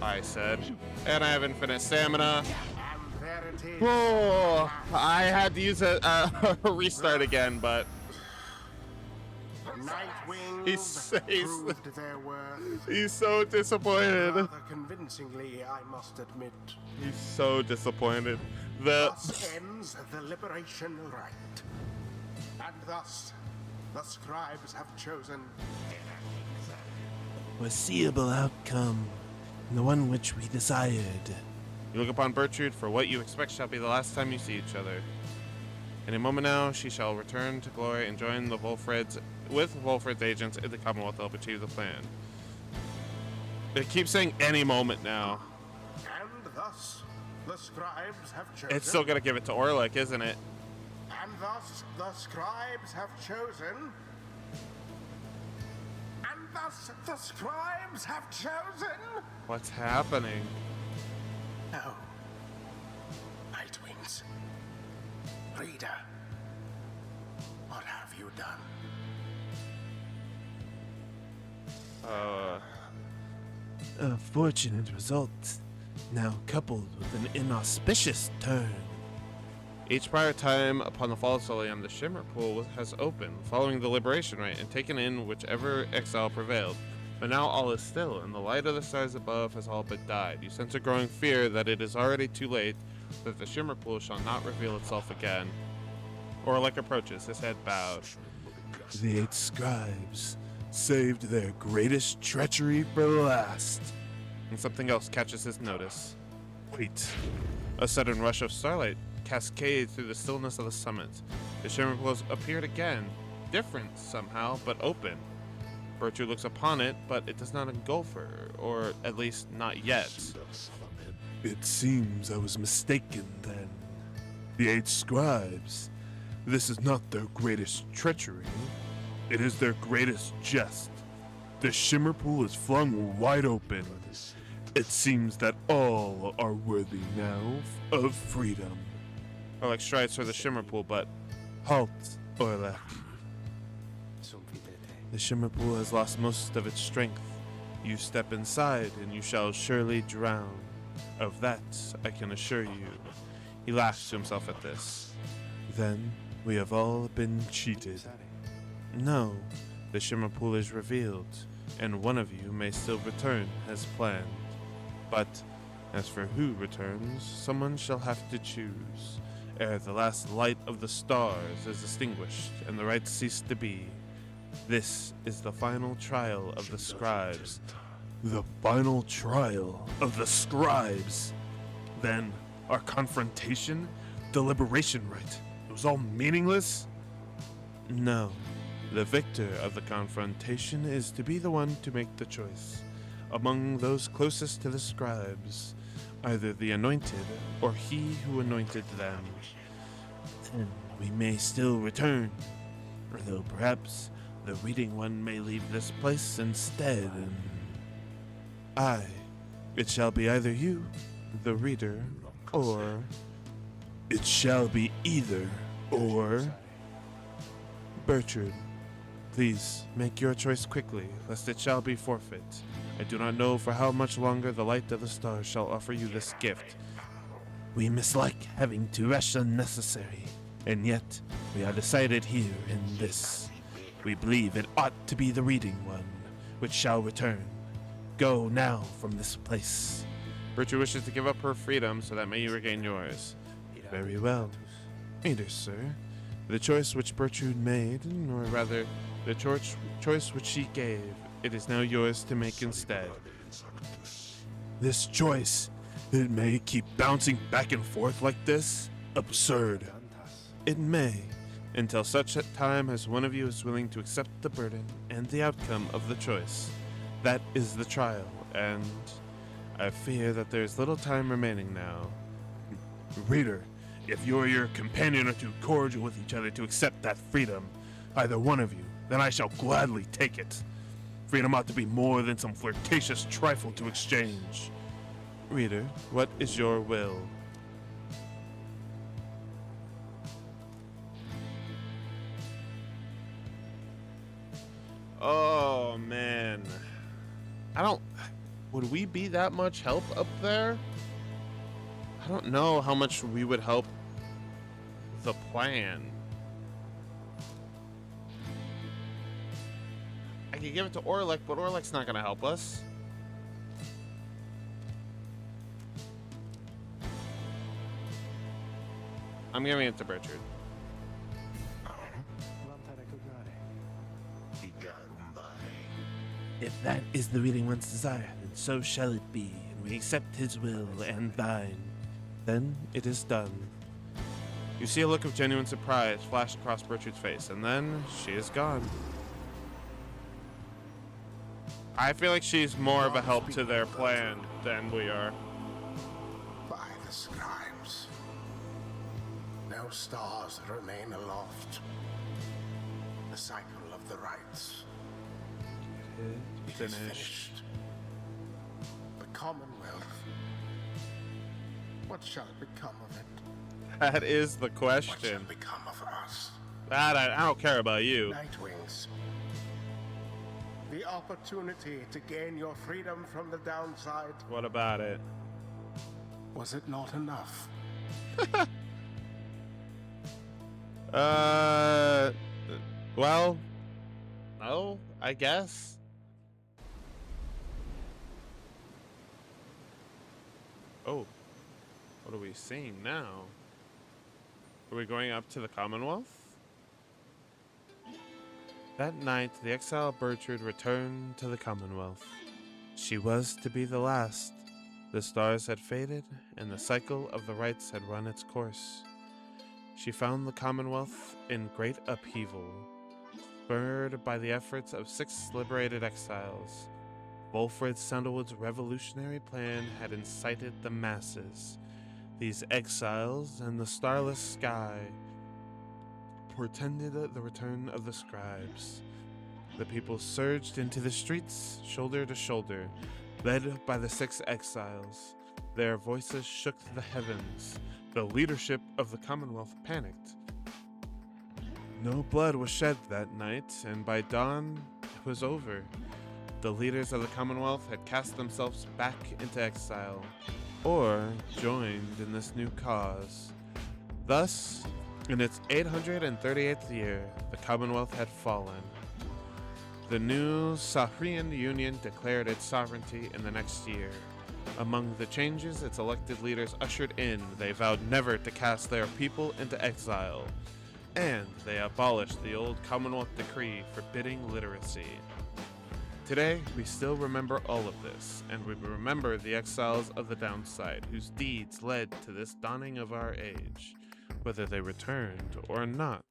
Speaker 1: I said. And I have infinite stamina.
Speaker 3: And there it is.
Speaker 1: Oh, I had to use a restart again, but
Speaker 3: Nightwings proved their worth.
Speaker 1: he's so disappointed.
Speaker 5: Rather convincingly, I must admit.
Speaker 1: He's so disappointed. The
Speaker 3: Thus ends the liberation rite. And thus, the scribes have chosen
Speaker 4: Foreseeable outcome, the one which we desired.
Speaker 1: You look upon Bertrude, for what you expect shall be the last time you see each other. In a moment now, she shall return to glory and join the with Wolfred's agents in the Commonwealth to help achieve the plan. It keeps saying any moment now.
Speaker 3: And thus, the scribes have chosen.
Speaker 1: It's still gonna give it to Oralech, isn't it?
Speaker 3: And thus, the scribes have chosen. And thus, the scribes have chosen.
Speaker 1: What's happening?
Speaker 3: No. Nightwings. Reader. What have you done?
Speaker 4: A fortunate result, now coupled with an inauspicious turn.
Speaker 1: Each prior time upon the fall of Solium, the Shimmer Pool has opened, following the liberation rite, and taken in whichever exile prevailed. But now all is still, and the light of the stars above has all but died. You sense a growing fear that it is already too late, that the Shimmer Pool shall not reveal itself again. Oralech approaches, his head bowed.
Speaker 4: The 8 scribes saved their greatest treachery for last.
Speaker 1: And something else catches his notice.
Speaker 4: Wait,
Speaker 1: A sudden rush of starlight cascades through the stillness of the summit. The Shimmer Pools appeared again, different somehow, but open. Bertrude looks upon it, but it does not engulf her, or at least not yet.
Speaker 4: it seems I was mistaken then. The 8 scribes, this is not their greatest treachery. It is their greatest jest. The Shimmer Pool is flung wide open. It seems that all are worthy now of freedom.
Speaker 1: Oralech strides for the Shimmer Pool, but
Speaker 4: Halt, Oralech. The Shimmer Pool has lost most of its strength. You step inside and you shall surely drown. Of that I can assure you. He laughs to himself at this. Then we have all been cheated. No, the Shimmer Pool is revealed, and one of you may still return as planned. But as for who returns, someone shall have to choose, ere the last light of the stars is extinguished and the rites cease to be. This is the final trial of the scribes. The final trial of the scribes? Then, our confrontation? The liberation rite? It was all meaningless? No. The victor of the confrontation is to be the one to make the choice. Among those closest to the scribes, either the anointed or he who anointed them. Then we may still return, though perhaps the reading one may leave this place instead. It shall be either you, the reader, or it shall be either or. Bertrude, please make your choice quickly, lest it shall be forfeit. I do not know for how much longer the light of the stars shall offer you this gift. We mislike having to rush unnecessary, and yet we are decided here in this. We believe it ought to be the reading one, which shall return. Go now from this place.
Speaker 1: Bertrude wishes to give up her freedom so that may you regain yours.
Speaker 4: Very well. Reader, sir, the choice which Bertrude made, or rather, the choice which she gave, it is now yours to make instead. This choice, it may keep bouncing back and forth like this? Absurd. It may, until such a time as one of you is willing to accept the burden and the outcome of the choice. That is the trial, and I fear that there is little time remaining now. Reader, if you or your companion are too cordial with each other to accept that freedom, either one of you, then I shall gladly take it.
Speaker 1: Freedom ought to be more than some flirtatious trifle to exchange. Reader, what is your will? Oh, man. Would we be that much help up there? I don't know how much we would help the plan. I could give it to Oralech, but Oralech's not going to help us. I'm giving it to Bertrand. If that is the reading one's desire, then so shall it be, and we accept his will and thine. Then it is done. You see a look of genuine surprise flash across Bertrand's face, and then she is gone. I feel like she's more of a help to their plan than we are.
Speaker 5: By the scribes, no stars remain aloft. The cycle of the rites it is finished. The Commonwealth, what shall become of it?
Speaker 1: That is the
Speaker 5: What shall
Speaker 1: question.
Speaker 5: become of us?
Speaker 1: That I don't care about you.
Speaker 5: Nightwings, the opportunity to gain your freedom from the downside,
Speaker 1: What about it?
Speaker 5: was it not enough?
Speaker 1: Well, no, I guess. Oh, what are we seeing now? Are we going up to the Commonwealth? That night, the exile Bertrand returned to the Commonwealth. She was to be the last. The stars had faded, and the cycle of the rites had run its course. She found the Commonwealth in great upheaval, spurred by the efforts of 6 liberated exiles. Wolfred Sandalwood's revolutionary plan had incited the masses. These exiles and the starless sky portended the return of the scribes. The people surged into the streets, shoulder to shoulder, led by the 6 exiles. Their voices shook the heavens. The leadership of the Commonwealth panicked. No blood was shed that night, and by dawn it was over. The leaders of the Commonwealth had cast themselves back into exile, or joined in this new cause. Thus, in its 838th year, the Commonwealth had fallen. The new Sahrian Union declared its sovereignty in the next year. Among the changes its elected leaders ushered in, they vowed never to cast their people into exile, and they abolished the old Commonwealth decree forbidding literacy. Today, we still remember all of this, and we remember the exiles of the downside whose deeds led to this dawning of our age, whether they returned or not.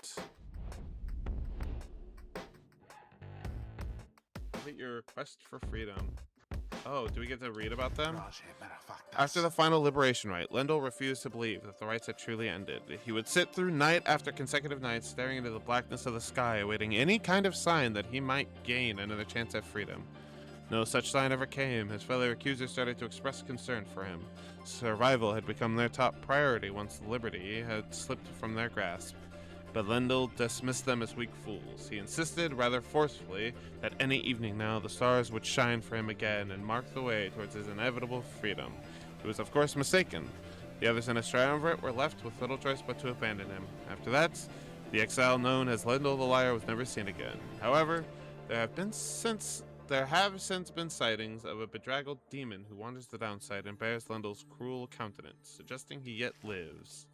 Speaker 1: Complete your quest for freedom. Oh, do we get to read about them? After the final liberation rite, Lendl refused to believe that the rites had truly ended. He would sit through night after consecutive nights, staring into the blackness of the sky, awaiting any kind of sign that he might gain another chance at freedom. No such sign ever came. His fellow accusers started to express concern for him. Survival had become their top priority once liberty had slipped from their grasp. But Lendl dismissed them as weak fools. He insisted, rather forcefully, that any evening now the stars would shine for him again and mark the way towards his inevitable freedom. He was of course mistaken. The others in his triumvirate were left with little choice but to abandon him. After that, the exile known as Lendl the Liar was never seen again. However, there have since been sightings of a bedraggled demon who wanders the downside and bears Lendl's cruel countenance, suggesting he yet lives.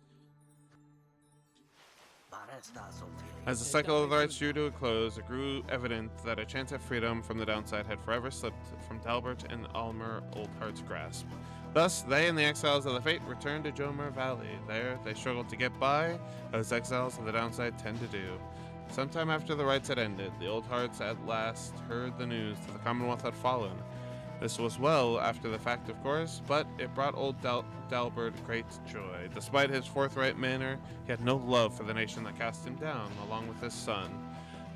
Speaker 1: As the cycle of the rites drew to a close, it grew evident that a chance at freedom from the downside had forever slipped from Dalbert and Almer Oldheart's grasp. Thus, they and the exiles of the Fate returned to Jomer Valley. There, they struggled to get by, as exiles of the downside tend to do. Sometime after the rites had ended, the Oldhearts at last heard the news that the Commonwealth had fallen. This was well after the fact, of course, but it brought old Dalbert great joy. Despite his forthright manner, he had no love for the nation that cast him down, along with his son.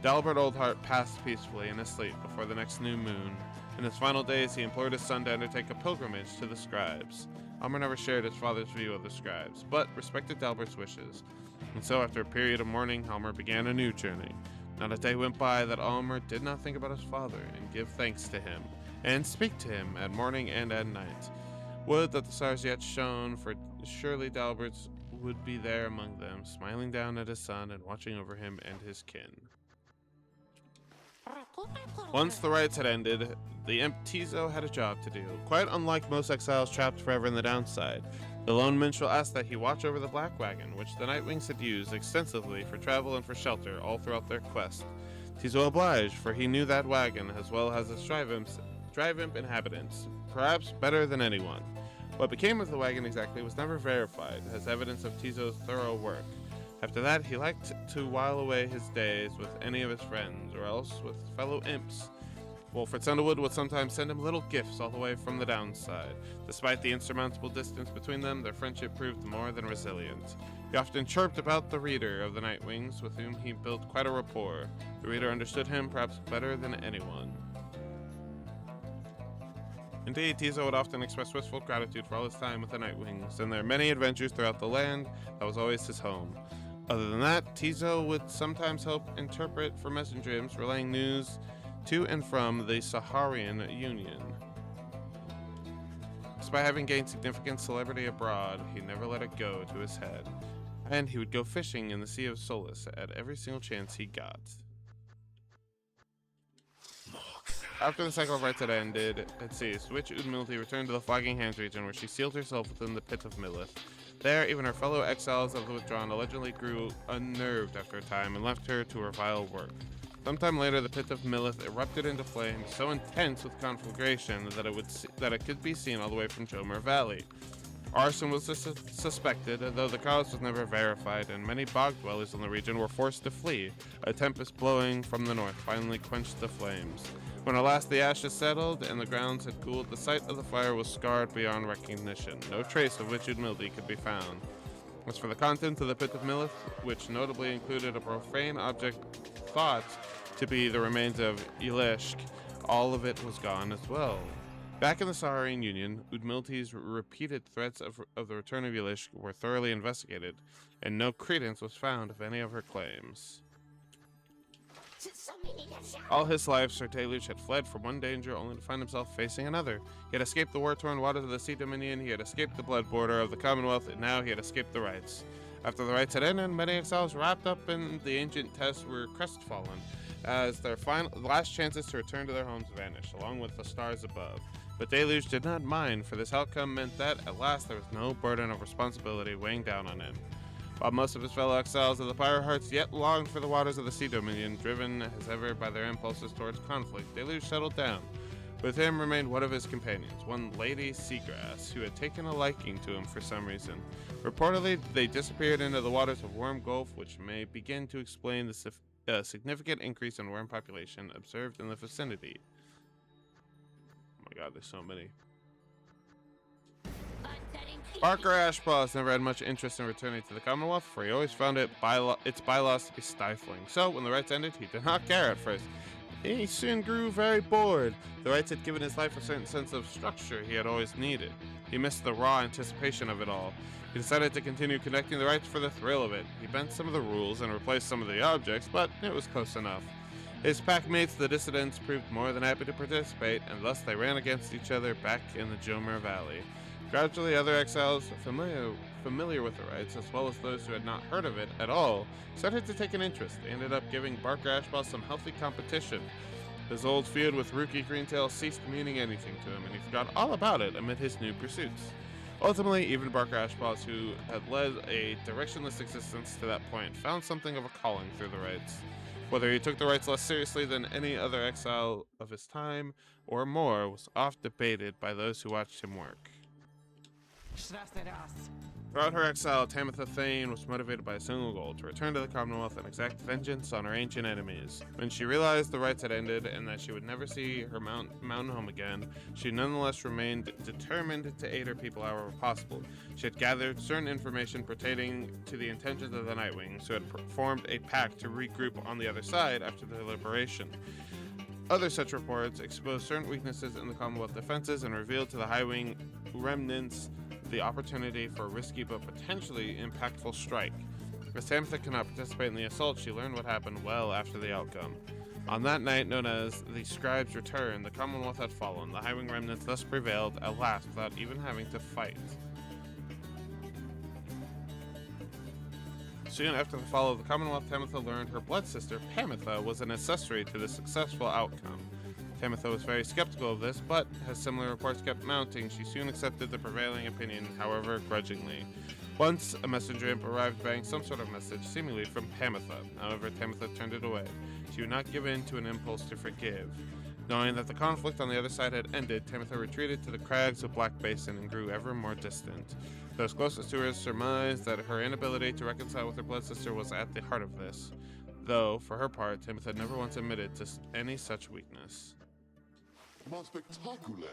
Speaker 1: Dalbert Oldheart passed peacefully in his sleep before the next new moon. In his final days, he implored his son to undertake a pilgrimage to the scribes. Almer never shared his father's view of the scribes, but respected Dalbert's wishes. And so, after a period of mourning, Almer began a new journey. Not a day went by that Almer did not think about his father and give thanks to him, and speak to him at morning and at night. Would that the stars yet shone, for surely Dalbert's would be there among them, smiling down at his son and watching over him and his kin. Once the rites had ended, the imp Tizo had a job to do. Quite unlike most exiles trapped forever in the downside, the lone minstrel asked that he watch over the black wagon, which the Nightwings had used extensively for travel and for shelter all throughout their quest. Tizo obliged, for he knew that wagon as well as its drive imp inhabitants, perhaps better than anyone. What became of the wagon exactly was never verified, as evidence of Tizo's thorough work. After that, he liked to while away his days with any of his friends, or else with fellow imps. Wolfert Sandalwood would sometimes send him little gifts all the way from the downside. Despite the insurmountable distance between them, their friendship proved more than resilient. He often chirped about the Reader of the Nightwings, with whom he built quite a rapport. The Reader understood him perhaps better than anyone. Indeed, Tizo would often express wistful gratitude for all his time with the Nightwings, and their many adventures throughout the land that was always his home. Other than that, Tizo would sometimes help interpret for messenger imps relaying news to and from the Saharian Union. Despite having gained significant celebrity abroad, he never let it go to his head, and he would go fishing in the Sea of Solace at every single chance he got. After the cycle of rites had ceased, Witch Udmilty returned to the Flagging Hands region, where she sealed herself within the Pit of Millith. There, even her fellow exiles of the Withdrawn allegedly grew unnerved after a time and left her to her vile work. Sometime later, the Pit of Millith erupted into flames so intense with conflagration that it could be seen all the way from Jomer Valley. Arson was suspected, though the cause was never verified, and many bog dwellers in the region were forced to flee. A tempest blowing from the north finally quenched the flames. When at last the ashes settled and the grounds had cooled, the site of the fire was scarred beyond recognition. No trace of Witch Udmilty could be found. As for the contents of the Pit of Millith, which notably included a profane object thought to be the remains of Ilishk, all of it was gone as well. Back in the Saharian Union, Udmilty's repeated threats of the return of Ilishk were thoroughly investigated, and no credence was found of any of her claims. All his life, Sir Deluge had fled from one danger only to find himself facing another. He had escaped the war-torn waters of the Sea Dominion, he had escaped the blood border of the Commonwealth, and now he had escaped the rites. After the rites had ended, many exiles wrapped up in the ancient tests were crestfallen, as their last chances to return to their homes vanished, along with the stars above. But Deluge did not mind, for this outcome meant that, at last, there was no burden of responsibility weighing down on him. While most of his fellow exiles of the Pyre hearts yet longed for the waters of the Sea Dominion, driven as ever by their impulses towards conflict, Deluge settled down. With him remained one of his companions, one Lady Seagrass, who had taken a liking to him for some reason. Reportedly, they disappeared into the waters of Worm Gulf, which may begin to explain the significant increase in worm population observed in the vicinity. Oh my god, there's so many. Barker Ashpaws never had much interest in returning to the Commonwealth, for he always found its bylaws to be stifling. So, when the rites ended, he did not care at first. He soon grew very bored. The rites had given his life a certain sense of structure he had always needed. He missed the raw anticipation of it all. He decided to continue conducting the rites for the thrill of it. He bent some of the rules and replaced some of the objects, but it was close enough. His packmates, the dissidents, proved more than happy to participate, and thus they ran against each other back in the Jomer Valley. Gradually, other exiles, familiar with the rites, as well as those who had not heard of it at all, started to take an interest. They ended up giving Barker Ashpaw some healthy competition. His old feud with Rookie Greentail ceased meaning anything to him, and he forgot all about it amid his new pursuits. Ultimately, even Barker Ashpaws, who had led a directionless existence to that point, found something of a calling through the rites. Whether he took the rites less seriously than any other exile of his time, or more, was oft debated by those who watched him work. Throughout her exile, Tamitha Thane was motivated by a single goal: to return to the Commonwealth and exact vengeance on her ancient enemies. When she realized the rites had ended and that she would never see her mountain home again, she nonetheless remained determined to aid her people however possible. She had gathered certain information pertaining to the intentions of the Nightwings, who had formed a pact to regroup on the other side after their liberation. Other such reports exposed certain weaknesses in the Commonwealth defenses and revealed to the Highwing remnants the opportunity for a risky but potentially impactful strike. As Tamitha could not participate in the assault, she learned what happened well after the outcome. On that night, known as the Scribe's Return, the Commonwealth had fallen. The Highwing remnants thus prevailed at last without even having to fight. Soon after the fall of the Commonwealth, Tamitha learned her blood sister, Pamitha, was an accessory to the successful outcome. Tamitha was very skeptical of this, but as similar reports kept mounting, she soon accepted the prevailing opinion, however grudgingly. Once, a messenger imp arrived bearing some sort of message, seemingly from Pamitha. However, Tamitha turned it away. She would not give in to an impulse to forgive. Knowing that the conflict on the other side had ended, Tamitha retreated to the crags of Black Basin and grew ever more distant. Those closest to her surmised that her inability to reconcile with her blood sister was at the heart of this, though, for her part, Tamitha never once admitted to any such weakness.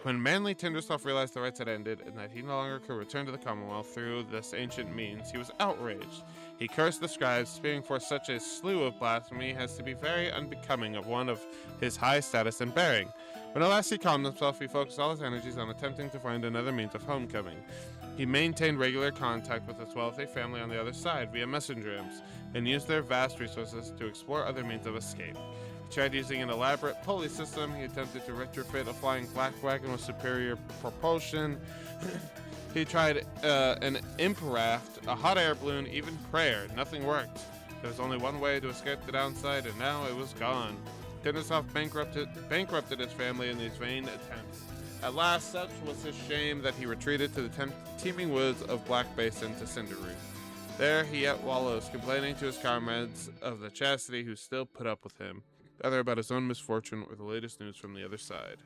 Speaker 1: When Manly Tinderstoff realized the rites had ended and that he no longer could return to the Commonwealth through this ancient means, he was outraged. He cursed the scribes, spewing forth such a slew of blasphemy as to be very unbecoming of one of his high status and bearing. When at last he calmed himself, he focused all his energies on attempting to find another means of homecoming. He maintained regular contact with his wealthy family on the other side via messenger imps, and used their vast resources to explore other means of escape. He tried using an elaborate pulley system. He attempted to retrofit a flying black wagon with superior propulsion. He tried an imp raft, a hot air balloon, even prayer. Nothing worked. There was only one way to escape the downside, and now it was gone. Tinderstoff bankrupted his family in these vain attempts. At last, such was his shame that he retreated to the teeming woods of Black Basin to Cinderroot. There he yet wallows, complaining to his comrades of the chastity who still put up with him, either about his own misfortune or the latest news from the other side.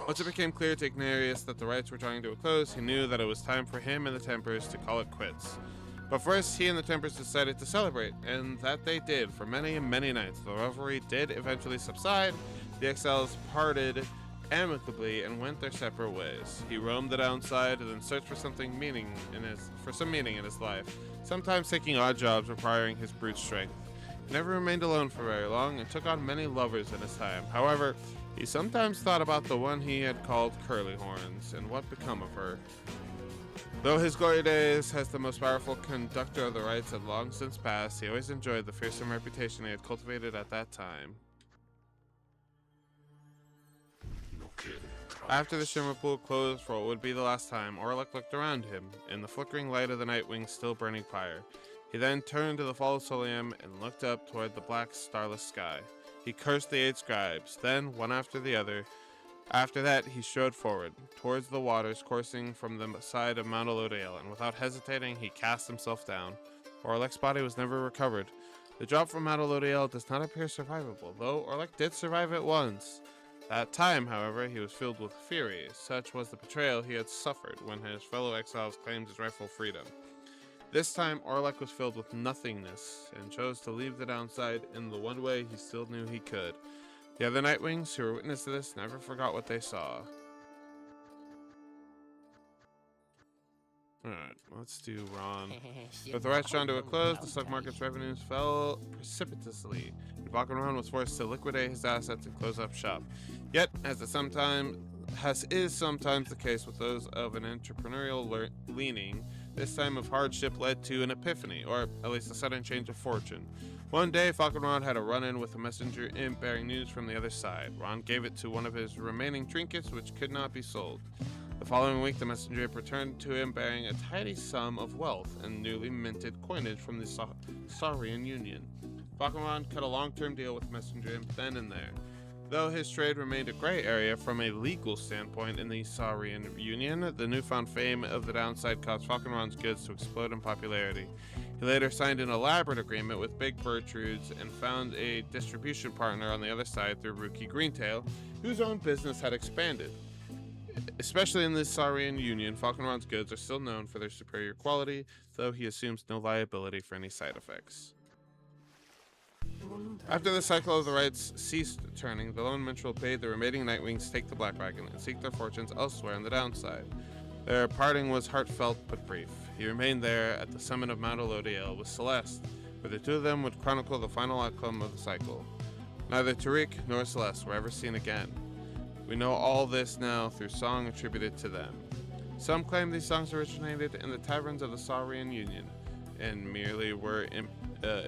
Speaker 1: Once it became clear to Ignarius that the rites were drawing to a close, he knew that it was time for him and the Tempers to call it quits. But first, he and the Tempers decided to celebrate, and that they did for many and many nights. The revelry did eventually subside. The exiles parted amicably and went their separate ways. He roamed the downside and then searched for some meaning in his life, sometimes taking odd jobs requiring his brute strength. He never remained alone for very long and took on many lovers in his time. However, he sometimes thought about the one he had called Curly Horns and what become of her. Though his glory days as the most powerful conductor of the rites had long since passed, he always enjoyed the fearsome reputation he had cultivated at that time. After the Shimmer Pool closed for what would be the last time, Oralech looked around him, in the flickering light of the Nightwing's still burning pyre. He then turned to the fall of Solium and looked up toward the black, starless sky. He cursed the 8 scribes, then, one after the other. After that, he strode forward, towards the waters coursing from the side of Mount Elodale, and without hesitating, he cast himself down. Oralech's body was never recovered. The drop from Mount Elodale does not appear survivable, though Oralech did survive it once. That time, however, he was filled with fury. Such was the betrayal he had suffered when his fellow exiles claimed his rightful freedom. This time, Oralech was filled with nothingness and chose to leave the downside in the one way he still knew he could. The other Nightwings who were witness to this never forgot what they saw. Alright, let's do Ron. With the rites drawn to a close, the stock market's revenues fell precipitously, and Ron was forced to liquidate his assets and close up shop. Yet, as is sometimes the case with those of an entrepreneurial leaning, this time of hardship led to an epiphany, or at least a sudden change of fortune. One day, Ron had a run-in with a messenger imp bearing news from the other side. Ron gave it to one of his remaining trinkets, which could not be sold. The following week, the messenger imp returned to him bearing a tidy sum of wealth and newly minted coinage from the Saurian Union. Ron cut a long-term deal with the messenger imp then and there. Though his trade remained a gray area from a legal standpoint in the Saurian Union, the newfound fame of the downside caused Ron's goods to explode in popularity. He later signed an elaborate agreement with Big Bertrude's and found a distribution partner on the other side through Rookie Greentail, whose own business had expanded. especially in the Saurian Union, Falconrod's goods are still known for their superior quality, though he assumes no liability for any side effects. After the cycle of the rites ceased turning, the lone minstrel bade the remaining Nightwings take the Black Wagon and seek their fortunes elsewhere on the downside. Their parting was heartfelt but brief. He remained there at the summit of Mount Elodiel with Celeste, where the two of them would chronicle the final outcome of the cycle. Neither Tariq nor Celeste were ever seen again. We know all this now through song attributed to them. Some claim these songs originated in the taverns of the Saurian Union and merely were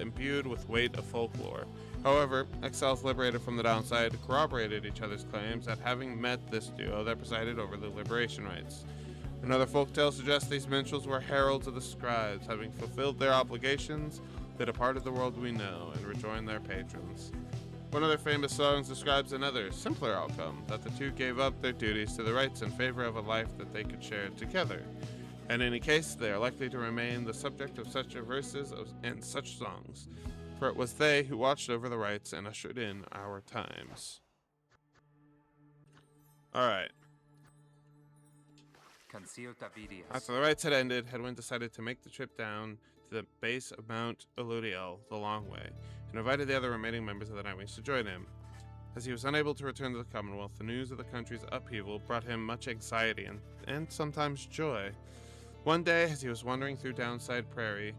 Speaker 1: imbued with weight of folklore. However, exiles liberated from the downside corroborated each other's claims at having met this duo that presided over the liberation rites. Another folktale suggests these minstrels were heralds of the scribes, having fulfilled their obligations, they departed the world we know and rejoined their patrons. One of their famous songs describes another, simpler outcome, that the two gave up their duties to the rites in favor of a life that they could share together. In any case, they are likely to remain the subject of such verses and such songs, for it was they who watched over the rites and ushered in our times. Alright. After the rites had ended, Hedwyn decided to make the trip down to the base of Mount Elodiel the long way, and invited the other remaining members of the Nightwings to join him. As he was unable to return to the Commonwealth, the news of the country's upheaval brought him much anxiety and sometimes joy. One day, as he was wandering through Downside Prairie,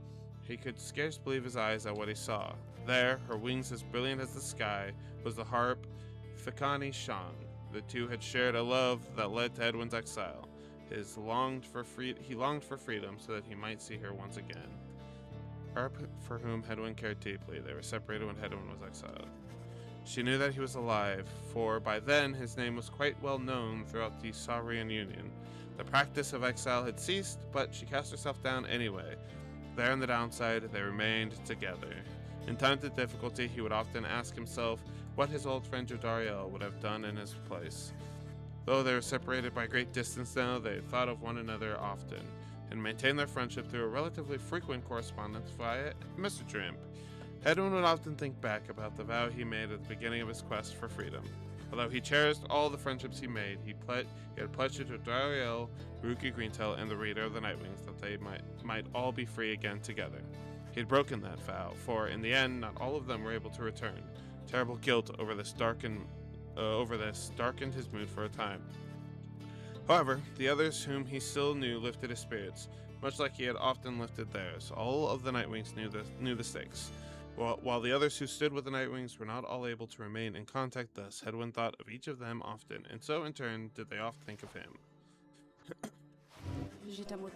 Speaker 1: he could scarce believe his eyes at what he saw. There, her wings as brilliant as the sky, was the harp Fikani Shan. The two had shared a love that led to Hedwyn's exile. He longed for freedom so that he might see her once again. Harp, for whom Hedwyn cared deeply, they were separated when Hedwyn was exiled. She knew that he was alive, for by then his name was quite well known throughout the Saurian Union. The practice of exile had ceased, but she cast herself down anyway. There on the downside, they remained together. In times of difficulty, he would often ask himself what his old friend Jodariel would have done in his place. Though they were separated by great distance now, they thought of one another often, and maintained their friendship through a relatively frequent correspondence via Messenger Imp. Hedwyn would often think back about the vow he made at the beginning of his quest for freedom. Although he cherished all the friendships he made, he had pledged to Jodariel, Ruki Greentail, and the Reader of the Nightwings that they might all be free again together. He had broken that vow, for in the end, not all of them were able to return. Terrible guilt over this darkened his mood for a time. However, the others whom he still knew lifted his spirits, much like he had often lifted theirs. All of the Nightwings knew the stakes. While the others who stood with the Nightwings were not all able to remain in contact thus, Hedwyn thought of each of them often, and so in turn did they oft think of him.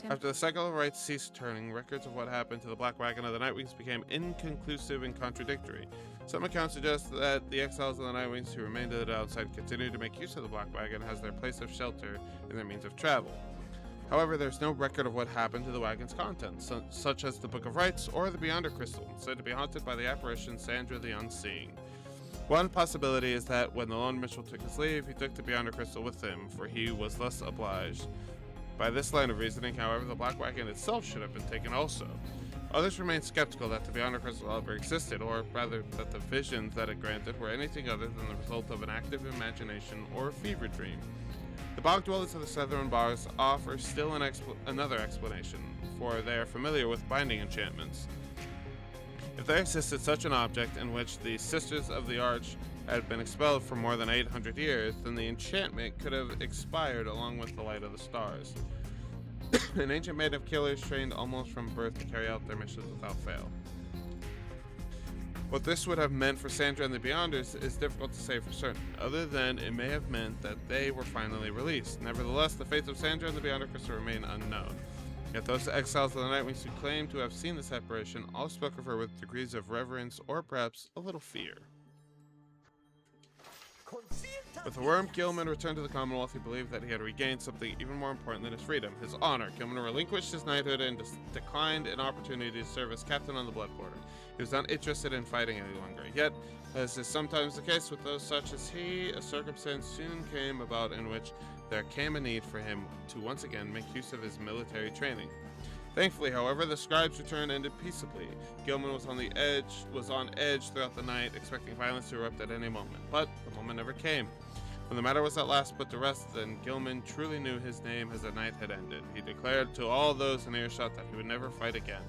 Speaker 1: After the cycle of rites ceased turning, records of what happened to the Black Wagon of the Nightwings became inconclusive and contradictory. Some accounts suggest that the exiles of the Nightwings who remained to the downside continued to make use of the Black Wagon as their place of shelter and their means of travel. However, there's no record of what happened to the wagon's contents, such as the Book of Rites or the Beyonder Crystal, said to be haunted by the apparition Sandra the Unseeing. One possibility is that when the lone minstrel took his leave, he took the Beyonder Crystal with him, for he was thus obliged. By this line of reasoning, however, the Black Wagon itself should have been taken also. Others remain skeptical that the Beyonder Crystal ever existed, or rather that the visions that it granted were anything other than the result of an active imagination or a fever dream. The bog dwellers of the southern bars offer still another explanation, for they are familiar with binding enchantments. If there existed such an object in which the Sisters of the Arch had been expelled for more than 800 years, then the enchantment could have expired along with the light of the stars. An ancient band of killers trained almost from birth to carry out their missions without fail. What this would have meant for Sandra and the Beyonders is difficult to say for certain, other than it may have meant that they were finally released. Nevertheless, the fates of Sandra and the Beyonder Crystal remain unknown. Yet those exiles of the Nightwings who claim to have seen this apparition all spoke of her with degrees of reverence or perhaps a little fear. With the worm, Gilman returned to the Commonwealth. He believed that he had regained something even more important than his freedom, his honor. Gilman relinquished his knighthood and declined an opportunity to serve as captain on the Blood Border. He was not interested in fighting any longer. Yet, as is sometimes the case with those such as he, a circumstance soon came about in which there came a need for him to once again make use of his military training. Thankfully, however, the scribe's return ended peaceably. Gilman was on edge throughout the night, expecting violence to erupt at any moment, but the moment never came. When the matter was at last put to rest, then Gilman truly knew his name as the night had ended. He declared to all those in earshot that he would never fight again.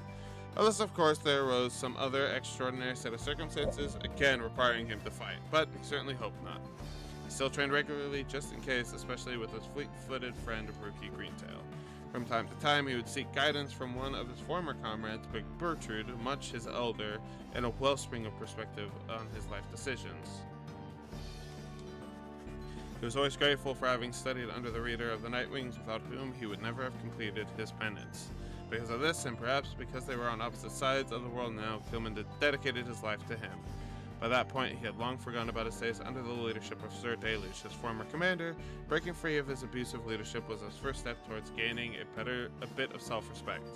Speaker 1: Unless, of course, there arose some other extraordinary set of circumstances, again requiring him to fight, but he certainly hoped not. He still trained regularly, just in case, especially with his fleet-footed friend Rookie Greentail. From time to time, he would seek guidance from one of his former comrades, Big Bertrude, much his elder, and a wellspring of perspective on his life decisions. He was always grateful for having studied under the reader of the Nightwings, without whom he would never have completed his penance. Because of this, and perhaps because they were on opposite sides of the world now, Gilman dedicated his life to him. By that point, he had long forgotten about his days under the leadership of Sir Deluge, his former commander. Breaking free of his abusive leadership was his first step towards gaining a bit of self-respect.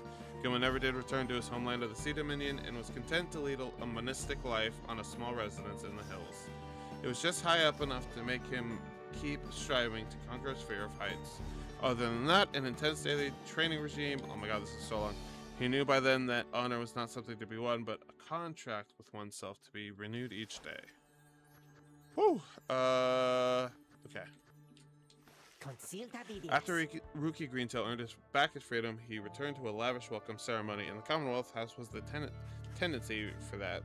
Speaker 1: Gilman never did return to his homeland of the Sea Dominion, and was content to lead a monastic life on a small residence in the hills. It was just high up enough to make him keep striving to conquer his fear of heights. Other than that, an intense daily training regime. Oh my god, this is so long. He knew by then that honor was not something to be won, but a contract with oneself to be renewed each day. Whew. Okay. After Rookie Greentail earned back his freedom, he returned to a lavish welcome ceremony in the Commonwealth, as was the tendency for that.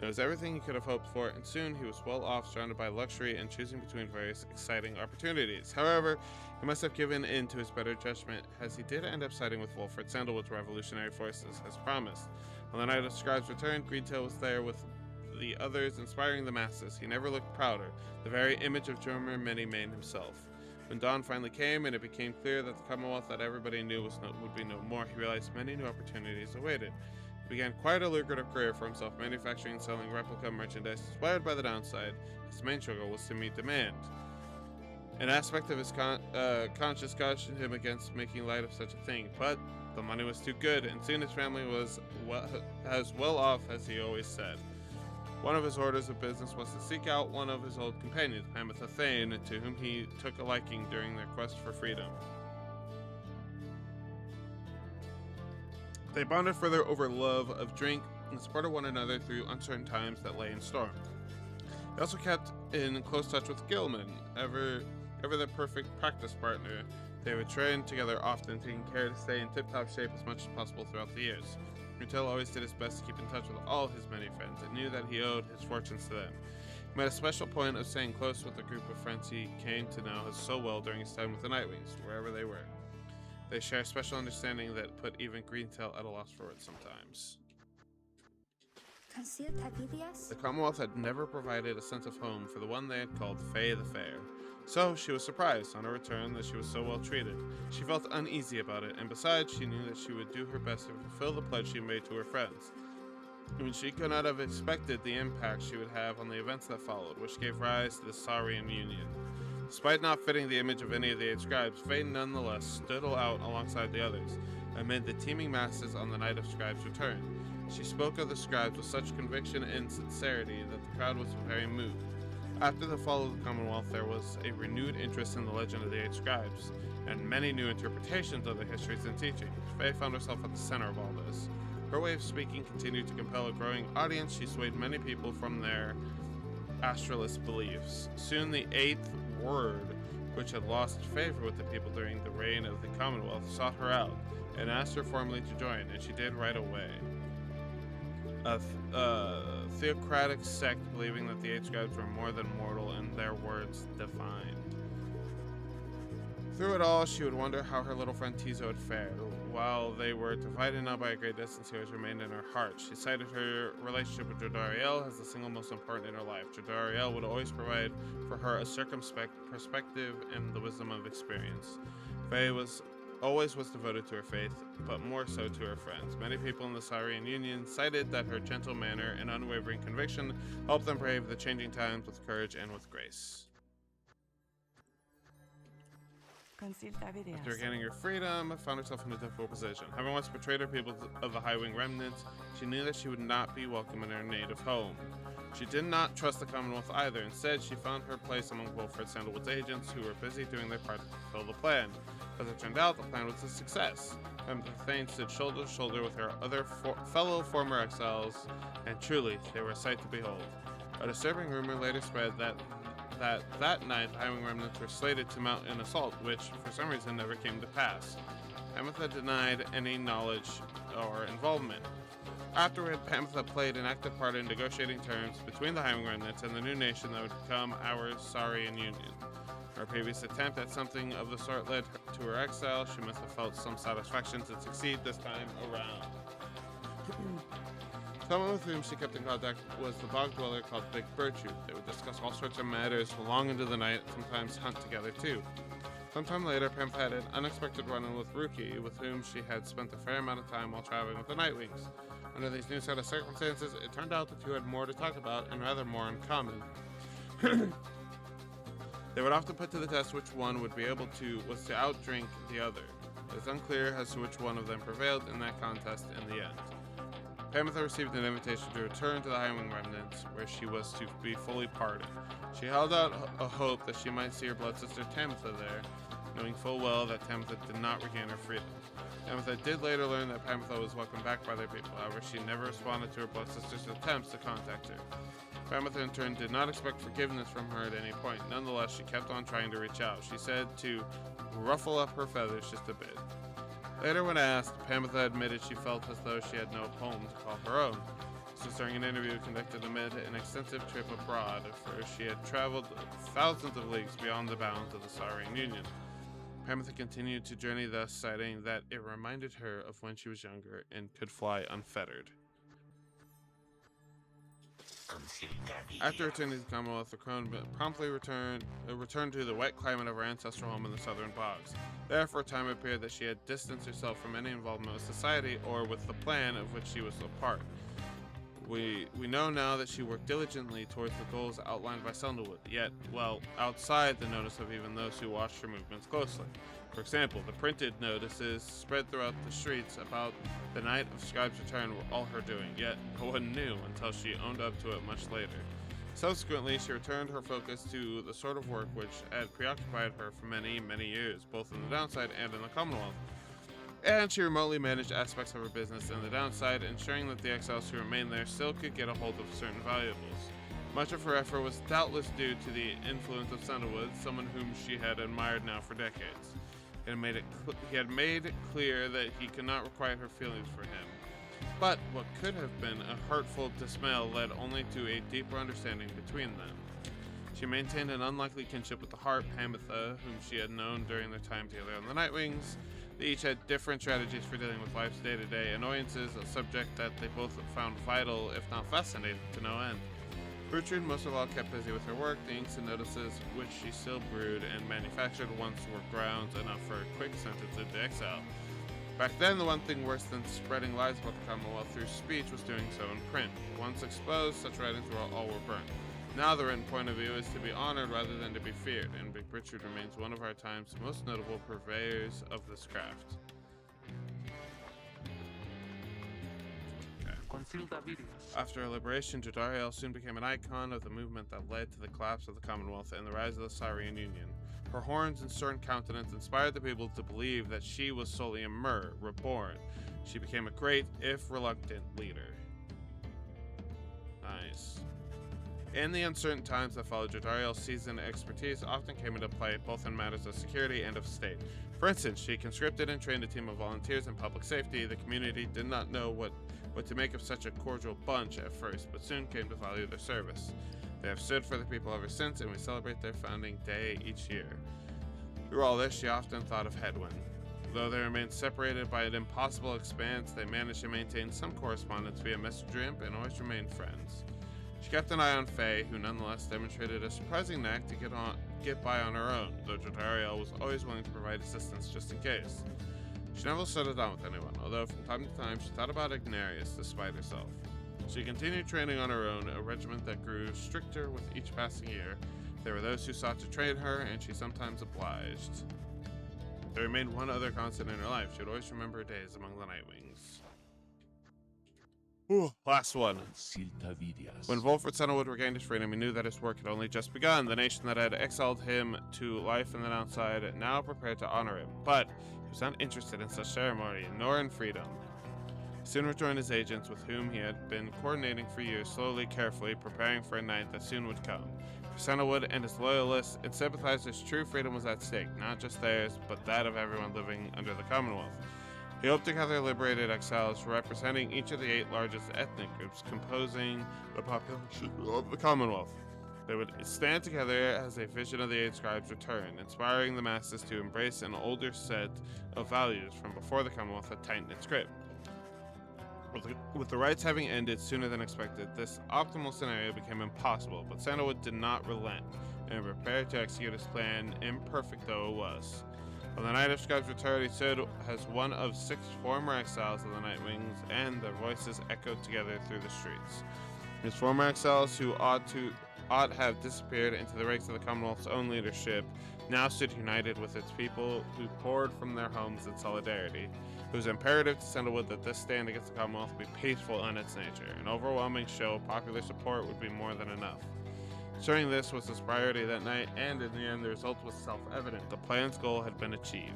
Speaker 1: It was everything he could have hoped for, and soon he was well off, surrounded by luxury and choosing between various exciting opportunities. However, he must have given in to his better judgment, as he did end up siding with Wolfred Sandalwood's revolutionary forces, as promised. On the night of Scribe's return, Greentail was there with the others, inspiring the masses. He never looked prouder, the very image of Drummer Many-Mane himself. When dawn finally came, and it became clear that the Commonwealth that everybody knew would be no more, he realized many new opportunities awaited. He began quite a lucrative career for himself, manufacturing and selling replica merchandise inspired by the downside. His main struggle was to meet demand. An aspect of his conscience cautioned him against making light of such a thing, but the money was too good, and soon his family was as well off as he always said. One of his orders of business was to seek out one of his old companions, Mammoth Thane, to whom he took a liking during their quest for freedom. They bonded further over love of drink and supported one another through uncertain times that lay in store. They also kept in close touch with Gilman, ever their perfect practice partner. They would train together often, taking care to stay in tip-top shape as much as possible throughout the years. Rutel always did his best to keep in touch with all his many friends, and knew that he owed his fortunes to them. He made a special point of staying close with the group of friends he came to know so well during his time with the Nightwings, wherever they were. They share a special understanding that put even Greentail at a loss for words sometimes. The Commonwealth had never provided a sense of home for the one they had called Faye the Fair. So she was surprised on her return that she was so well treated. She felt uneasy about it, and besides, she knew that she would do her best to fulfill the pledge she made to her friends. When she could not have expected the impact she would have on the events that followed, which gave rise to the Saurian Union. Despite not fitting the image of any of the 8 scribes, Faye nonetheless stood out alongside the others, amid the teeming masses on the night of Scribe's return. She spoke of the scribes with such conviction and sincerity that the crowd was very moved. After the fall of the Commonwealth, there was a renewed interest in the legend of the 8 scribes, and many new interpretations of the histories and teachings. Faye found herself at the center of all this. Her way of speaking continued to compel a growing audience. She swayed many people from their astralist beliefs. Soon the 8th word, which had lost favor with the people during the reign of the Commonwealth, sought her out and asked her formally to join, and she did right away. A theocratic sect believing that the 8 scribes were more than mortal and their words divine. Through it all, she would wonder how her little friend Tizo had fared. While they were divided now by a great distance, he always remained in her heart. She cited her relationship with Jodariel as the single most important in her life. Jodariel would always provide for her a circumspect perspective and the wisdom of experience. Faye always was devoted to her faith, but more so to her friends. Many people in the Saurian Union cited that her gentle manner and unwavering conviction helped them brave the changing times with courage and with grace. After gaining her freedom, found herself in a difficult position. Having once betrayed her people of the High Wing remnants, she knew that she would not be welcome in her native home. She did not trust the Commonwealth either. Instead, she found her place among Wilfred Sandalwood's agents, who were busy doing their part to fulfill the plan. As it turned out, the plan was a success. Mammoth Thane stood shoulder to shoulder with her other fellow former exiles, and truly, they were a sight to behold. A disturbing rumor later spread that that night the Highwing remnants were slated to mount an assault, which for some reason never came to pass. Pamitha denied any knowledge or involvement. Afterward, Pamitha played an active part in negotiating terms between the Highwing remnants and the new nation that would become our Saurian Union. Her previous attempt at something of the sort led her to her exile. She must have felt some satisfaction to succeed this time around. Someone with whom she kept in contact was the bog dweller called Big Birchtooth. They would discuss all sorts of matters long into the night, sometimes hunt together too. Sometime later, Pamp had an unexpected run-in with Rookie, with whom she had spent a fair amount of time while traveling with the Nightwings. Under these new set of circumstances, it turned out the two had more to talk about and rather more in common. They would often put to the test which one would be able to outdrink the other. It is unclear as to which one of them prevailed in that contest in the end. Pamitha received an invitation to return to the Highwing remnants, where she was to be fully pardoned. She held out a hope that she might see her blood sister Tamitha there, knowing full well that Tamitha did not regain her freedom. Tamitha did later learn that Pamitha was welcomed back by their people. However, she never responded to her blood sister's attempts to contact her. Pamitha in turn did not expect forgiveness from her at any point. Nonetheless, she kept on trying to reach out. She said to ruffle up her feathers just a bit. Later, when asked, Pamitha admitted she felt as though she had no home to call her own. This was during an interview conducted amid an extensive trip abroad, for she had traveled thousands of leagues beyond the bounds of the Saurian Union. Pamitha continued to journey thus, citing that it reminded her of when she was younger and could fly unfettered. After returning to the Commonwealth, the crone promptly returned to the wet climate of her ancestral home in the southern bogs. There, for a time, it appeared that she had distanced herself from any involvement with society or with the plan of which she was a part. We know now that she worked diligently towards the goals outlined by Sandalwood, yet, well, outside the notice of even those who watched her movements closely. For example, the printed notices spread throughout the streets about the night of Scribe's return were all her doing, yet no one knew until she owned up to it much later. Subsequently, she returned her focus to the sort of work which had preoccupied her for many, many years, both in the downside and in the Commonwealth. And she remotely managed aspects of her business in the downside, ensuring that the exiles who remained there still could get a hold of certain valuables. Much of her effort was doubtless due to the influence of Sandalwood, someone whom she had admired now for decades. He had made it clear that he could not requite her feelings for him. But what could have been a hurtful dismay led only to a deeper understanding between them. She maintained an unlikely kinship with the Harp, Pamitha, whom she had known during their time together on the Nightwings. They each had different strategies for dealing with life's day-to-day annoyances, a subject that they both found vital, if not fascinating, to no end. Gertrude most of all kept busy with her work. The inks and notices which she still brewed and manufactured once were grounds enough for a quick sentence into exile. Back then, the one thing worse than spreading lies about the Commonwealth through speech was doing so in print. Once exposed, such writings all were burnt. Now the written point of view is to be honored rather than to be feared, and Big Richard remains one of our time's most notable purveyors of this craft. After her liberation, Jodariel soon became an icon of the movement that led to the collapse of the Commonwealth and the rise of the Saurian Union. Her horns and stern countenance inspired the people to believe that she was solely a Mer, reborn. She became a great, if reluctant, leader. Nice. In the uncertain times that followed, Jodariel's seasoned expertise often came into play both in matters of security and of state. For instance, she conscripted and trained a team of volunteers in public safety. The community did not know what to make of such a cordial bunch at first, but soon came to value their service. They have stood for the people ever since, and we celebrate their founding day each year. Through all this, she often thought of Hedwyn. Though they remained separated by an impossible expanse, they managed to maintain some correspondence via messenger imp and always remained friends. She kept an eye on Faye, who nonetheless demonstrated a surprising knack to get by on her own, though Jodariel was always willing to provide assistance just in case. She never settled down with anyone, although from time to time she thought about Ignarius despite herself. She continued training on her own, a regiment that grew stricter with each passing year. There were those who sought to train her, and she sometimes obliged. There remained one other constant in her life. She would always remember her days among the Nightwings. Ooh, last one. When Volfred Sandalwood regained his freedom, he knew that his work had only just begun. The nation that had exiled him to life in the downside now prepared to honor him, but he was not interested in such ceremony, nor in freedom. He soon rejoined his agents, with whom he had been coordinating for years, slowly, carefully, preparing for a night that soon would come. For Sandalwood and his loyalists and sympathizers, true freedom was at stake, not just theirs, but that of everyone living under the Commonwealth. He hoped to gather liberated exiles representing each of the 8 largest ethnic groups composing the population of the Commonwealth. They would stand together as a vision of the 8 scribes returned, inspiring the masses to embrace an older set of values from before the Commonwealth had tightened its grip. With the rites having ended sooner than expected, this optimal scenario became impossible, but Sandalwood did not relent and prepared to execute his plan, imperfect though it was. On the night of Scribe's return, he stood as one of 6 former exiles of the Nightwings, and their voices echoed together through the streets. His former exiles, who ought have disappeared into the ranks of the Commonwealth's own leadership, now stood united with its people who poured from their homes in solidarity. It was imperative to Sandalwood that this stand against the Commonwealth be peaceful in its nature. An overwhelming show of popular support would be more than enough. Ensuring this was his priority that night, and in the end the result was self-evident. The plan's goal had been achieved.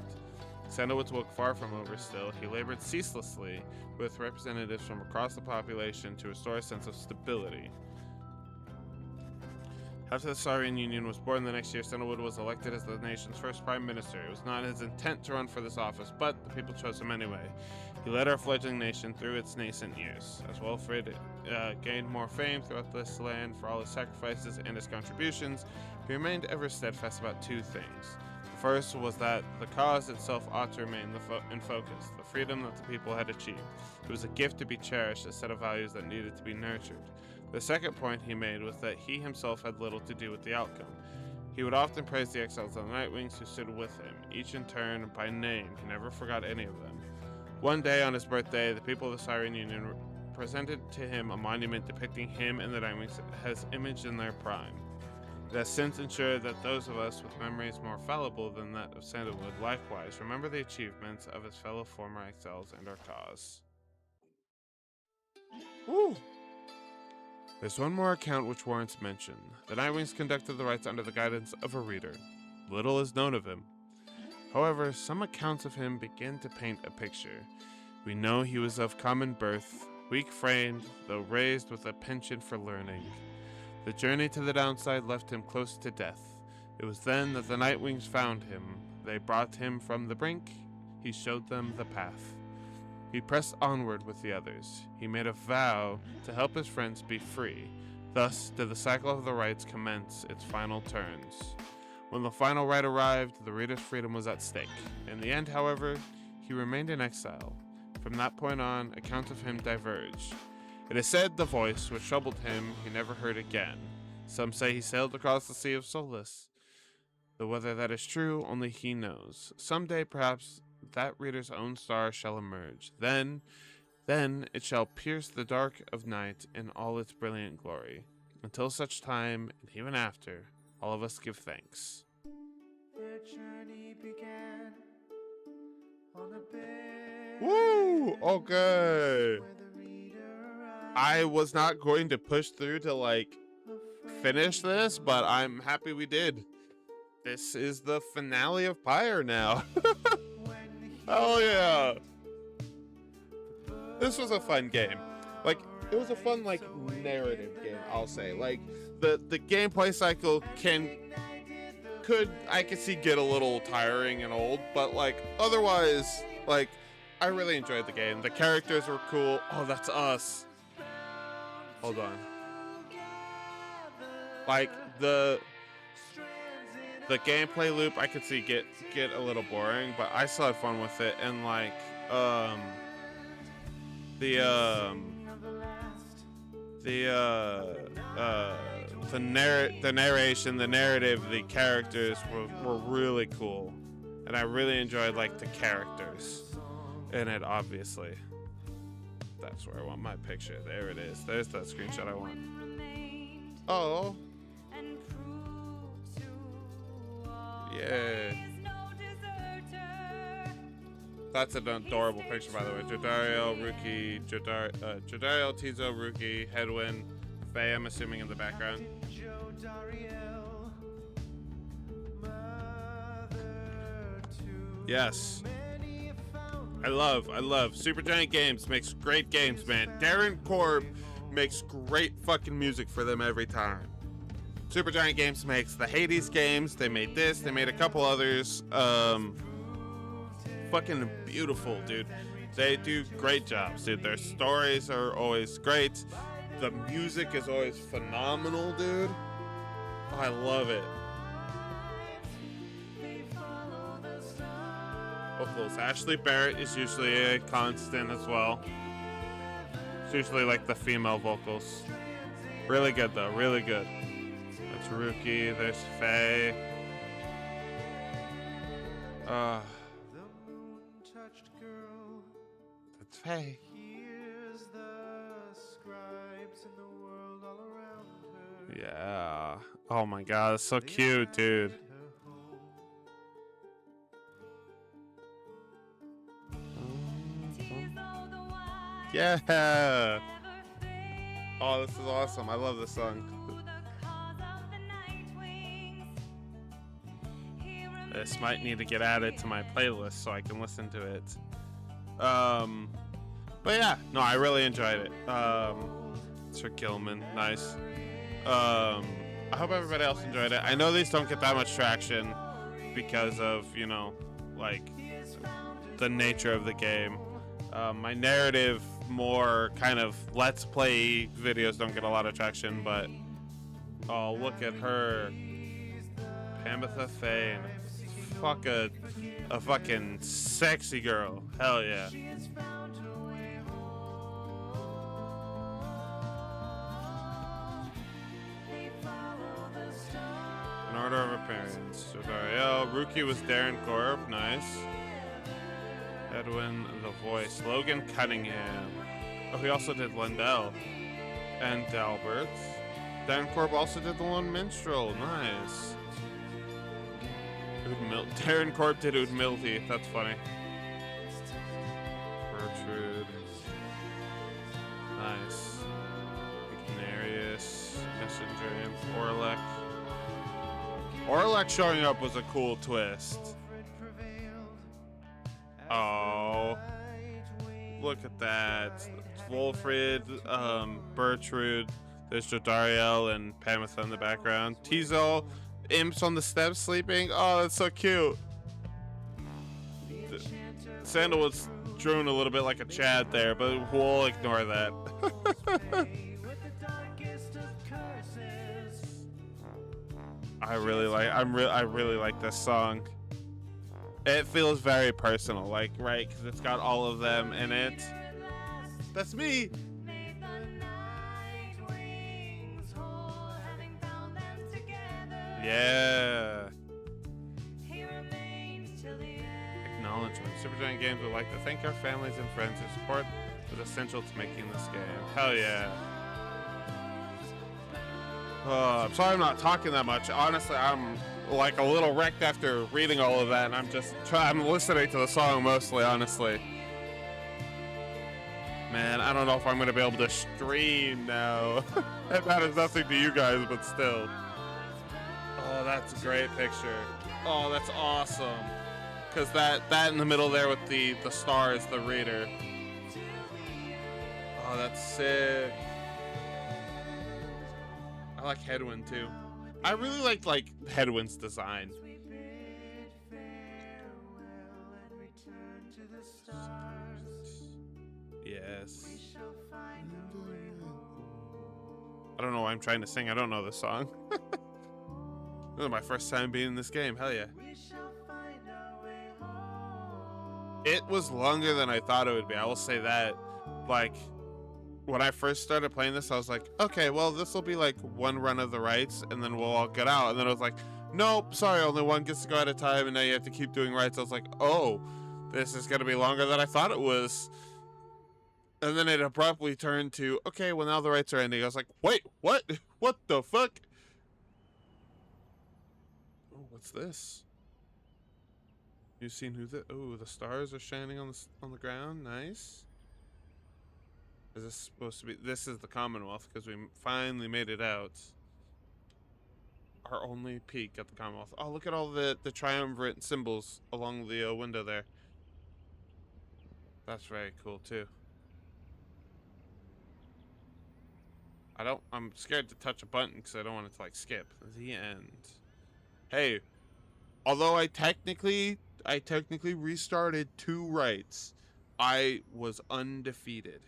Speaker 1: Sandalwood's work far from over still, he labored ceaselessly with representatives from across the population to restore a sense of stability. After the Saurian Union was born the next year, Sandalwood was elected as the nation's first prime minister. It was not his intent to run for this office, but the people chose him anyway. He led our fledgling nation through its nascent years. As Wilfred gained more fame throughout this land for all his sacrifices and his contributions, he remained ever steadfast about 2 things. The first was that the cause itself ought to remain in focus, the freedom that the people had achieved. It was a gift to be cherished, a set of values that needed to be nurtured. The second point he made was that he himself had little to do with the outcome. He would often praise the exiles of the Nightwings who stood with him, each in turn by name. He never forgot any of them. One day on his birthday, the people of the Saurian Union presented to him a monument depicting him and the Nightwings as imaged in their prime. It has since ensured that those of us with memories more fallible than that of Sandalwood likewise remember the achievements of his fellow former exiles and our cause. Woo! There's one more account which warrants mention. The Nightwings conducted the rites under the guidance of a reader. Little is known of him. However, some accounts of him begin to paint a picture. We know he was of common birth, weak-framed, though raised with a penchant for learning. The journey to the downside left him close to death. It was then that the Nightwings found him. They brought him from the brink. He showed them the path. He pressed onward with the others. He made a vow to help his friends be free. Thus did the cycle of the rites commence its final turns. When the final rite arrived, the reader's freedom was at stake. In the end, however, he remained in exile. From that point on, accounts of him diverged. It is said the voice which troubled him he never heard again. Some say he sailed across the Sea of Solace. Though whether that is true, only he knows. Someday, perhaps, that reader's own star shall emerge. Then it shall pierce the dark of night in all its brilliant glory. Until such time, and even after, all of us give thanks.
Speaker 8: Their journey began on a bed.
Speaker 1: Woo! Okay.
Speaker 8: Where the reader arrived.
Speaker 1: I was not going to push through to finish this, but I'm happy we did. This is the finale of Pyre now. Oh yeah. This was a fun game. It was a fun narrative game, I'll say. The gameplay cycle I could see get a little tiring and old, but otherwise I really enjoyed the game. The characters were cool. Oh, that's us. Hold on. The gameplay loop I could see get a little boring, but I still had fun with it. And the narration, the narrative, the characters were really cool, and I really enjoyed the characters in it. Obviously, that's where I want my picture. There it is. There's that screenshot I want. Oh. Yeah. That's an adorable picture, by the way. Jodariel, Ruki, Jodariel, Tizo, Ruki, Headwind, Faye, I'm assuming in the background. Yes. I love Supergiant Games makes great games, man. Darren Korb makes great fucking music for them every time. Supergiant Games makes the Hades games. They made this. They made a couple others. Fucking beautiful, dude. They do great jobs, dude. Their stories are always great. The music is always phenomenal, dude. Oh, I love it. Vocals. Ashley Barrett is usually a constant as well. It's usually like the female vocals. Really good though, really good. That's Rookie, there's Faye. That's Faye. Yeah. Oh my god, it's so cute, dude. Yeah. Oh, this is awesome. I love this song. This might need to get added to my playlist so I can listen to it. But yeah, no, I really enjoyed it. Sir Gilman, nice. I hope everybody else enjoyed it. I know these don't get that much traction because of, you know, like the nature of the game. My narrative, more kind of let's play videos don't get a lot of traction, but oh, look at her. Pamitha Fane. Fuck a fucking sexy girl. Hell yeah. In order of appearance. So Dariel, Rookie was Darren Korb, nice. Edwin, the voice. Logan Cunningham. Oh, he also did Lendell. And Dalbert. Darren Korb also did the Lone Minstrel, nice. Darren Korb did Oud Milty, that's funny. Gertrude. Nice. Canarius, Messenger, and Oralech. Oralech showing up was a cool twist. Oh. Look at that. Wolfrid, Bertrude, there's Jodariel and Pamitha in the background. Tizo, imps on the steps sleeping. Oh, that's so cute. Sandalwood's drawn a little bit like a Chad there, but we'll ignore that. I really like this song. It feels very personal, like, right, because it's got all of them in it. That's me. Yeah. Acknowledgement. Supergiant Games would like to thank our families and friends whose support was essential to making this game. Hell yeah. I'm sorry I'm not talking that much. Honestly, I'm like a little wrecked after reading all of that, and I'm listening to the song mostly, honestly. Man, I don't know if I'm going to be able to stream now. That matters nothing to you guys, but still. Oh, that's a great picture. Oh, that's awesome. Because that in the middle there with the star is the reader. Oh, that's sick. I like Hedwyn too. I really like Hedwyn's design. Yes. I don't know why I'm trying to sing. I don't know this song. This is my first time being in this game. Hell yeah. It was longer than I thought it would be. I will say that. Like, when I first started playing this, I was like, okay, well, this will be like one run of the rites, and then we'll all get out. And then I was like, nope, sorry, only one gets to go at a time, and now you have to keep doing rites. I was like, oh, this is going to be longer than I thought it was. And then it abruptly turned to, okay, well, now the rites are ending. I was like, wait, what? What the fuck? Oh, what's this? You seen who the... Oh, the stars are shining on the ground. Nice. Is this supposed to be... This is the Commonwealth, because we finally made it out. Our only peek at the Commonwealth. Oh, look at all the triumvirate symbols along the window there. That's very cool, too. I'm scared to touch a button because I don't want it to like skip. The end. Hey, although I technically restarted 2 rights, I was undefeated.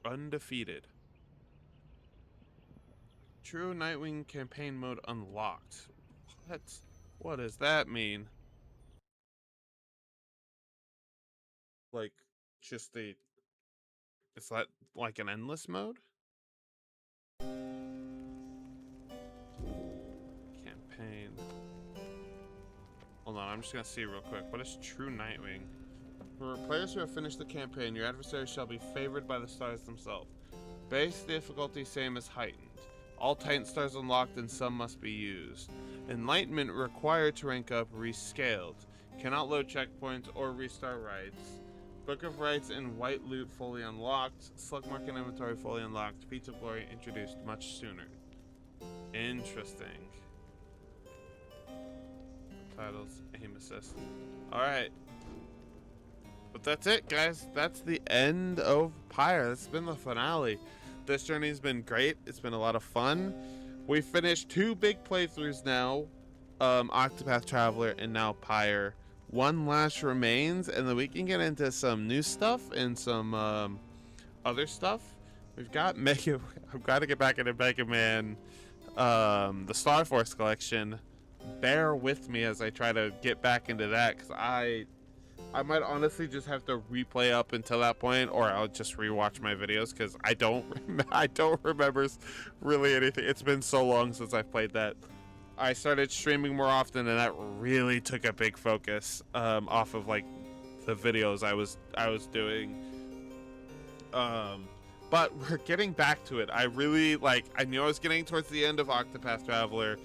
Speaker 1: Undefeated. True Nightwing campaign mode unlocked. What does that mean? Like, just the... Is that like an endless mode? Campaign. Hold on, I'm just gonna see real quick. What is True Nightwing? For players who have finished the campaign, your adversary shall be favored by the stars themselves. Base difficulty same as heightened. All Titan stars unlocked and some must be used. Enlightenment required to rank up rescaled. Cannot load checkpoints or restart rights. Book of Rights and White Loot fully unlocked. Slug Market Inventory fully unlocked. Feats of Glory introduced much sooner. Interesting. Titles, aim assist. Alright. But that's it, guys. That's the end of Pyre. That's been the finale. This journey's been great. It's been a lot of fun. We finished 2 big playthroughs now. Octopath Traveler and now Pyre. 1 last remains, and then we can get into some new stuff and some other stuff. We've got Mega. I've got to get back into Mega Man, the Star Force collection. Bear with me as I try to get back into that, because I might honestly just have to replay up until that point, or I'll just rewatch my videos because I don't remember really anything. It's been so long since I've played that. I started streaming more often, and that really took a big focus off of like the videos I was doing. But we're getting back to it. I really I knew I was getting towards the end of Octopath Traveler,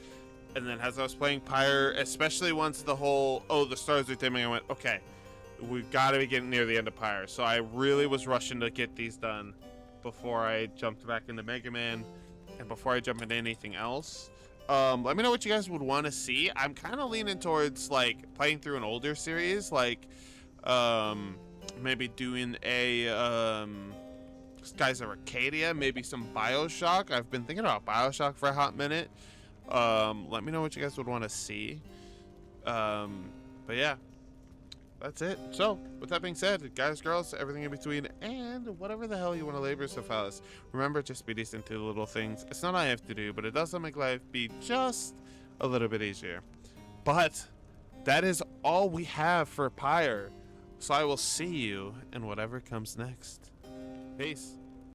Speaker 1: and then as I was playing Pyre, especially once the whole the stars are dimming, I went, okay, we've got to be getting near the end of Pyre. So I really was rushing to get these done before I jumped back into Mega Man and before I jump into anything else. Let me know what you guys would want to see. I'm kind of leaning towards playing through an older series, maybe doing a Skies of Arcadia, maybe some BioShock. I've been thinking about BioShock for a hot minute. Let me know what you guys would want to see. But yeah, that's it. So, with that being said, guys, girls, everything in between, and whatever the hell you want to labor yourself as, remember, just be decent to the little things. It's not all I have to do, but it does make life be just a little bit easier. But that is all we have for Pyre. So I will see you in whatever comes next. Peace.